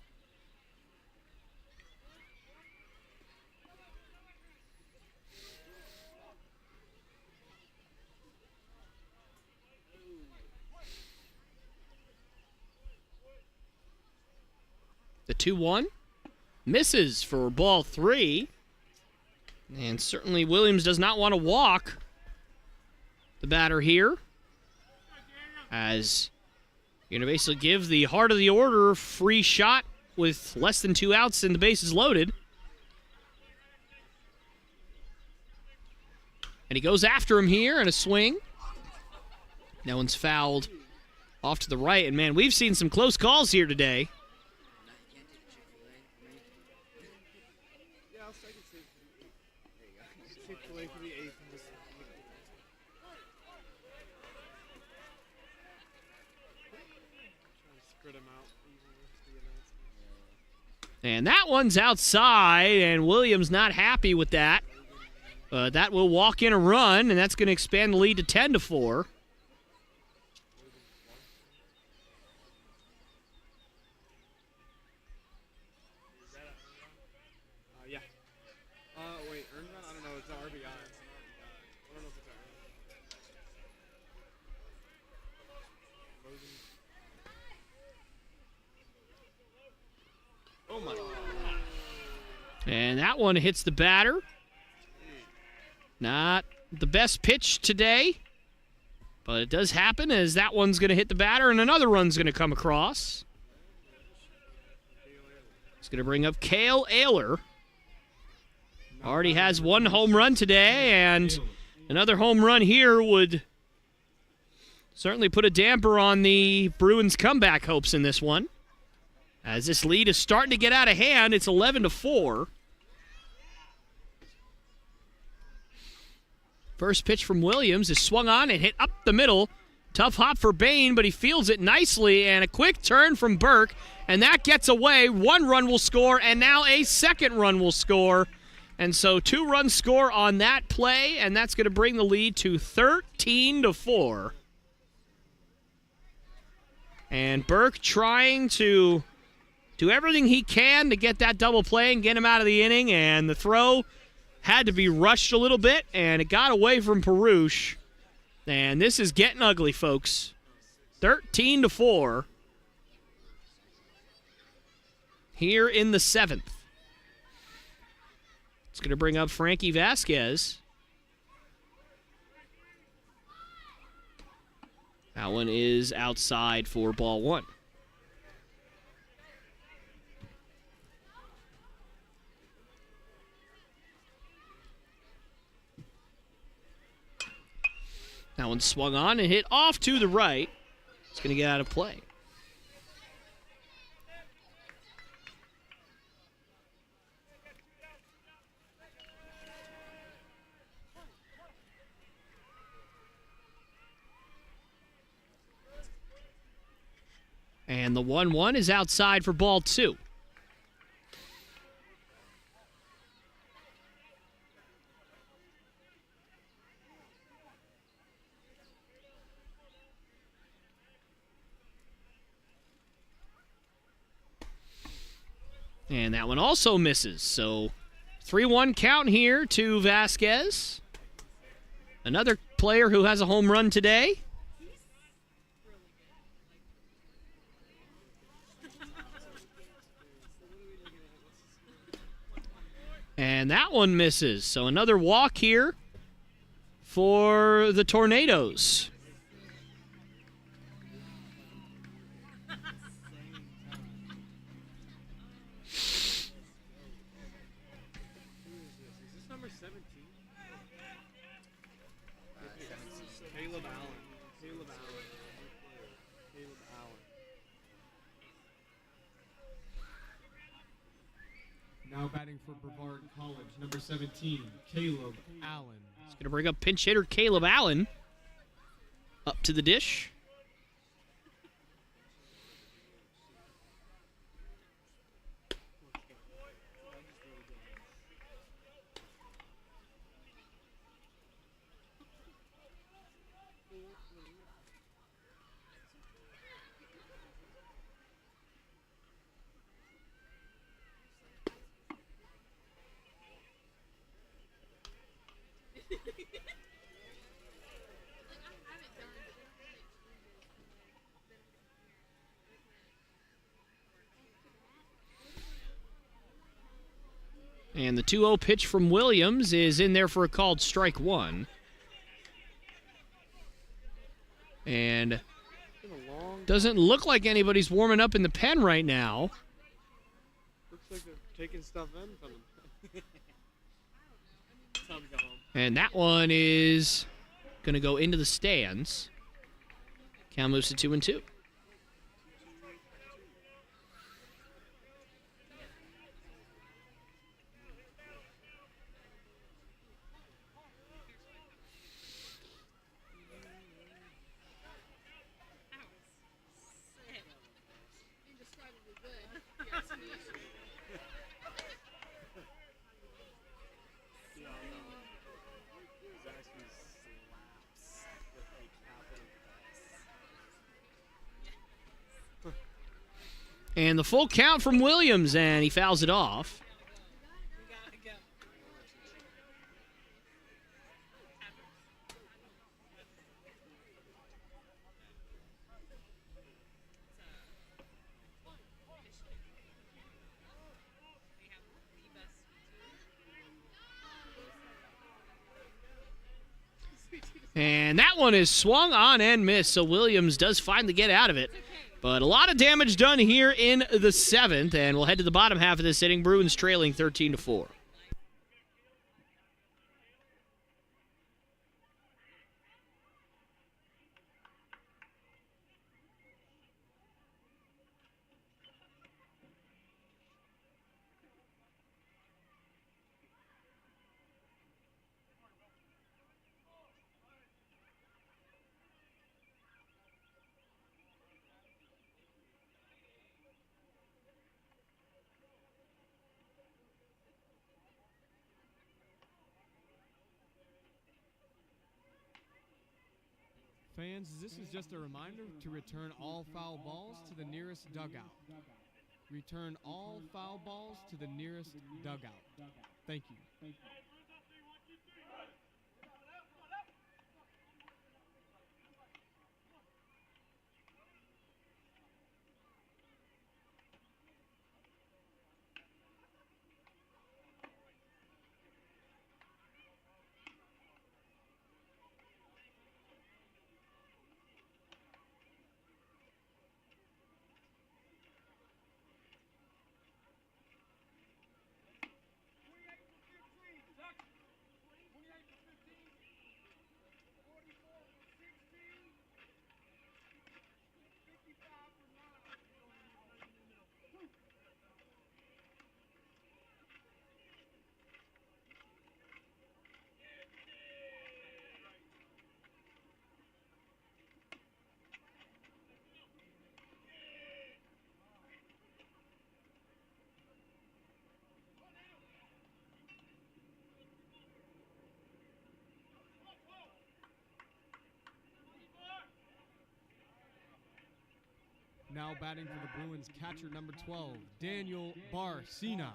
The 2-1 misses for ball 3. And certainly Williams does not want to walk the batter here, as you're going to basically give the heart of the order a free shot with less than 2 outs and the bases loaded. And he goes after him here in a swing. That one's fouled off to the right. And, man, we've seen some close calls here today. And that one's outside, and Williams not happy with that. That will walk in a run, and that's going to expand the lead to 10-4. Yeah. Wait, earned run? I don't know. It's an RBI. I don't know if it's an earned. Oh my. And that one hits the batter. Not the best pitch today, but it does happen, as that one's going to hit the batter and another run's going to come across. It's going to bring up Cale Ayler. Already has one home run today, and another home run here would certainly put a damper on the Bruins' comeback hopes in this one. As this lead is starting to get out of hand, it's 11-4. First pitch from Williams is swung on and hit up the middle. Tough hop for Bain, but he fields it nicely, and a quick turn from Burke, and that gets away. One run will score, and now a second run will score. And so 2-run score on that play, and that's going to bring the lead to 13-4. And Burke trying to do everything he can to get that double play and get him out of the inning, and the throw had to be rushed a little bit, and it got away from Perush. And this is getting ugly, folks. 13-4 here in the 7th. It's going to bring up Frankie Vasquez. That one is outside for ball one. That one swung on and hit off to the right. It's going to get out of play. And the 1-1 is outside for ball two. And that one also misses. So 3-1 count here to Vasquez. Another player who has a home run today. And that one misses. So another walk here for the Tornadoes. Now batting for Brevard College, number 17, Caleb Allen. He's going to bring up pinch hitter Caleb Allen up to the dish. And the 2-0 pitch from Williams is in there for a called strike one. And doesn't look like anybody's warming up in the pen right now. Looks like they're taking stuff in from them. Time to go home. And that one is going to go into the stands. Count moves to 2-2. And the full count from Williams, and he fouls it off. And that one is swung on and missed, so Williams does finally get out of it. But a lot of damage done here in the 7th, and we'll head to the bottom half of this inning. Bruins trailing 13-4. Fans, this is just a reminder to return all foul balls to the nearest dugout. Return all foul balls to the nearest dugout. Thank you. Now batting for the Bruins, catcher number 12, Daniel Barcina.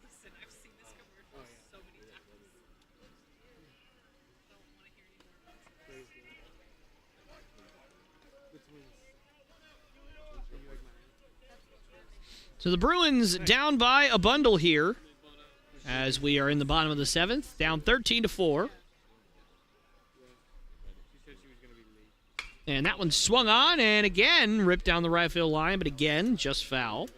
Listen, I've seen this commercial so many times. I don't want to hear any more about it. So the Bruins down by a bundle here as we are in the bottom of the 7th, down 13-4. And that one swung on and again ripped down the right field line, but again, just foul.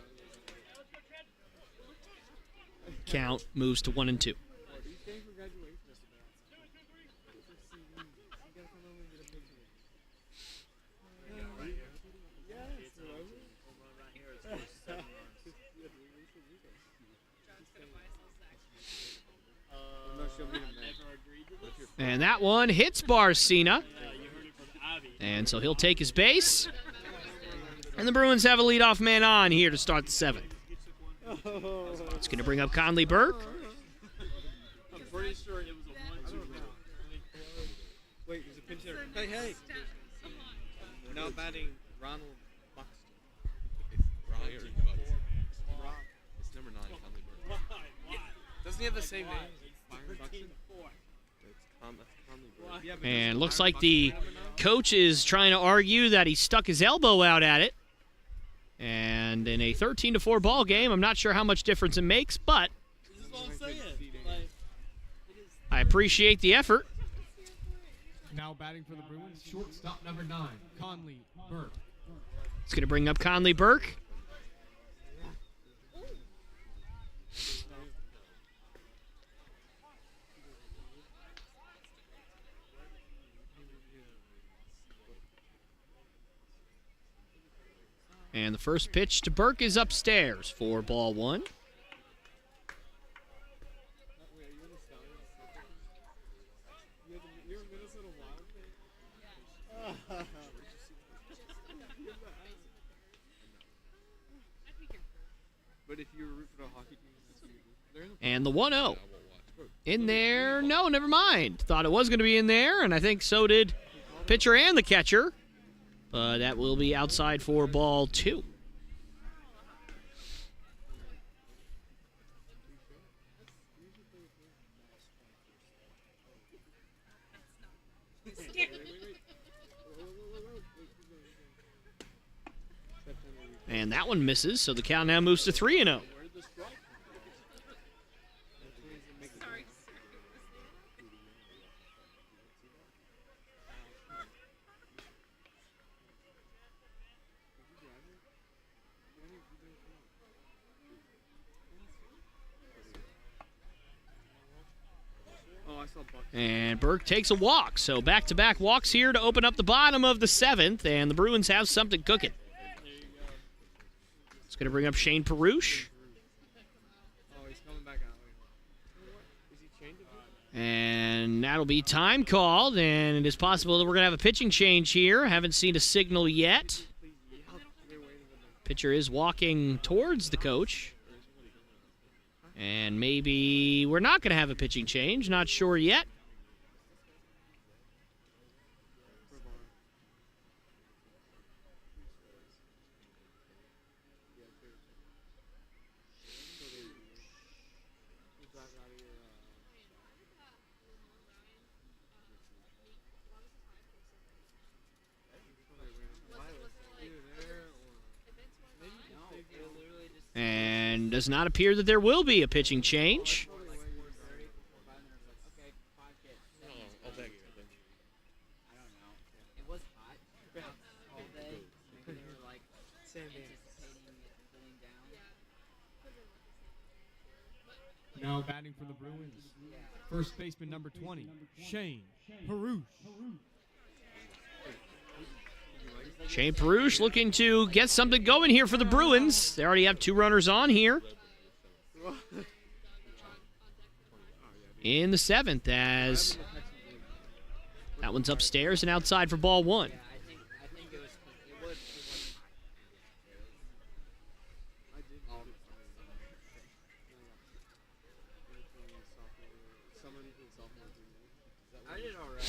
Count moves to 1-2. And that one hits Barcina. And so he'll take his base. And the Bruins have a leadoff man on here to start the 7th. It's going to bring up Conley Burke. I'm pretty sure it was a 1-2. Wait, there's a pinch hitter. Hey. Now batting Ronald Buxton. It's number 9, Conley Burke. Doesn't he have the same name? Byron Buxton? And looks like the coach is trying to argue that he stuck his elbow out at it. And in a 13-4 ball game, I'm not sure how much difference it makes, but I appreciate the effort. Now batting for the Bruins, shortstop number 9, Conley Burke. It's going to bring up Conley Burke. And the first pitch to Burke is upstairs for ball 1. But if you were rooting for a hockey team, And the 1-0. In there. No, never mind. Thought it was going to be in there, and I think so did pitcher and the catcher. But that will be outside for ball 2. And that one misses, so the count now moves to 3-0. I I saw Buck. And Burke takes a walk. So back-to-back walks here to open up the bottom of the 7th, and the Bruins have something cooking. It's going to bring up Shane Perush. Oh, he's coming back out. Is he changing? And that'll be time called, and it is possible that we're going to have a pitching change here. Haven't seen a signal yet. Pitcher is walking towards the coach. And maybe we're not going to have a pitching change. Not sure yet. And does not appear that there will be a pitching change. Now batting for the Bruins, first baseman number 20, Shane Perush. Shane Perush looking to get something going here for the Bruins. They already have 2 runners on here. In the 7th, as that one's upstairs and outside for ball 1. I did all right.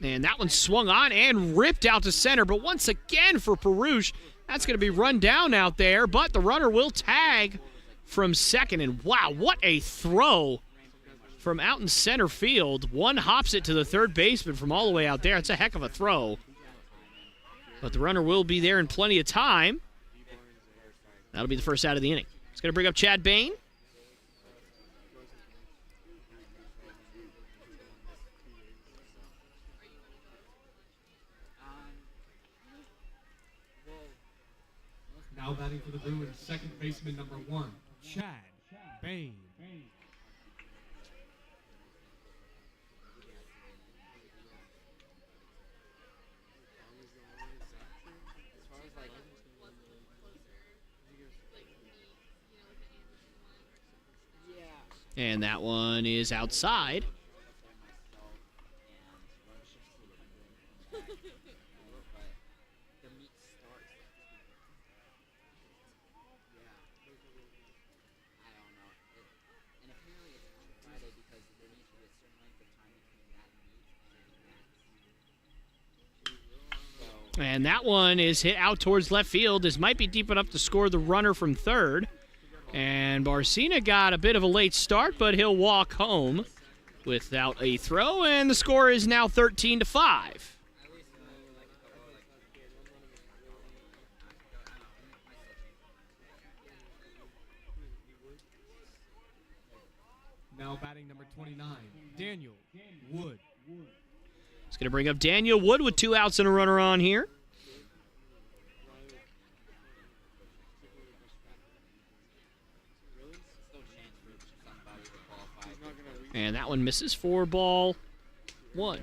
And that one swung on and ripped out to center. But once again for Perush, that's going to be run down out there. But the runner will tag from second. And wow, what a throw from out in center field. One hops it to the third baseman from all the way out there. It's a heck of a throw. But the runner will be there in plenty of time. That'll be the first out of the inning. It's going to bring up Chad Bain. Now batting for the Bruins, second baseman number 1, Chad Bain. And that one is outside. And that one is hit out towards left field. This might be deep enough to score the runner from third. And Barcina got a bit of a late start, but he'll walk home without a throw. And the score is now 13-5. Now batting number 29, Daniel Wood. It's going to bring up Daniel Wood with 2 outs and a runner on here. And that one misses for ball 1.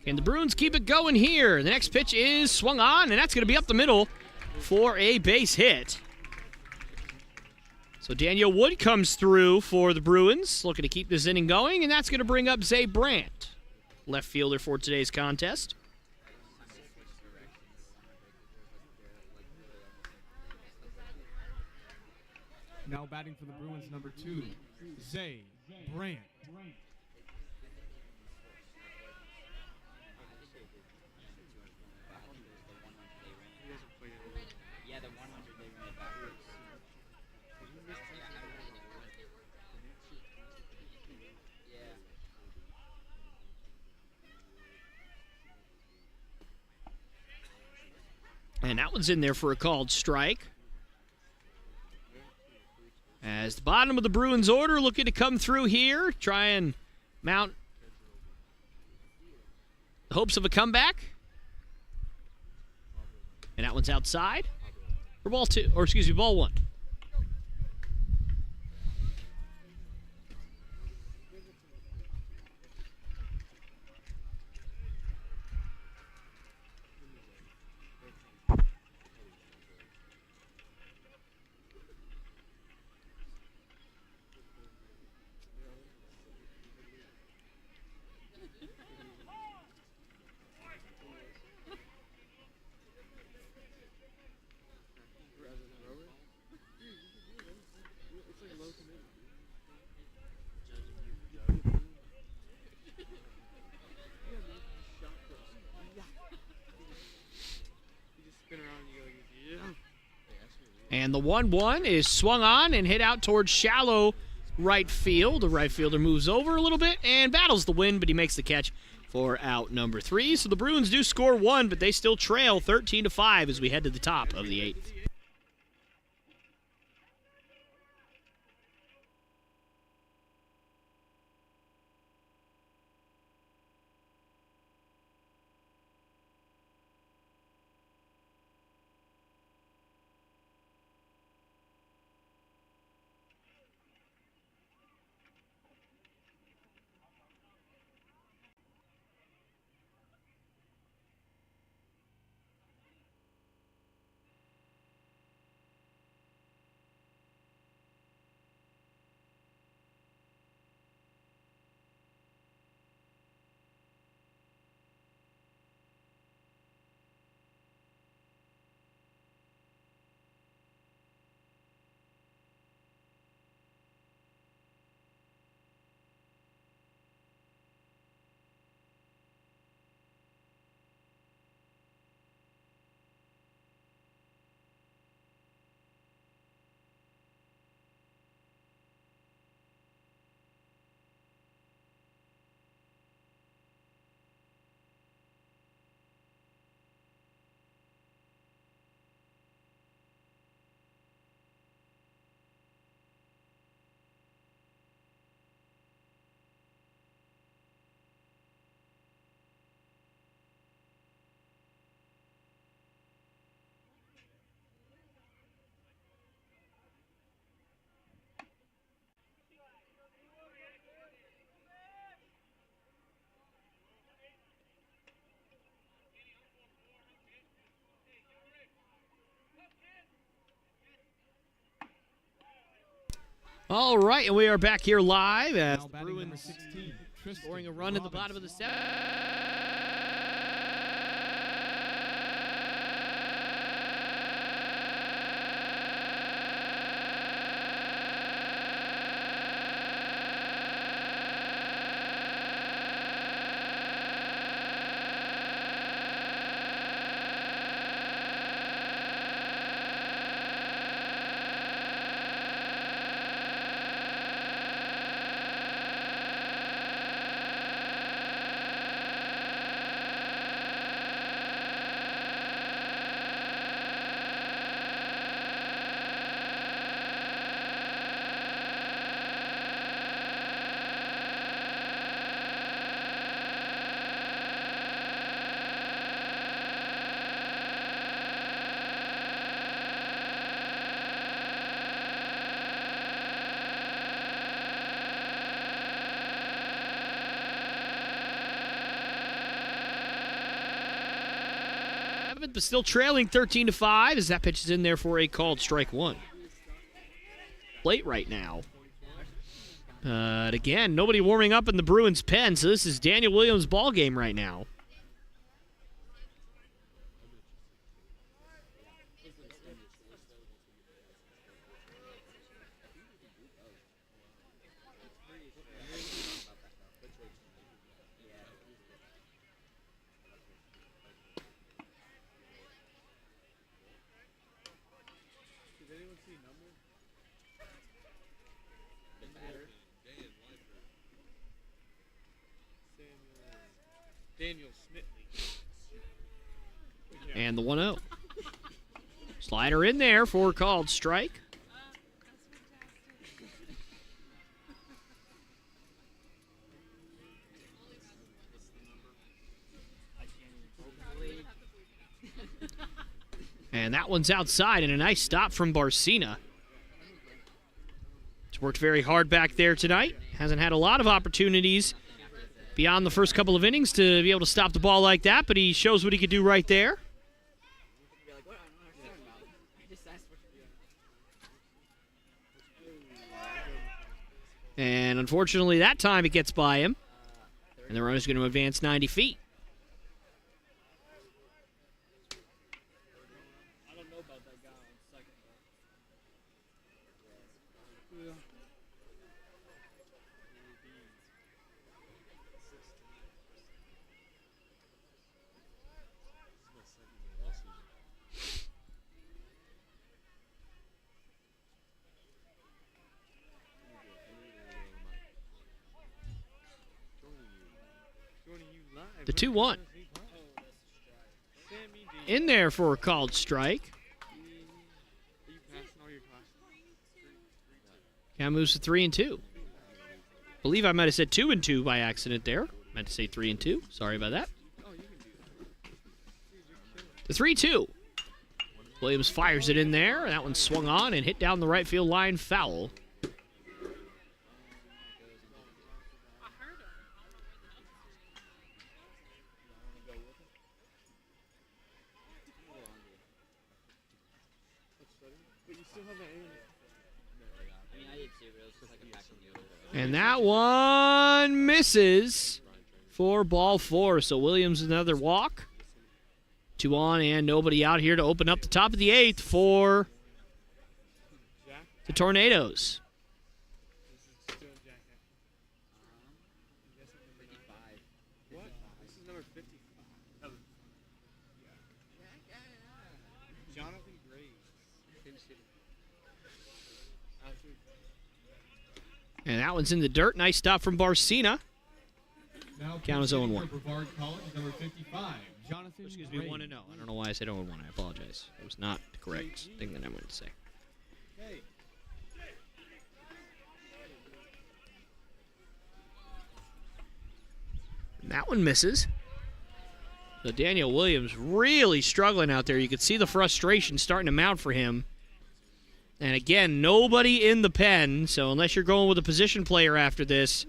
And the Bruins keep it going here. The next pitch is swung on, and that's going to be up the middle for a base hit. So Daniel Wood comes through for the Bruins, looking to keep this inning going, and that's going to bring up Zay Brandt, left fielder for today's contest. Now batting for the Bruins, number 2, Zay Brandt. Yeah, that one's in there for a called strike. As the bottom of the Bruins order looking to come through here, try and mount the hopes of a comeback. And that one's outside for ball two, or excuse me, ball one. And the 1-1 is swung on and hit out towards shallow right field. The right fielder moves over a little bit and battles the wind, but he makes the catch for out number 3. So the Bruins do score 1, but they still trail 13-5 as we head to the top of the 8th. All right, and we are back here live as Now the batting number Bruins 16, Tristan scoring a run at the bottom of the Robinson. 7th. But still trailing 13-5 as that pitch is in there for a called strike 1. Late right now. But again, nobody warming up in the Bruins pen, so this is Daniel Williams' ball game right now. And the 1-0. Slider in there for a called strike. And that one's outside, and a nice stop from Barcina. He's worked very hard back there tonight. Hasn't had a lot of opportunities beyond the first couple of innings to be able to stop the ball like that, but he shows what he could do right there. And unfortunately, that time it gets by him. And the runner's going to advance 90 feet. The 2-1. In there for a called strike. Count moves to 3-2. Believe I might have said 2-2 by accident there. Meant to say 3-2. Sorry about that. The 3-2. Williams fires it in there. That one swung on and hit down the right field line, foul. And that one misses for ball 4. So Williams another walk. 2 on and nobody out here to open up the top of the 8th for the Tornadoes. And that one's in the dirt. Nice stop from Barcina. Count is 0-1. Brevard College, number 55. Jonathan. Excuse me, 1-0. I don't know why I said 0-1. I apologize. It was not the correct thing that I wanted to say. And that one misses. So Daniel Williams really struggling out there. You could see the frustration starting to mount for him. And again, nobody in the pen, so unless you're going with a position player after this,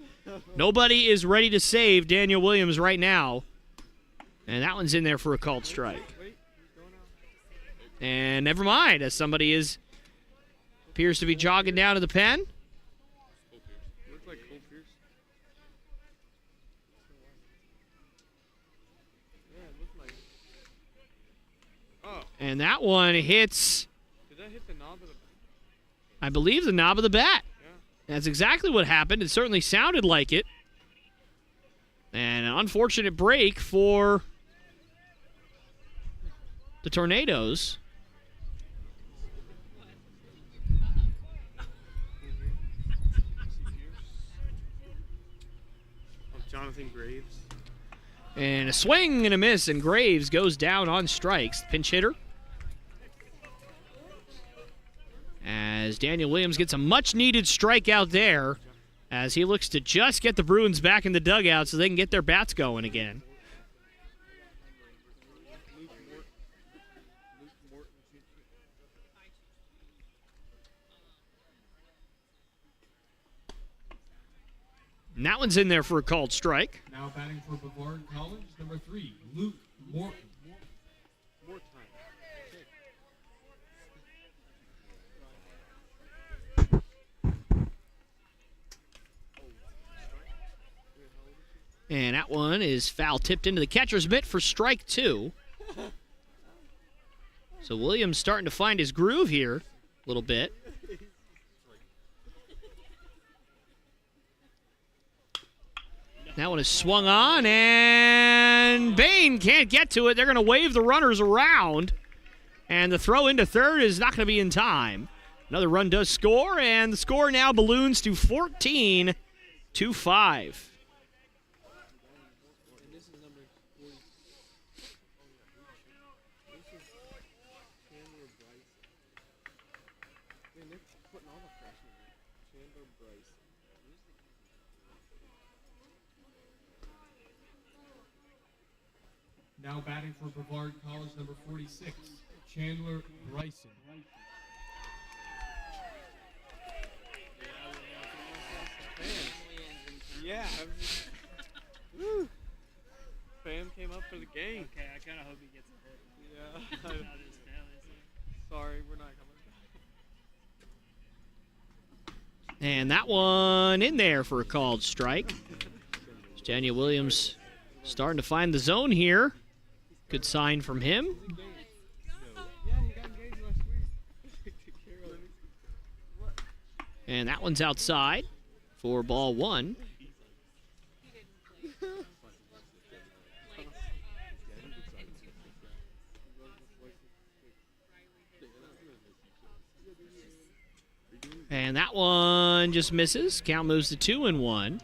nobody is ready to save Daniel Williams right now. And that one's in there for a called strike. And never mind, as somebody appears to be jogging down to the pen. And that one hits, Did that hit the knob of the bat? I believe, the knob of the bat. Yeah. That's exactly what happened. It certainly sounded like it. And an unfortunate break for the Tornadoes. Jonathan Graves. And a swing and a miss, and Graves goes down on strikes. Pinch hitter. As Daniel Williams gets a much-needed strikeout there, as he looks to just get the Bruins back in the dugout so they can get their bats going again. And that one's in there for a called strike. Now batting for Brevard College, number 3, Luke Morton. More time. And that one is foul tipped into the catcher's mitt for strike 2. So Williams starting to find his groove here a little bit. That one is swung on, and Bain can't get to it. They're going to wave the runners around, and the throw into third is not going to be in time. Another run does score, and the score now balloons to 14-5. Man, they're putting all the freshmen in. Chandler Bryce. Now batting for Brevard College, number 46, Chandler Bryson. Yeah. Woo. Fam came up for the game. Okay, I kind of hope he gets a hit. Yeah. Not his family, so. Sorry, we're not coming back. And that one in there for a called strike. Daniel Williams starting to find the zone here. Good sign from him. Yeah, he got engaged last week. And that one's outside for ball one. And that one just misses. Count moves to 2-1.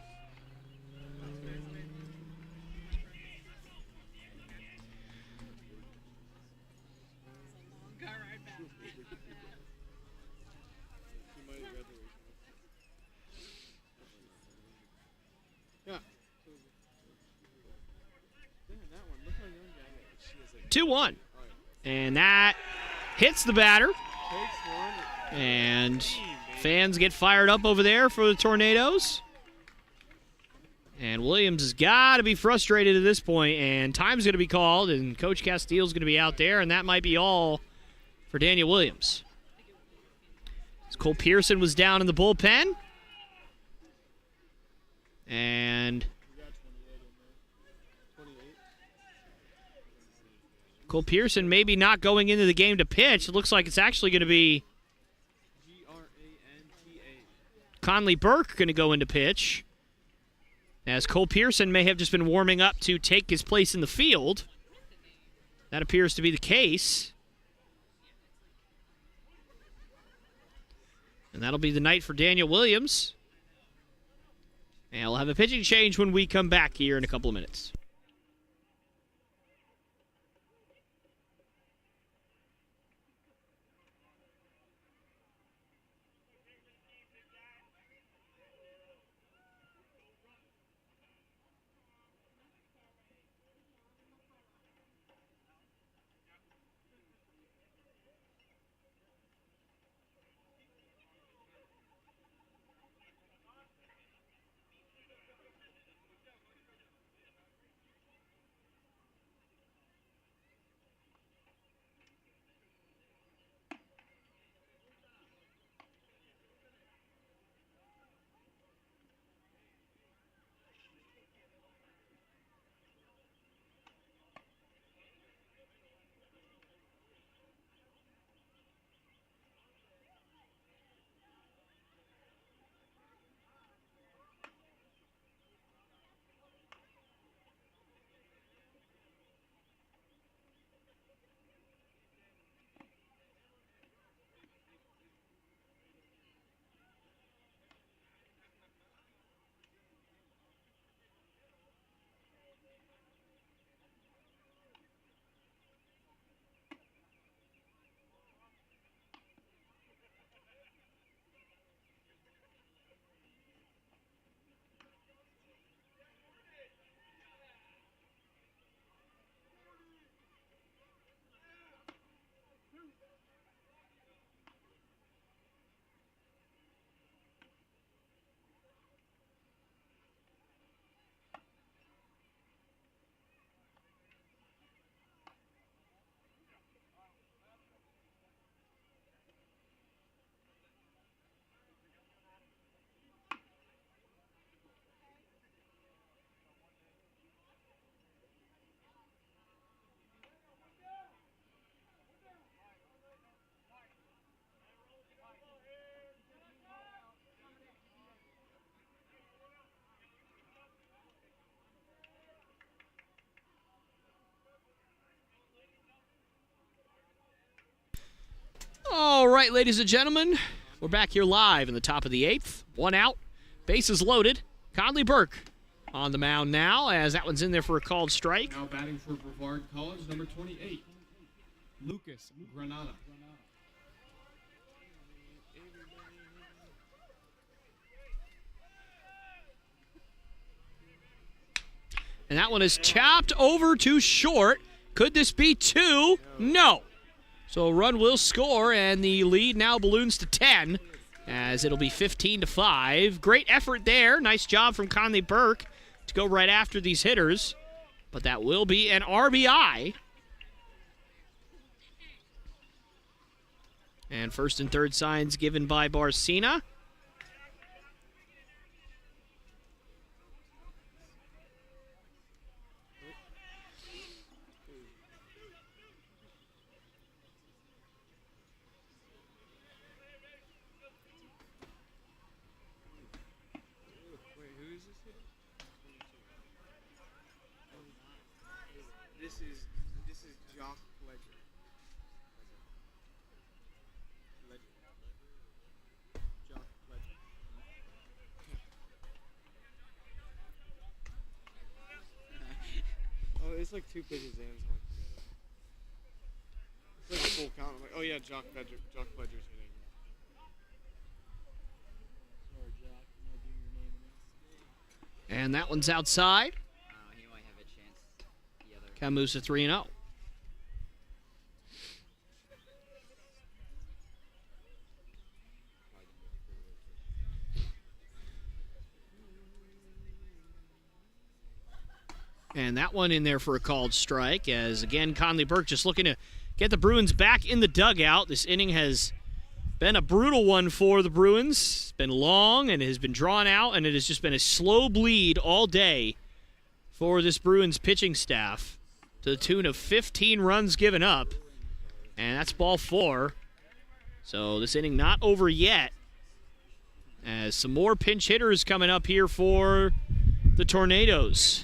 Yeah. 2-1. And that hits the batter. Takes one. And fans get fired up over there for the Tornadoes. And Williams has got to be frustrated at this point, and time's going to be called, and Coach Castile's going to be out there, and that might be all for Daniel Williams. As Cole Pearson was down in the bullpen. And Cole Pearson maybe not going into the game to pitch. It looks like it's actually going to be Conley Burke going to go into pitch, as Cole Pearson may have just been warming up to take his place in the field. That appears to be the case. And that'll be the night for Daniel Williams. And we'll have a pitching change when we come back here in a couple of minutes. All right, ladies and gentlemen, we're back here live in the top of the 8th. One out, bases loaded. Conley Burke on the mound now, as that one's in there for a called strike. Now batting for Brevard College, number 28, Lucas Granada. And that one is chopped over to short. Could this be 2? No. So a run will score, and the lead now balloons to 10, as it'll be 15-5. Great effort there. Nice job from Conley Burke to go right after these hitters. But that will be an RBI. And first and third signs given by Barcina. This is Jock Ledger. Jock Ledger. Oh, it's like 2 pitches in. It's like a full count. I'm like, oh yeah, Jock Ledger's hitting. And that one's outside. He might have a chance. The other. Count moves to 3-0. And that one in there for a called strike, as again Conley Burke just looking to get the Bruins back in the dugout. This inning has been a brutal one for the Bruins. It's been long and it has been drawn out, and it has just been a slow bleed all day for this Bruins pitching staff, to the tune of 15 runs given up. And that's ball 4. So this inning not over yet, as some more pinch hitters coming up here for the Tornadoes.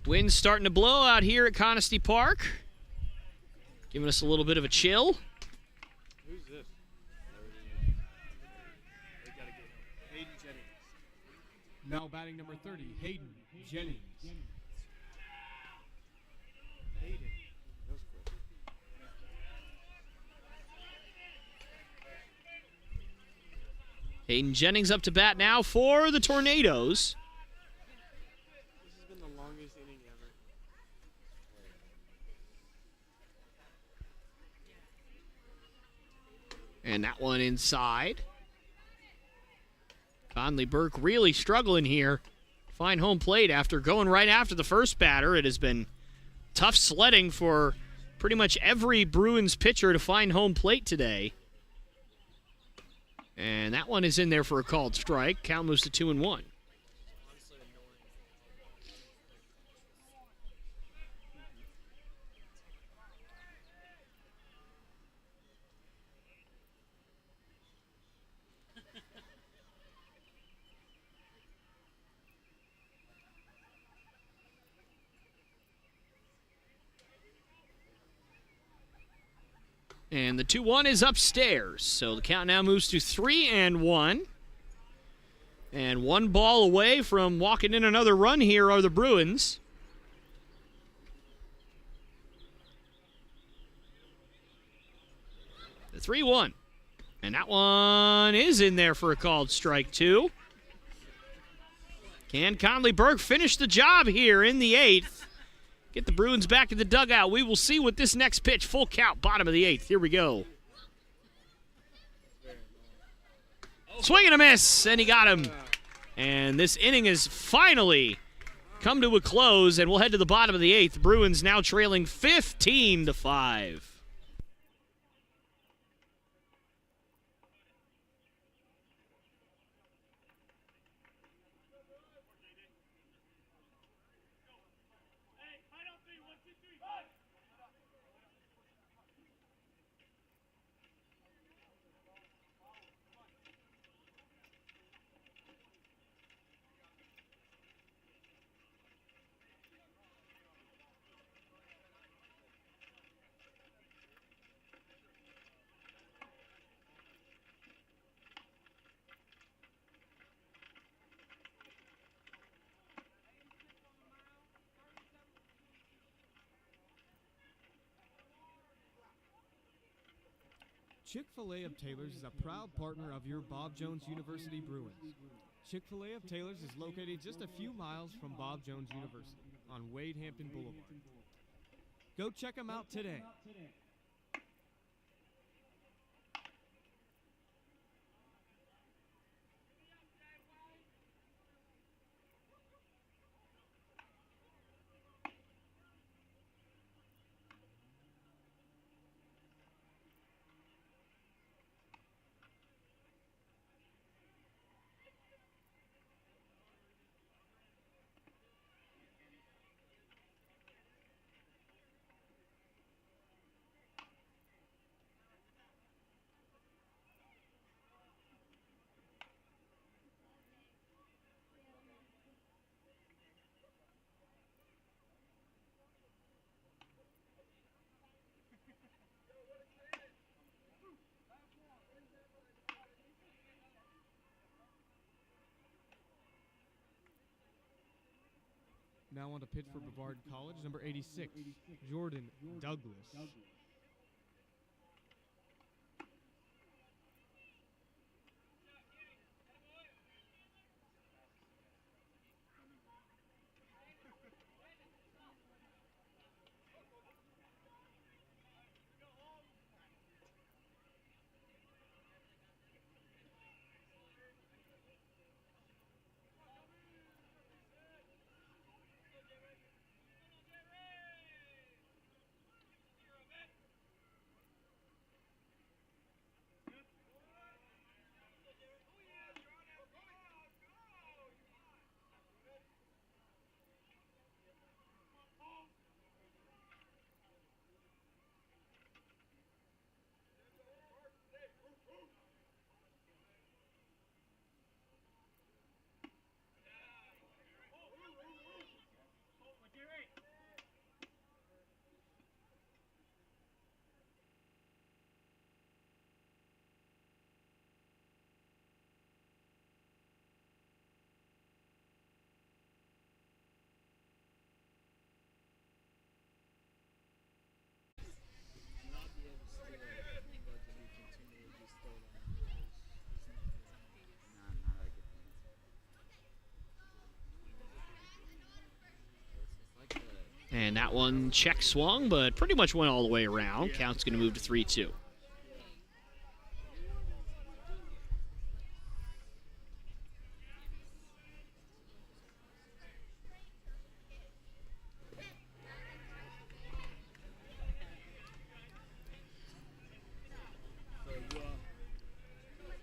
Wind's starting to blow out here at Conestee Park, giving us a little bit of a chill. Who's this? Hayden Jennings. Now batting number 30, Hayden Jennings. Hayden. That was quick. Hayden Jennings up to bat now for the Tornadoes. This has been the longest inning ever. And that one inside. Conley Burke really struggling here. Find home plate after going right after the first batter. It has been tough sledding for pretty much every Bruins pitcher to find home plate today. And that one is in there for a called strike. Count moves to 2-1. And the 2-1 is upstairs. So the count now moves to 3-1. And one ball away from walking in another run here are the Bruins. The 3-1. And that one is in there for a called strike, too. Can Conley Burke finish the job here in the 8th? Get the Bruins back in the dugout. We will see with this next pitch. Full count, bottom of the 8th. Here we go. Swing and a miss, and he got him. And this inning has finally come to a close, and we'll head to the bottom of the 8th. Bruins now trailing 15-5. Chick-fil-A of Taylors is a proud partner of your Bob Jones University Bruins. Chick-fil-A of Taylors is located just a few miles from Bob Jones University on Wade Hampton Boulevard. Go check them out today. Now on to pitch for Brevard College, number 86, Jordan Douglas. And that one check swung, but pretty much went all the way around. Count's going to move to 3-2.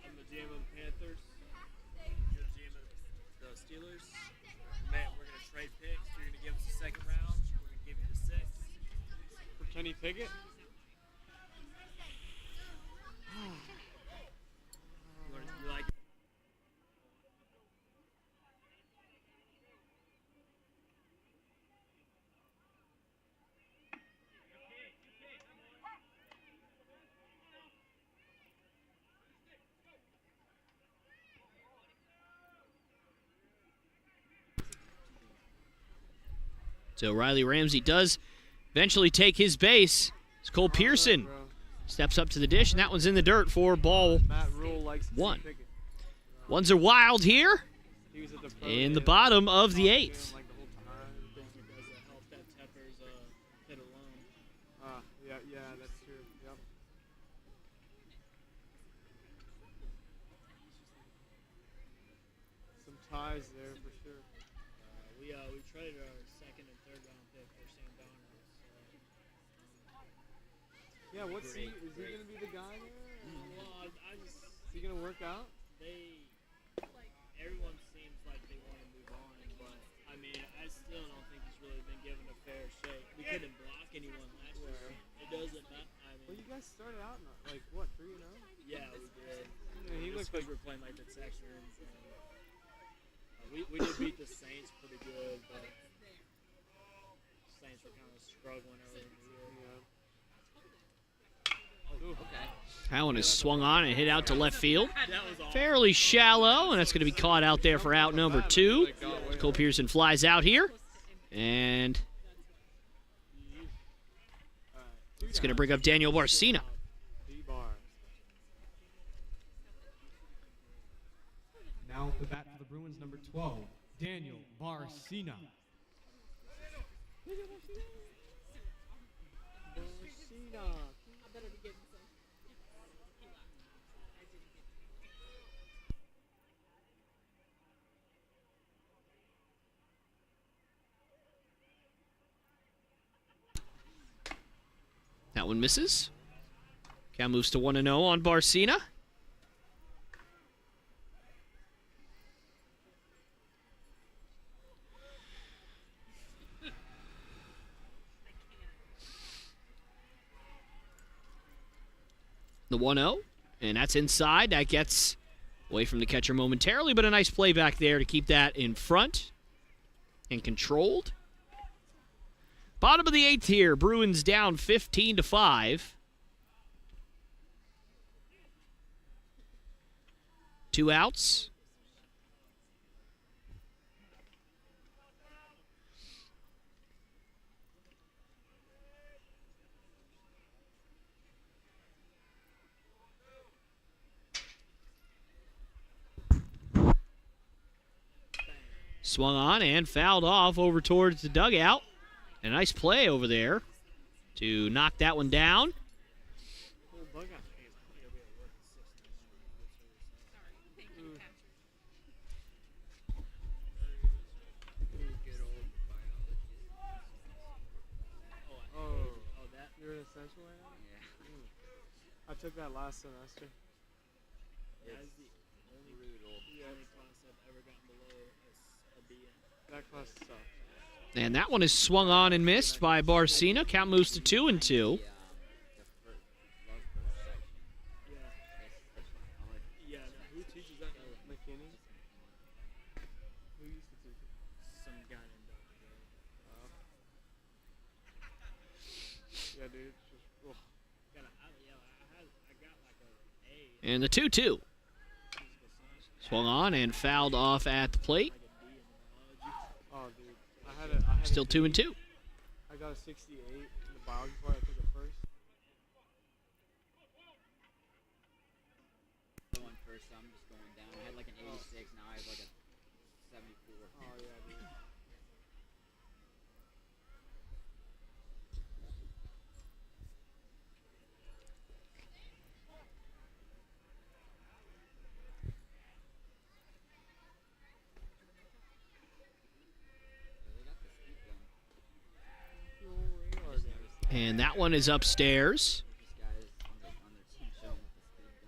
I'm the GM of the Panthers. You're the GM of the Steelers. Matt, we're going to trade picks. You're going to give us the second round. We're going to give you the sixth. For Kenny Pickett? You like it? So Riley Ramsey does eventually take his base. It's Cole Pearson steps up to the dish, and that one's in the dirt for ball Matt Rule likes one. Pickett. Ones are wild here He was at the pro in day the that bottom of the talked to him, eighth. like, the whole time. Does it help that Tepper's hit alone? Yeah, that's true. Yep. Some ties there for sure. We traded our second and third round pick for Sam Donner. Yeah, what's he? Is he gonna be the guy there? Well, I just Is he gonna work out? everyone seems like they want to move on, but I mean, I still don't think he's really been given a fair shake. We couldn't block anyone last year. It doesn't matter. I Well, mean, you guys started out like what, 3-0? yeah, we did. Yeah, he Just looked like because we're playing like the Texans. We did beat the Saints pretty good, but Saints were kind of struggling early in the year. That one is swung on and hit out to left field. That was awesome. Fairly shallow, and that's going to be caught out there for out number 2. Cole Pearson flies out here, and it's going to bring up Daniel Barcina. D-bar. Now the bat for the Bruins, number 12, Daniel Barcina. I better be getting some. I didn't get That one misses. Count moves to 1-0 on Barcina. The 1-0, and that's inside. That gets away from the catcher momentarily, but a nice play back there to keep that in front and controlled. Bottom of the 8th here, Bruins down 15-5. 2 outs. Swung on and fouled off over towards the dugout. A nice play over there to knock that one down. You're an essential right now? Yeah. I took that last semester. That is the only class I've ever gotten below a B in. That class sucks. And that one is swung on and missed by Barcina. Count moves to 2-2. Yeah, who teaches that? McKinney? Who used to teach it? Some guy named Dr. Yeah, dude. Just, ugh. I got like a A. And the 2-2. Swung on and fouled off at the plate. Oh, dude. I had Still a 2-2. I got a 68 in the biology part. I took it first. Going first, so I'm just going down. I had like an 86, now I have like a 74. Oh, yeah, dude. And that one is upstairs. This guy is on their team showing with the speed gun.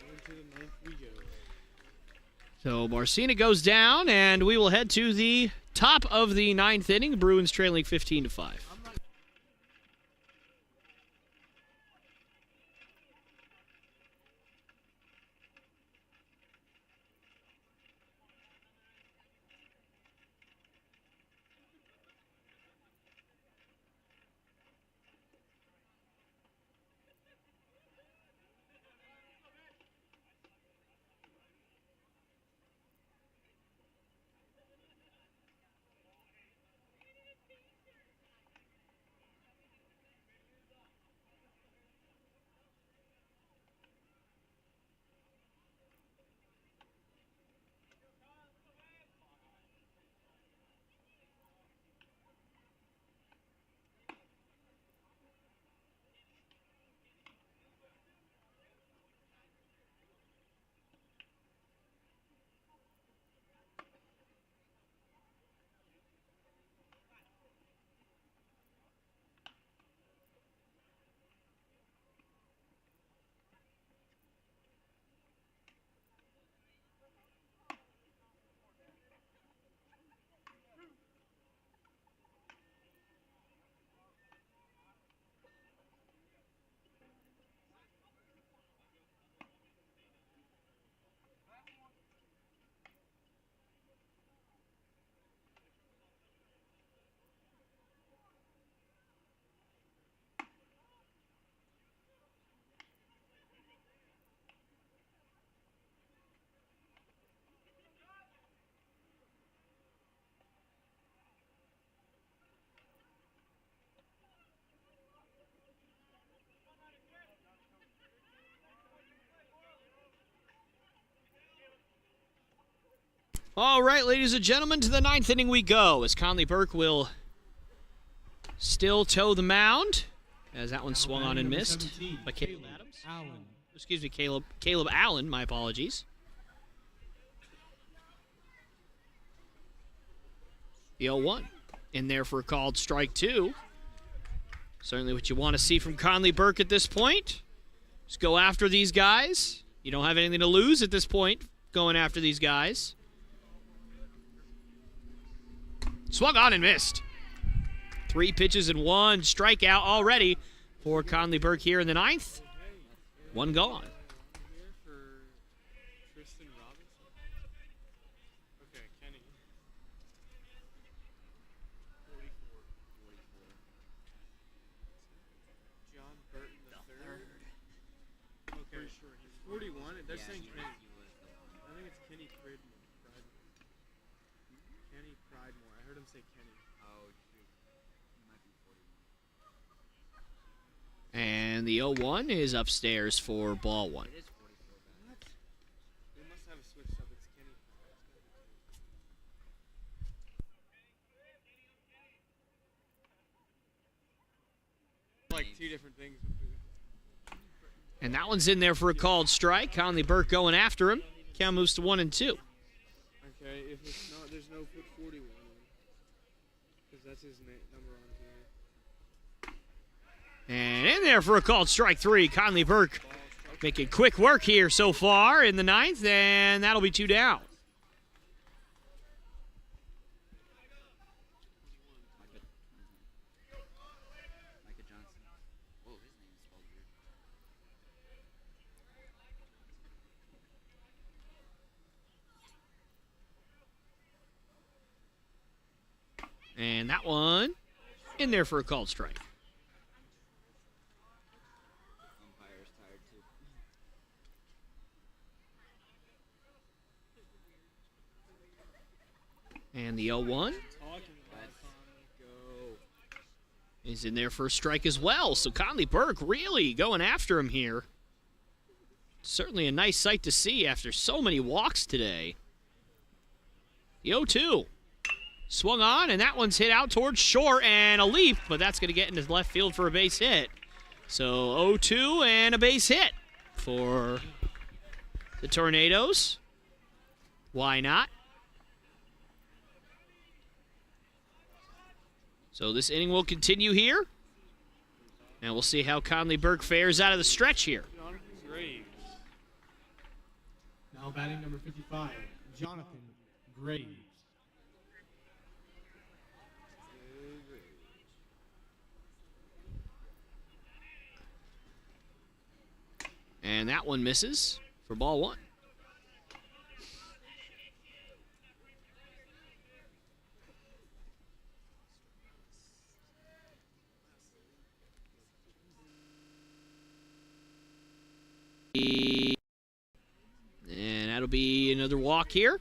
Into the 9th we go. So Barcina goes down, and we will head to the top of the 9th inning. Bruins trailing 15-5. All right, ladies and gentlemen, to the 9th inning we go as Conley Burke will still toe the mound as that one swung on and missed by Caleb Adams. Allen. Excuse me, Caleb Allen, my apologies. The 0-1 in there for a called strike 2. Certainly what you want to see from Conley Burke at this point. Just go after these guys. You don't have anything to lose at this point going after these guys. Swung on and missed. 3 pitches and 1 strikeout already for Conley Burke here in the 9th. 1 gone. Here for Tristan Robinson. Okay, Kenny. 44. John Burton III. Okay, sure. He's 41. They're saying Kenny. I think it's Kenny Pridmore. Kenny Pridmore. I heard him say Kenny. Oh, shoot. He might be 41. And the 0-1 is upstairs for ball 1. It is 44 back. They must have a switch up. It's Kenny. Like 2 different things. And that one's in there for a called strike. Conley Burke going after him. Count moves to 1-2. Okay, if it's not, there's no put 41 on. Because that's his number on here. And in there for a called strike 3. Conley Burke making quick work here so far in the 9th, and that'll be 2 down. Micah Johnson. Whoa, his name is spelled weird. And that one in there for a called strike. Umpire's tired too. And the 0-1 is in there for a strike as well. So Conley Burke really going after him here. Certainly a nice sight to see after so many walks today. The 0-2. Swung on, and that one's hit out towards short, and a leap, but that's going to get into left field for a base hit. So 0-2 and a base hit for the Tornadoes. Why not? So this inning will continue here, and we'll see how Conley Burke fares out of the stretch here. Jonathan Graves. Now batting number 55, Jonathan Graves. And that one misses for ball 1. And that'll be another walk here.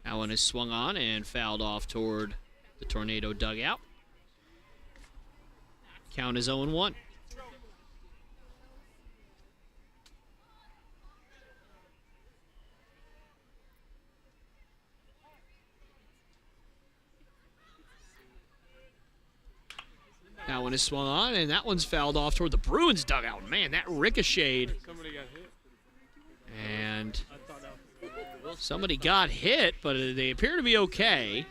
That one is swung on and fouled off toward the Tornado dugout. Count is 0-1. That one is swung on, and that one's fouled off toward the Bruins dugout. Man, that ricocheted. Somebody got hit. And somebody got hit, but they appear to be okay.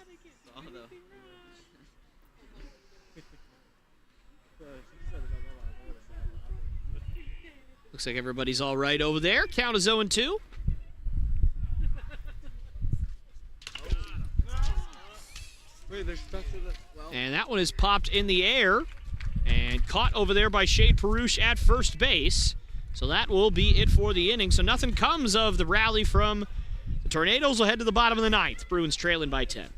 Looks like everybody's all right over there. Count is 0-2. Wait, they're stuck to the. Well, And that one is popped in the air and caught over there by Shade Perush at first base. So that will be it for the inning. So nothing comes of the rally from the Tornadoes will head to the bottom of the ninth. Bruins trailing by 10.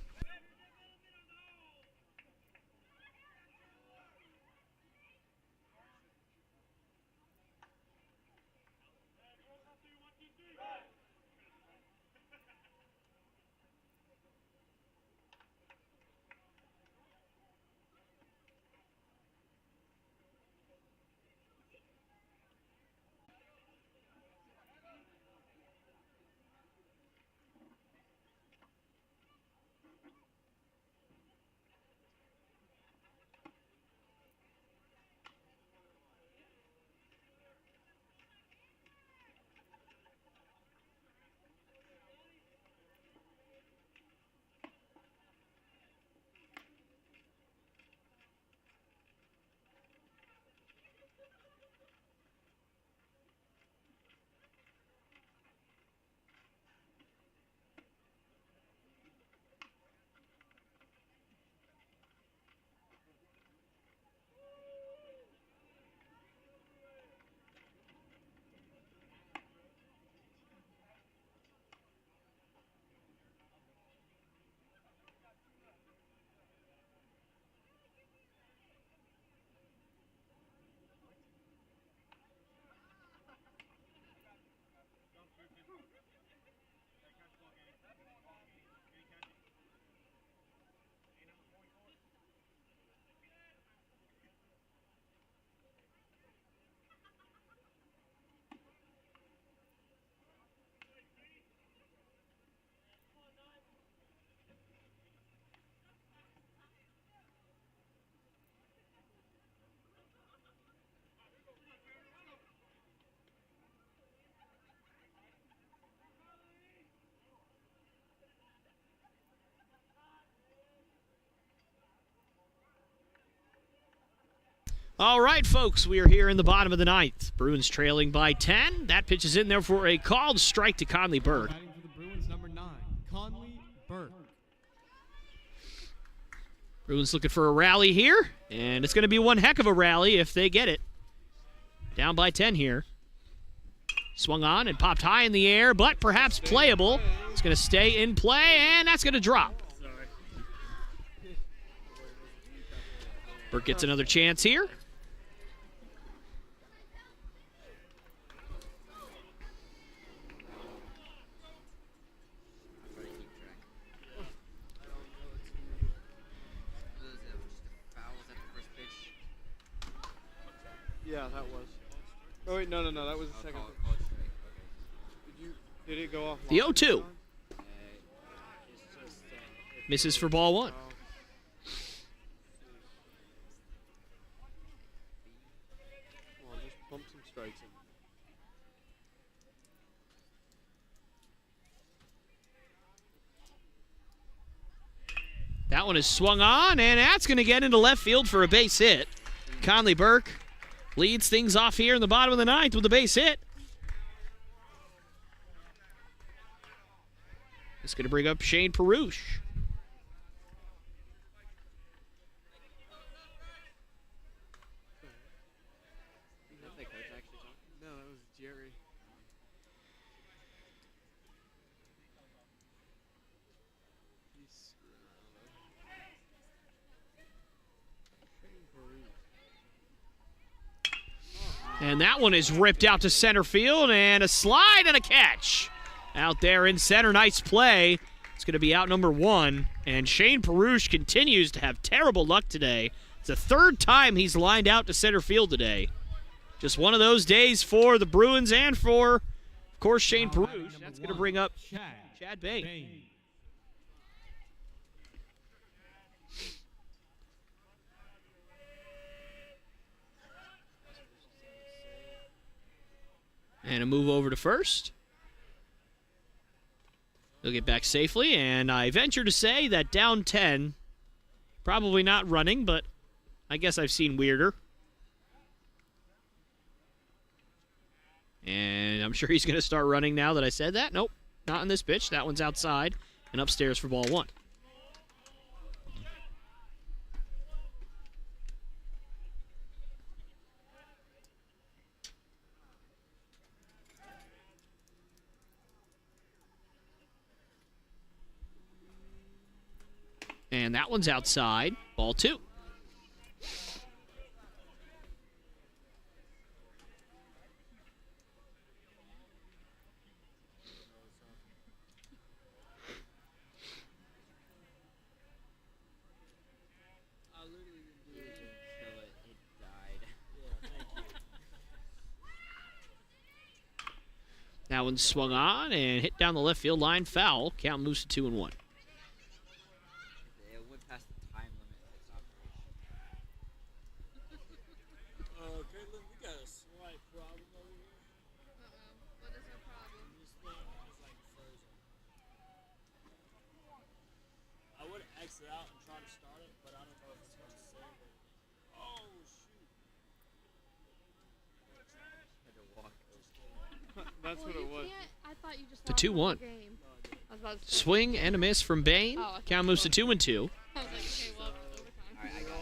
All right, folks, we are here in the bottom of the ninth. Bruins trailing by 10. That pitch is in there for a called strike to Conley Burke. Batting for the Bruins, number 9, Conley Burke. Bruins looking for a rally here, and it's going to be one heck of a rally if they get it. Down by 10 here. Swung on and popped high in the air, but perhaps playable. It's going to stay in play, and that's going to drop. Burke gets another chance here. Yeah, that was. Oh wait, no, that was the second. Did it go off? The 0-2. Misses for ball 1. Come on, just bump some strikes in. That one is swung on, and that's going to get into left field for a base hit. Conley Burke leads things off here in the bottom of the ninth with a base hit. It's going to bring up Shane Perouche. No, that was Jerry. And that one is ripped out to center field, and a slide and a catch. Out there in center, nice play. It's going to be out number 1, and Shane Perouche continues to have terrible luck today. It's the third time he's lined out to center field today. Just one of those days for the Bruins and for, of course, Shane Perouche. That's going to bring up Chad Bain. And a move over to first. He'll get back safely, and I venture to say that down 10, probably not running, but I guess I've seen weirder. And I'm sure he's going to start running now that I said that. Nope, not on this pitch. That one's outside and upstairs for ball 1. And that one's outside. Ball 2. I literally didn't do it. Kill it. It died. That one swung on and hit down the left field line. Foul. Count moves to 2-1. It went past the time limit of its operation. Caitlin, we got a slight problem over here. What is our problem? This thing is like frozen. I would exit out and try to start it, but I don't know if it's going to save it. Oh, shoot. Had to walk. That's what it was. I thought you just The lost 2-1. the game. I was about to say. Swing and a miss from Bain. Oh, I thought Count moves to 2-2. I was like, okay, well, it's overtime. Alright, I got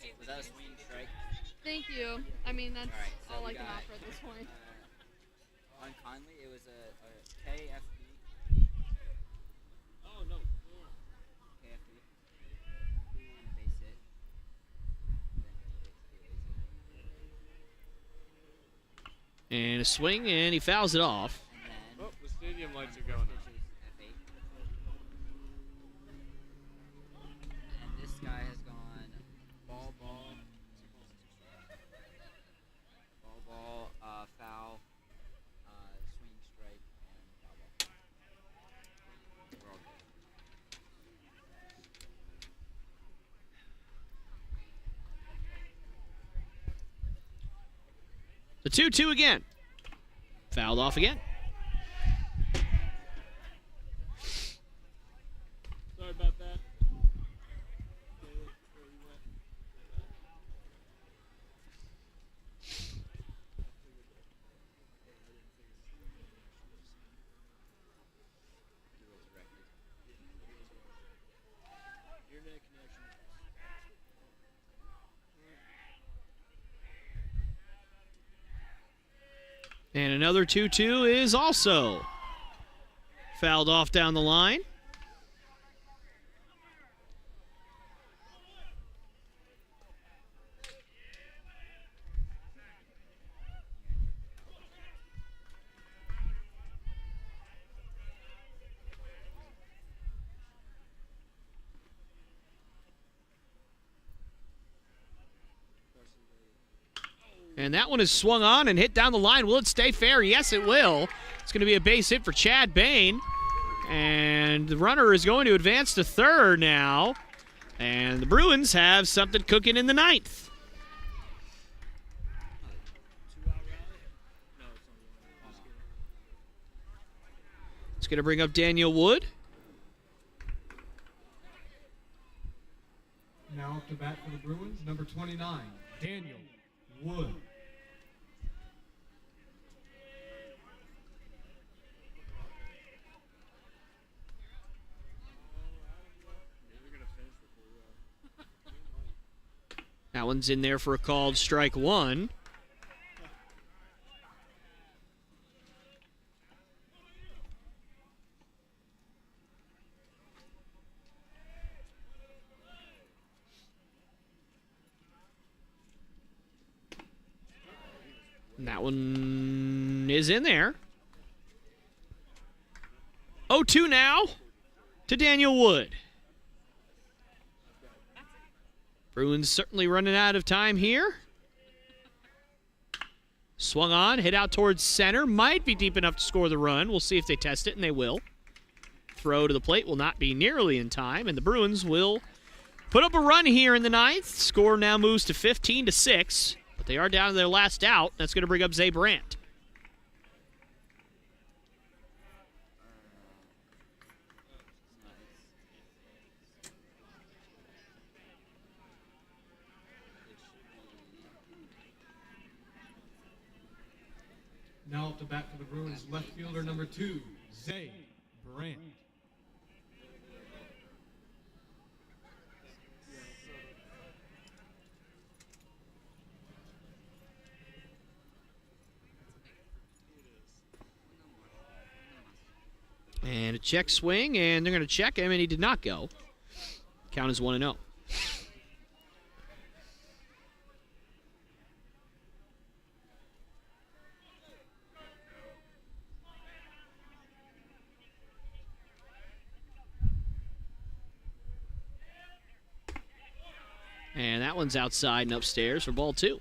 it. Was that a swing strike? Thank you. I mean, that's Alright, so all we I can got, offer at this point. Unkindly, it was a KFB. Oh, no. KFB. Base hit. And a swing, and he fouls it off. And then Oh, the stadium lights are going on. F8. And this guy has gone ball, foul, swing, strike, and foul ball. We're all good. The 2-2 again. Fouled off again. Sorry about that. Caleb, where you went? Internet connection. And another 2-2 is also fouled off down the line. And that one is swung on and hit down the line. Will it stay fair? Yes, it will. It's going to be a base hit for Chad Bain. And the runner is going to advance to third now. And the Bruins have something cooking in the ninth. It's going to bring up Daniel Wood. Now up to bat for the Bruins, number 29, Daniel Wood. That one's in there for a called strike 1. And that one is in there. 0-2 now to Daniel Wood. Bruins certainly running out of time here. Swung on, hit out towards center. Might be deep enough to score the run. We'll see if they test it, and they will. Throw to the plate will not be nearly in time, and the Bruins will put up a run here in the ninth. Score now moves to 15-6, but they are down to their last out. That's going to bring up Zay Brandt. Now up to bat for the Bruins, left fielder number 2, Zay Brandt. And a check swing, and they're going to check him, and he did not go. Count is 1-0. And that one's outside and upstairs for ball 2.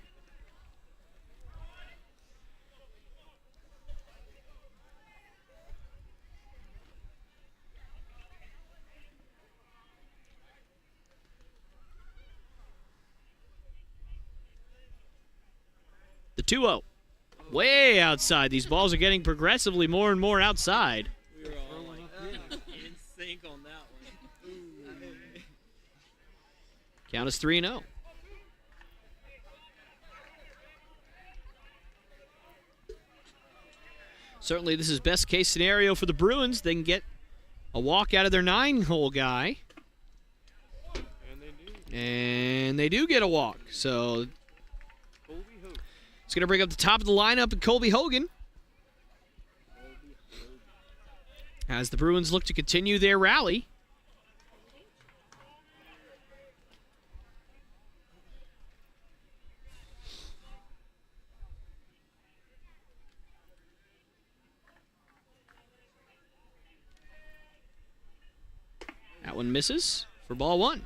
The 2-0. Way outside. These balls are getting progressively more and more outside. We were all like, in sync on that one. Count is 3-0. Certainly, this is best case scenario for the Bruins. They can get a walk out of their 9-hole guy. And they do get a walk. So it's going to bring up the top of the lineup and Colby Hogan. As the Bruins look to continue their rally. That one misses for ball 1.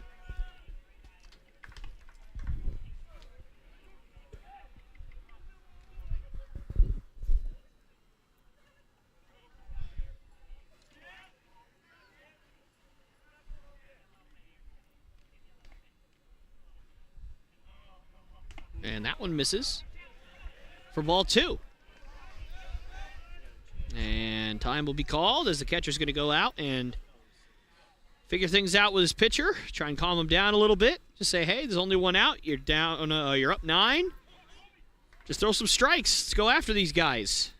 And that one misses for ball 2. And time will be called as the catcher's going to go out and figure things out with his pitcher. Try and calm him down a little bit. Just say, hey, there's only one out. You're down. You're up 9. Just throw some strikes. Let's go after these guys.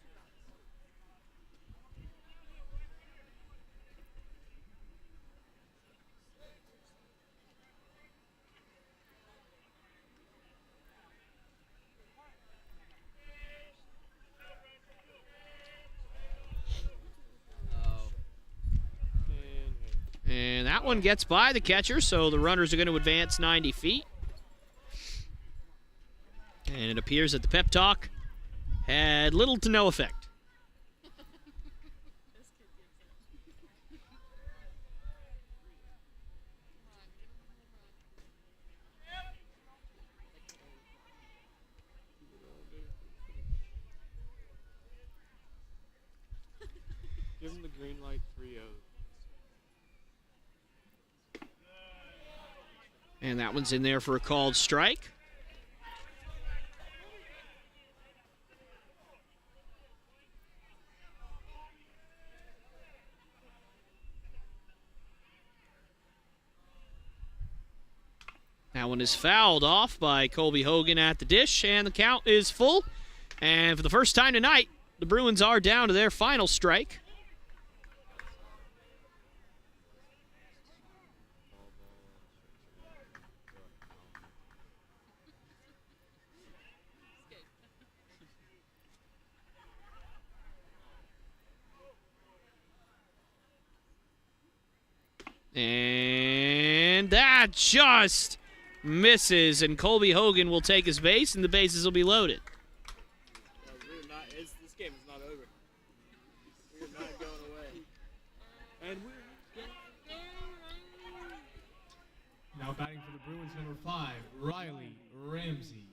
And that one gets by the catcher, so the runners are going to advance 90 feet. And it appears that the pep talk had little to no effect. Give him the green light 3-0. And that one's in there for a called strike. That one is fouled off by Colby Hogan at the dish, and the count is full. And for the first time tonight, the Bruins are down to their final strike. And that just misses, and Colby Hogan will take his base, and the bases will be loaded. This game is not over. We're not going away. And Now batting for the Bruins, number 5, Riley Ramsey.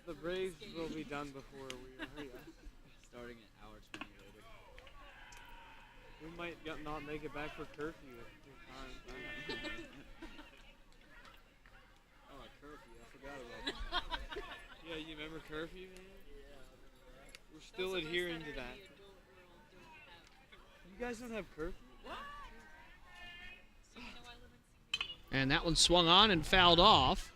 the Braves will be done before we hurry up. Starting an hour 20 later. We might not make it back for curfew at the time. Oh, curfew. I forgot about that. Yeah, you remember curfew, man? Yeah, I remember that. We're still adhering to that. You guys don't have curfew? And that one swung on and fouled off.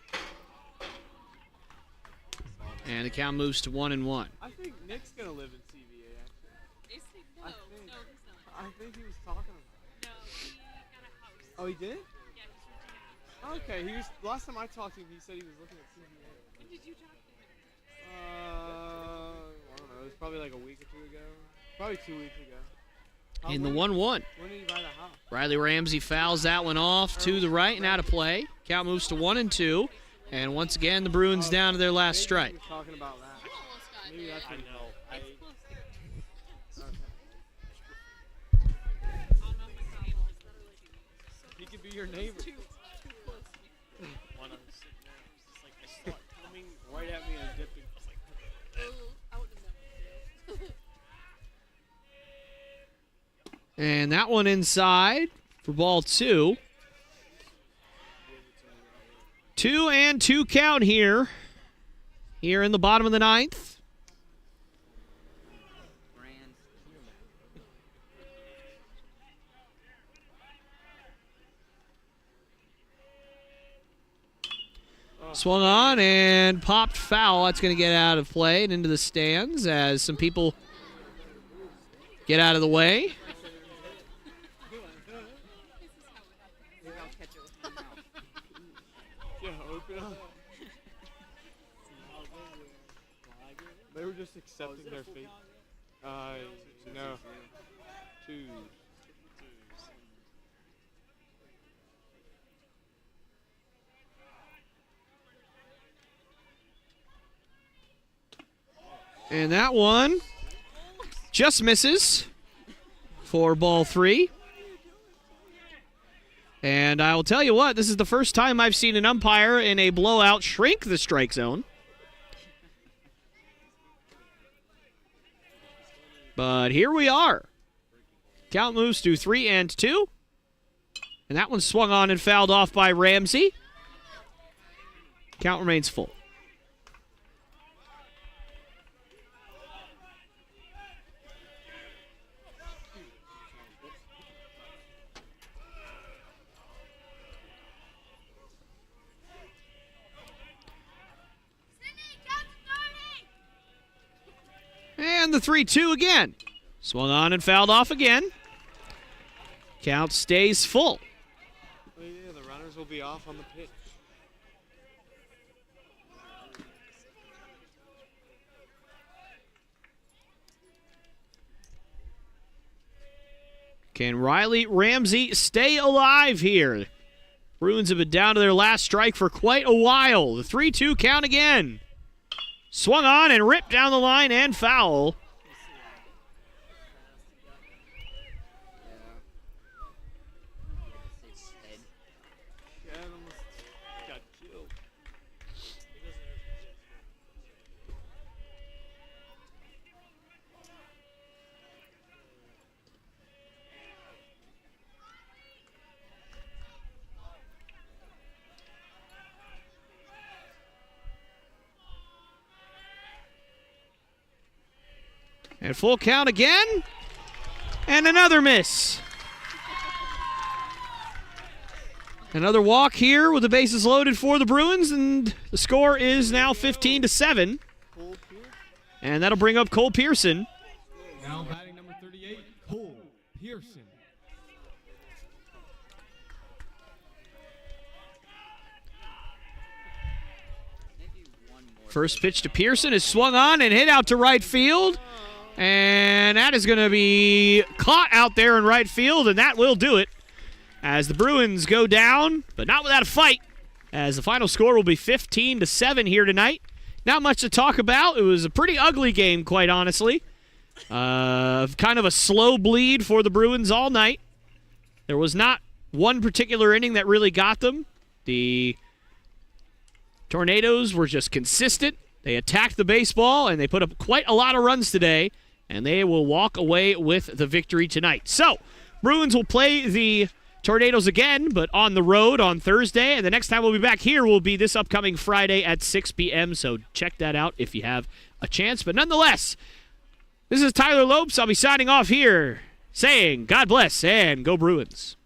And the count moves to 1-1. I think Nick's gonna live in CVA actually. Is he? No, I think- no, he's not. I think he was talking about it. No, he got a house. Oh, he did? Yeah, he's from Okay, he was. Last time I talked to him, he said he was looking at CVA. When did you talk to him? I don't know, It was probably like a week or two ago. Probably 2 weeks ago. In the 1-1. When did you buy the house? Riley Ramsey fouls that one off to the right and out of play. Count moves to 1-2. And once again, the Bruins down to their last strike. He was talking about that. Maybe that's what he know. He could be your neighbor. One on the sitting there. It's like I saw it coming right at me and dipping. I was like, And that one inside for ball 2. 2-2 count here. Here in the bottom of the 9th. Swung on and popped foul. That's going to get out of play and into the stands as some people get out of the way. They were just accepting their fate. No. 2. And that one just misses for ball 3. And I will tell you what, this is the first time I've seen an umpire in a blowout shrink the strike zone. But here we are. Count moves to 3-2. And that one swung on and fouled off by Ramsey. Count remains full. And the 3-2 again. Swung on and fouled off again. Count stays full. Well, yeah, the runners will be off on the pitch. Can Riley Ramsey stay alive here? Bruins have been down to their last strike for quite a while. The 3-2 count again. Swung on and ripped down the line and foul. Yeah, it almost got killed. And full count again. And another miss. Another walk here with the bases loaded for the Bruins, and the score is now 15-7. And that'll bring up Cole Pearson. Now batting number 38, Cole Pearson. First pitch to Pearson is swung on and hit out to right field. And that is going to be caught out there in right field, and that will do it. As the Bruins go down, but not without a fight, as the final score will be 15-7 here tonight. Not much to talk about. It was a pretty ugly game, quite honestly. Kind of a slow bleed for the Bruins all night. There was not one particular inning that really got them. The Tornadoes were just consistent. They attacked the baseball, and they put up quite a lot of runs today, and they will walk away with the victory tonight. So, Bruins will play the Tornadoes again, but on the road on Thursday, and the next time we'll be back here will be this upcoming Friday at 6 p.m., so check that out if you have a chance. But nonetheless, this is Tyler Lopes. I'll be signing off here saying God bless and go Bruins.